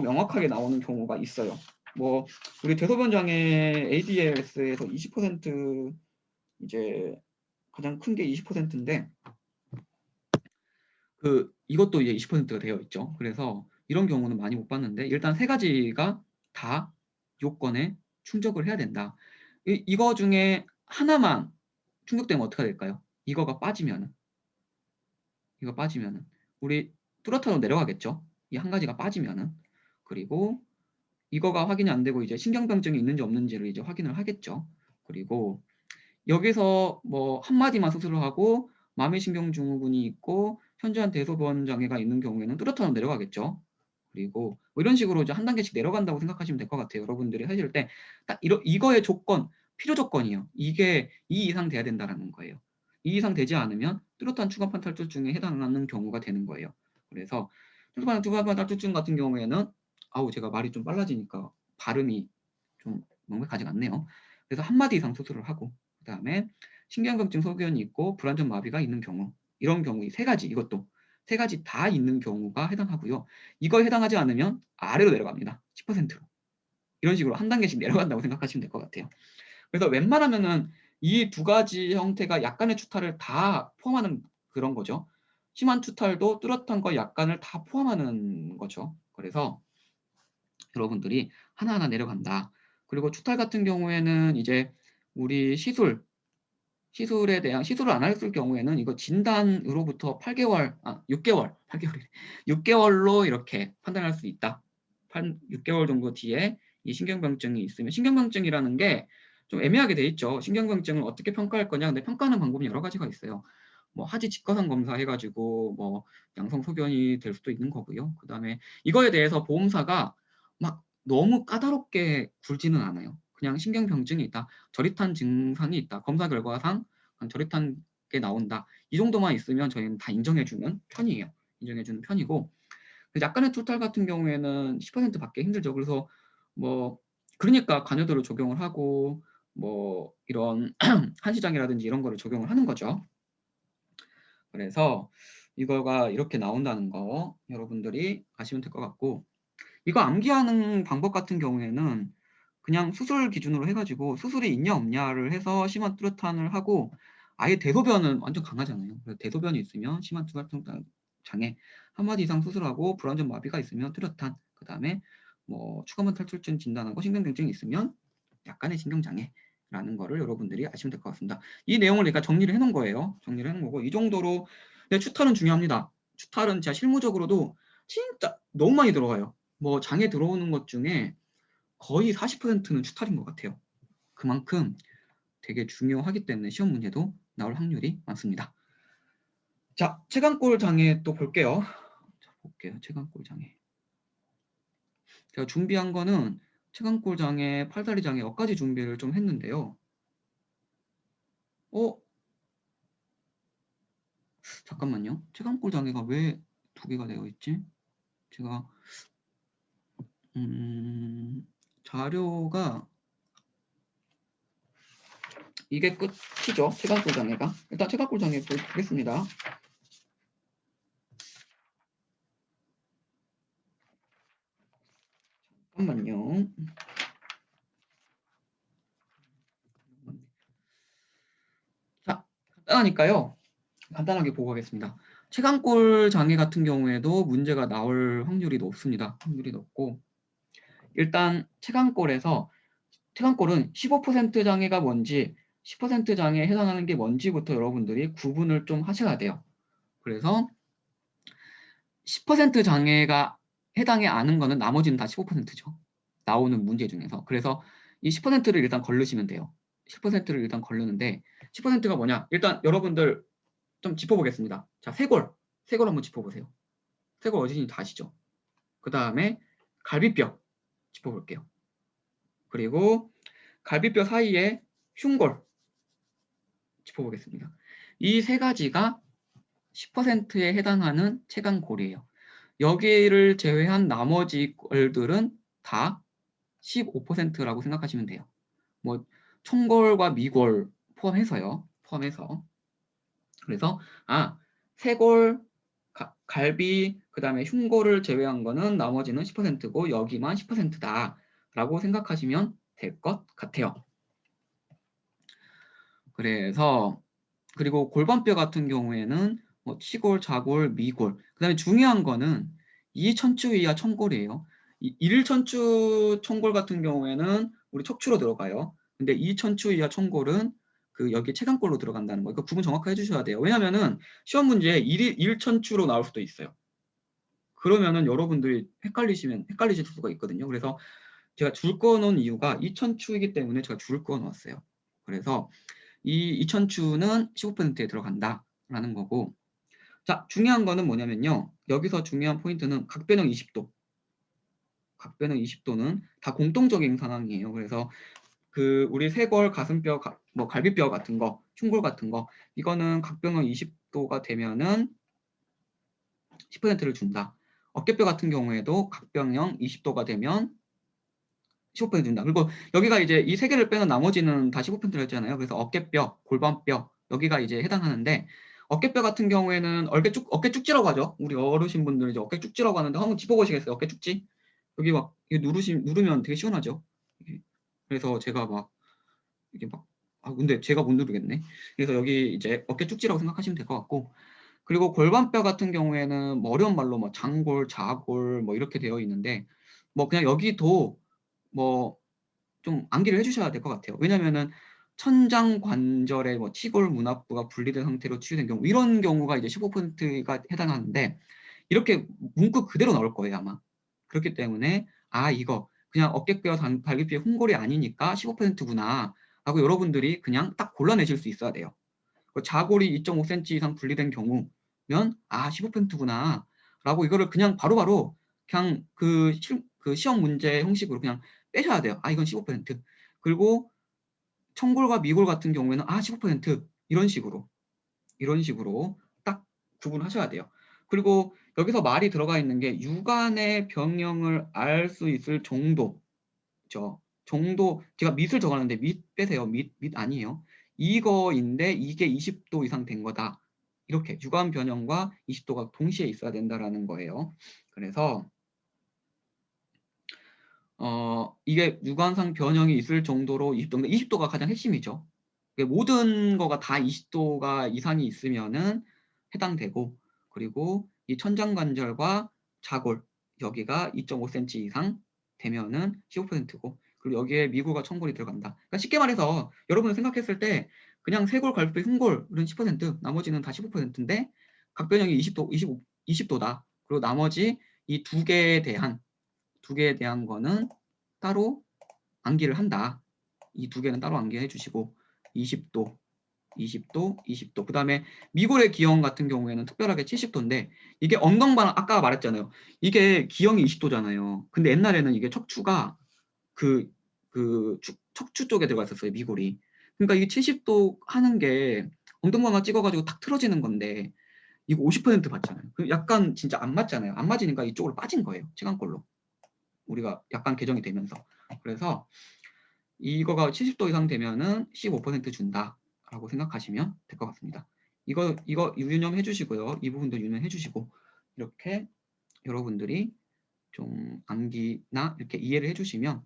명확하게 나오는 경우가 있어요. 뭐 우리 대소변 장애 ADLS에서 20% 이제 가장 큰 게 20%인데 이것도 이제 20%가 되어 있죠. 그래서 이런 경우는 많이 못 봤는데 일단 세 가지가 다 요건에 충족을 해야 된다. 이거 중에 하나만 충족되면 어떻게 될까요? 이거 빠지면은 우리 뚜렷하로 내려가겠죠. 이 한 가지가 빠지면은 그리고 이거가 확인이 안 되고 이제 신경병증이 있는지 없는지를 이제 확인을 하겠죠. 그리고 여기서 뭐 한마디만 수술을 하고 마미신경증후군이 있고 현저한 대소변 장애가 있는 경우에는 뚜렷하로 내려가겠죠. 그리고 뭐 이런 식으로 이제 한 단계씩 내려간다고 생각하시면 될 것 같아요. 여러분들이 하실 때 딱 이거의 조건, 필요 조건이에요. 이게 2 이상 돼야 된다라는 거예요. 2 이상 되지 않으면 뚜렷한 추간판 탈출증에 해당하는 경우가 되는 거예요. 그래서 추간판 탈출증 같은 경우에는 제가 말이 좀 빨라지니까 발음이 좀 명백하지가 않네요. 그래서 한 마디 이상 수술을 하고 그다음에 신경경증 소견이 있고 불안전 마비가 있는 경우 이런 경우 이 세 가지 이것도 세 가지 다 있는 경우가 해당하고요. 이거에 해당하지 않으면 아래로 내려갑니다. 10%로. 이런 식으로 한 단계씩 내려간다고 생각하시면 될 것 같아요. 그래서 웬만하면은 이 두 가지 형태가 약간의 추탈을 다 포함하는 그런 거죠. 심한 추탈도 뚜렷한 거 약간을 다 포함하는 거죠. 그래서 여러분들이 하나하나 내려간다. 그리고 추탈 같은 경우에는 이제 우리 시술에 대한 시술을 안 했을 경우에는 이거 진단으로부터 8개월, 6개월, 8개월이래. 6개월로 이렇게 판단할 수 있다. 6개월 정도 뒤에 이 신경병증이 있으면 신경병증이라는 게 좀 애매하게 돼 있죠. 신경병증을 어떻게 평가할 거냐. 근데 평가하는 방법이 여러 가지가 있어요. 뭐 하지 직거상 검사 해가지고 뭐 양성 소견이 될 수도 있는 거고요. 그다음에 이거에 대해서 보험사가 막 너무 까다롭게 굴지는 않아요. 그냥 신경병증이 있다. 저릿한 증상이 있다. 검사 결과상 저릿한 게 나온다. 이 정도만 있으면 저희는 다 인정해주는 편이에요. 인정해주는 편이고 약간의 투탈 같은 경우에는 10% 받기 힘들죠. 그래서 뭐 그러니까 간여도를 적용을 하고 뭐 이런 한시장이라든지 이런 거를 적용을 하는 거죠. 그래서 이거가 이렇게 나온다는 거 여러분들이 아시면 될 것 같고 이거 암기하는 방법 같은 경우에는 그냥 수술 기준으로 해가지고 수술이 있냐 없냐를 해서 심한 뚜렷한을 하고 아예 대소변은 완전 강하잖아요. 그래서 대소변이 있으면 심한 뚜렷한 장애 한 마디 이상 수술하고 불안전 마비가 있으면 뚜렷한 그 다음에 뭐 추가만 탈출증 진단하고 신경경증이 있으면 약간의 신경장애라는 거를 여러분들이 아시면 될 것 같습니다. 이 내용을 내가 정리를 해놓은 거예요. 정리를 해놓은 거고 이 정도로 근데 추탈은 중요합니다. 추탈은 진짜 실무적으로도 진짜 너무 많이 들어가요. 뭐 장애 들어오는 것 중에 거의 40%는 추탈인 것 같아요. 그만큼 되게 중요하기 때문에 시험 문제도 나올 확률이 많습니다. 자, 체간골 장애 또 볼게요. 자, 볼게요. 체간골 장애. 제가 준비한 거는 체간골 장애, 팔다리 장애 몇 가지 준비를 좀 했는데요. 잠깐만요. 체간골 장애가 왜 2개가 되어 있지? 제가 자료가 이게 끝이죠. 체간골 장애가. 일단 체간골 장애 보겠습니다. 잠깐만요. 자, 간단하니까요. 간단하게 보고 가겠습니다. 체간골 장애 같은 경우에도 문제가 나올 확률이 높습니다. 확률이 높고 일단 체간골은 15% 장애가 뭔지 10% 장애에 해당하는 게 뭔지부터 여러분들이 구분을 좀 하셔야 돼요. 그래서 10% 장애가 해당이 않은 거는 나머지는 다 15%죠. 나오는 문제 중에서. 그래서 이 10%를 일단 걸르시면 돼요. 10%를 일단 걸르는데 10%가 뭐냐? 일단 여러분들 좀 짚어보겠습니다. 자, 쇄골 한번 짚어보세요. 쇄골 어디인지 다 아시죠? 그 다음에 갈비뼈 짚어볼게요. 그리고 갈비뼈 사이에 흉골 짚어보겠습니다. 이 세 가지가 10%에 해당하는 체간골이에요. 여기를 제외한 나머지 골들은 다 15%라고 생각하시면 돼요. 뭐 총골과 미골 포함해서요. 포함해서. 그래서 쇄골, 갈비, 그 다음에 흉골을 제외한 거는 나머지는 10%고 여기만 10%다라고 생각하시면 될 것 같아요. 그래서 그리고 골반뼈 같은 경우에는 뭐 치골, 좌골, 미골. 그 다음에 중요한 거는 이천추 이하 청골이에요. 일천추 청골 같은 경우에는 우리 척추로 들어가요. 근데 이천추 이하 청골은 그 여기 체간골로 들어간다는 거. 그 구분 정확하게 해주셔야 돼요. 왜냐면은 시험 문제에 일천추로 나올 수도 있어요. 그러면은 여러분들이 헷갈리실 수가 있거든요. 그래서 제가 줄 그어놓은 이유가 이천추이기 때문에 제가 줄 그어놓았어요. 그래서 이 이천추는 15%에 들어간다라는 거고 자 중요한 거는 뭐냐면요. 여기서 중요한 포인트는 각변형 20도 각변형 20도는 다 공통적인 상황이에요. 그래서 그 우리 쇄골, 가슴뼈, 뭐 갈비뼈 같은 거, 흉골 같은 거 이거는 각변형 20도가 되면은 10%를 준다. 어깨뼈 같은 경우에도 각변형 20도가 되면 15% 준다. 그리고 여기가 이제 이 세 개를 빼는 나머지는 다 15%를 했잖아요. 그래서 어깨뼈, 골반뼈 여기가 이제 해당하는데 어깨뼈 같은 경우에는 어깨 쭉지라고 하죠. 우리 어르신분들 이제 어깨 쭉지라고 하는데 한번 짚어보시겠어요? 어깨 쭉지? 여기 막 누르면 되게 시원하죠. 그래서 제가 막 이게 막 근데 제가 못 누르겠네. 그래서 여기 이제 어깨 쭉지라고 생각하시면 될 것 같고 그리고 골반뼈 같은 경우에는 뭐 어려운 말로 뭐 장골, 자골 뭐 이렇게 되어 있는데 뭐 그냥 여기도 뭐 좀 암기를 해주셔야 될 것 같아요. 왜냐면은 천장 관절의 뭐 치골 문합부가 분리된 상태로 치유된 경우 이런 경우가 이제 15%가 해당하는데 이렇게 문구 그대로 나올 거예요 아마. 그렇기 때문에 이거 그냥 어깨뼈, 갈비뼈 흉골이 아니니까 15%구나 라고 여러분들이 그냥 딱 골라내실 수 있어야 돼요. 자골이 2.5cm 이상 분리된 경우면 15%구나 라고 이거를 그냥 바로바로 그냥 그 시험 문제 형식으로 그냥 빼셔야 돼요. 이건 15%. 그리고 청골과 미골 같은 경우에는 15% 이런 식으로 딱 구분하셔야 돼요. 그리고 여기서 말이 들어가 있는 게 육안의 병형을 알 수 있을 정도죠. 정도 제가 밑을 적었는데 밑 빼세요. 밑 아니에요. 이거인데 이게 20도 이상 된 거다. 이렇게 육안 변형과 20도가 동시에 있어야 된다라는 거예요. 그래서 이게 육안상 변형이 있을 정도로 20도인데 20도가 가장 핵심이죠. 모든 거가 다 20도가 이상이 있으면은 해당되고 그리고 이 천장관절과 자골 여기가 2.5cm 이상 되면은 15%고 그리고 여기에 미골과 청골이 들어간다. 그러니까 쉽게 말해서 여러분이 생각했을 때 그냥 쇄골, 갈비뼈, 흉골은 10% 나머지는 다 15%인데 각변형이 20도다. 그리고 나머지 이 두 개에 대한 거는 따로 암기를 한다. 이 두 개는 따로 암기해 주시고 20도, 20도, 20도. 그 다음에 미골의 기형 같은 경우에는 특별하게 70도인데 이게 엉덩방 아까 말했잖아요. 이게 기형이 20도잖아요. 근데 옛날에는 이게 척추가 척추 쪽에 들어가 있었어요. 미골이. 그러니까 이게 70도 하는 게 엉덩방아 찍어가지고 탁 틀어지는 건데 이거 50% 받잖아요. 약간 진짜 안 맞잖아요. 안 맞으니까 이쪽으로 빠진 거예요. 치간골로. 우리가 약간 개정이 되면서. 그래서 이거가 70도 이상 되면은 15% 준다라고 생각하시면 될 것 같습니다. 이거 유념해 주시고요. 이 부분도 유념해 주시고 이렇게 여러분들이 좀 암기나 이렇게 이해를 해 주시면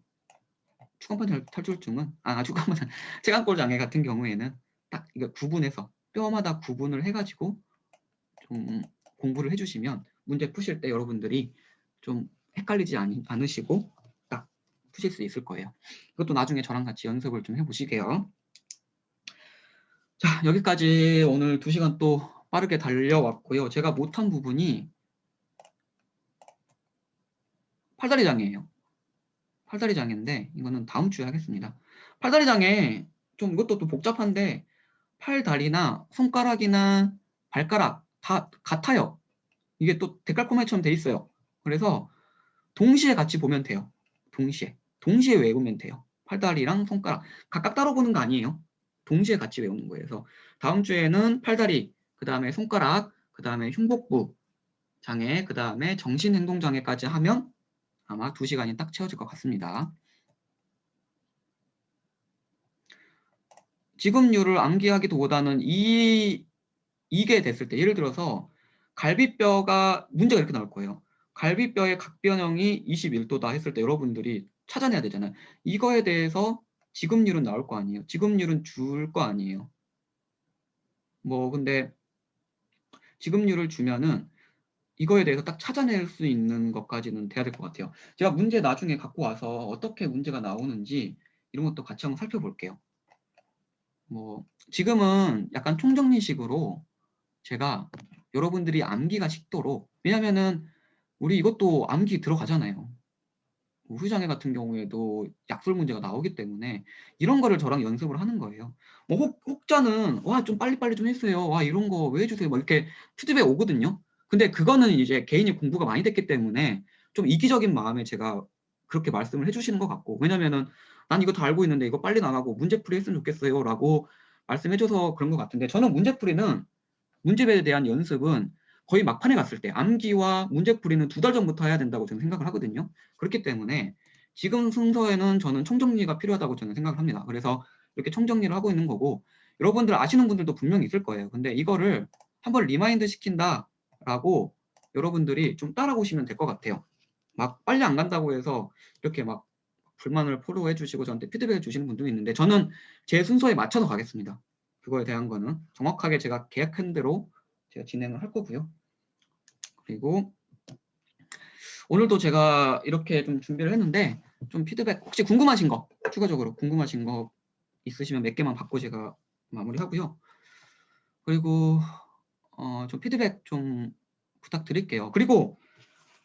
추간판 탈출증은 추간판 체간골 장애 같은 경우에는 딱 이거 구분해서 뼈마다 구분을 해가지고 좀 공부를 해주시면 문제 푸실 때 여러분들이 좀 헷갈리지 않으시고 딱 푸실 수 있을 거예요. 이것도 나중에 저랑 같이 연습을 좀 해보시게요. 자, 여기까지 오늘 2시간 또 빠르게 달려왔고요. 제가 못한 부분이 팔다리 장애예요. 팔다리 장애인데 이거는 다음 주에 하겠습니다. 팔다리 장애 좀 이것도 또 복잡한데 팔다리나 손가락이나 발가락 다 같아요. 이게 또 데칼코마니처럼 돼 있어요. 그래서 동시에 같이 보면 돼요. 동시에 외우면 돼요. 팔다리랑 손가락 각각 따로 보는 거 아니에요. 동시에 같이 외우는 거예요. 그래서 다음 주에는 팔다리, 그 다음에 손가락, 그 다음에 흉복부 장애, 그 다음에 정신행동장애까지 하면 아마 2시간이 딱 채워질 것 같습니다. 지급률을 암기하기보다는 이게 됐을 때 예를 들어서 갈비뼈가 문제가 이렇게 나올 거예요. 갈비뼈의 각변형이 21도다 했을 때 여러분들이 찾아내야 되잖아요. 이거에 대해서 지급률은 나올 거 아니에요. 지급률은 줄 거 아니에요. 뭐 근데 지급률을 주면은 이거에 대해서 딱 찾아낼 수 있는 것까지는 돼야 될 것 같아요. 제가 문제 나중에 갖고 와서 어떻게 문제가 나오는지 이런 것도 같이 한번 살펴볼게요. 뭐 지금은 약간 총정리식으로 제가 여러분들이 암기가 쉽도록 왜냐면은 우리 이것도 암기 들어가잖아요. 뭐 후유장애 같은 경우에도 약술 문제가 나오기 때문에 이런 거를 저랑 연습을 하는 거예요. 뭐 혹자는 와 좀 빨리빨리 좀 했어요. 와 이런 거 왜 해주세요. 뭐 이렇게 피드백 오거든요. 근데 그거는 이제 개인이 공부가 많이 됐기 때문에 좀 이기적인 마음에 제가 그렇게 말씀을 해주시는 것 같고, 왜냐면은 난 이거 다 알고 있는데 이거 빨리 나가고 문제풀이 했으면 좋겠어요 라고 말씀해줘서 그런 것 같은데, 저는 문제풀이는 문제에 대한 연습은 거의 막판에 갔을 때, 암기와 문제풀이는 2달 전부터 해야 된다고 저는 생각을 하거든요. 그렇기 때문에 지금 순서에는 저는 총정리가 필요하다고 저는 생각을 합니다. 그래서 이렇게 총정리를 하고 있는 거고, 여러분들 아시는 분들도 분명히 있을 거예요. 근데 이거를 한번 리마인드 시킨다라고 여러분들이 좀 따라오시면 될 것 같아요. 막 빨리 안 간다고 해서 이렇게 막 불만을 포로해 주시고 저한테 피드백을 주시는 분도 있는데, 저는 제 순서에 맞춰서 가겠습니다. 그거에 대한 거는 정확하게 제가 계획한 대로 제가 진행을 할 거고요. 그리고 오늘도 제가 이렇게 좀 준비를 했는데, 좀 피드백 혹시 궁금하신 거, 추가적으로 궁금하신 거 있으시면 몇 개만 받고 제가 마무리하고요. 그리고 좀 피드백 좀 부탁드릴게요. 그리고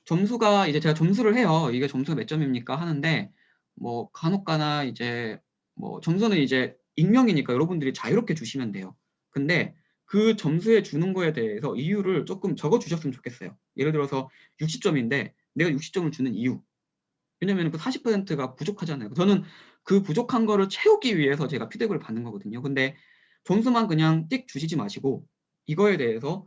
점수가 이제 제가 점수를 해요. 이게 점수가 몇 점입니까 하는데, 뭐 간혹가나 이제 뭐 점수는 이제 익명이니까 여러분들이 자유롭게 주시면 돼요. 근데 그 점수에 주는 거에 대해서 이유를 조금 적어 주셨으면 좋겠어요. 예를 들어서 60점인데 내가 60점을 주는 이유. 왜냐면 그 40%가 부족하잖아요. 저는 그 부족한 거를 채우기 위해서 제가 피드백을 받는 거거든요. 근데 점수만 그냥 띡 주시지 마시고 이거에 대해서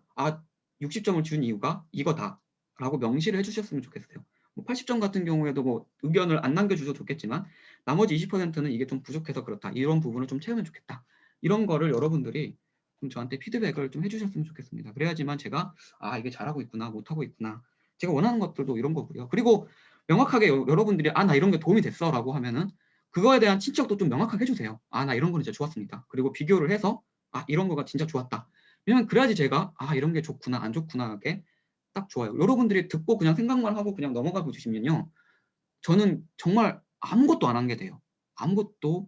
60점을 준 이유가 이거다 라고 명시를 해주셨으면 좋겠어요. 뭐 80점 같은 경우에도 뭐 의견을 안 남겨주셔도 좋겠지만 나머지 20%는 이게 좀 부족해서 그렇다, 이런 부분을 좀 채우면 좋겠다, 이런 거를 여러분들이 좀 저한테 피드백을 좀 해주셨으면 좋겠습니다. 그래야지만 제가 이게 잘하고 있구나, 못하고 있구나, 제가 원하는 것들도 이런 거고요. 그리고 명확하게 여러분들이 나 이런 게 도움이 됐어 라고 하면은 그거에 대한 친척도 좀 명확하게 해주세요. 나 이런 거는 진짜 좋았습니다. 그리고 비교를 해서 이런 거가 진짜 좋았다. 왜냐면 그래야지 제가 이런 게 좋구나 안 좋구나 하게 딱 좋아요. 여러분들이 듣고 그냥 생각만 하고 그냥 넘어가 보시면요, 저는 정말 아무것도 안 한 게 돼요. 아무것도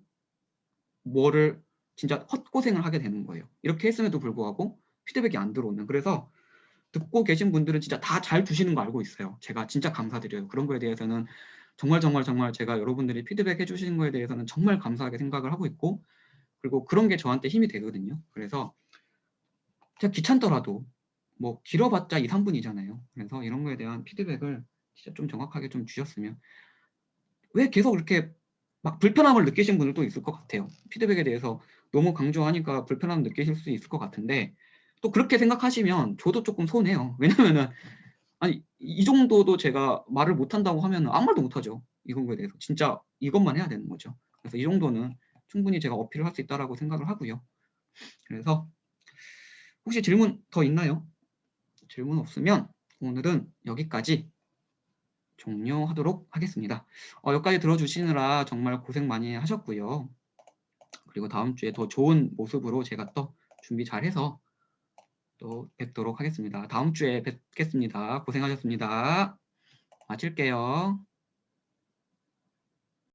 뭐를 진짜 헛고생을 하게 되는 거예요. 이렇게 했음에도 불구하고 피드백이 안 들어오면. 그래서 듣고 계신 분들은 진짜 다 잘 주시는 거 알고 있어요. 제가 진짜 감사드려요. 그런 거에 대해서는 정말 정말 정말 제가 여러분들이 피드백 해주시는 거에 대해서는 정말 감사하게 생각을 하고 있고, 그리고 그런 게 저한테 힘이 되거든요. 그래서 제가 귀찮더라도 뭐 길어봤자 2, 3분이잖아요. 그래서 이런 거에 대한 피드백을 진짜 좀 정확하게 좀 주셨으면. 왜 계속 이렇게 막 불편함을 느끼신 분들도 있을 것 같아요. 피드백에 대해서 너무 강조하니까 불편함 느끼실 수 있을 것 같은데, 또 그렇게 생각하시면 저도 조금 손해요. 왜냐면은 이 정도도 제가 말을 못한다고 하면 아무 말도 못하죠. 이런 거에 대해서 진짜 이것만 해야 되는 거죠. 그래서 이 정도는 충분히 제가 어필을 할 수 있다라고 생각을 하고요. 그래서 혹시 질문 더 있나요? 질문 없으면 오늘은 여기까지 종료하도록 하겠습니다. 여기까지 들어주시느라 정말 고생 많이 하셨고요. 그리고 다음 주에 더 좋은 모습으로 제가 또 준비 잘해서 또 뵙도록 하겠습니다. 다음 주에 뵙겠습니다. 고생하셨습니다. 마칠게요.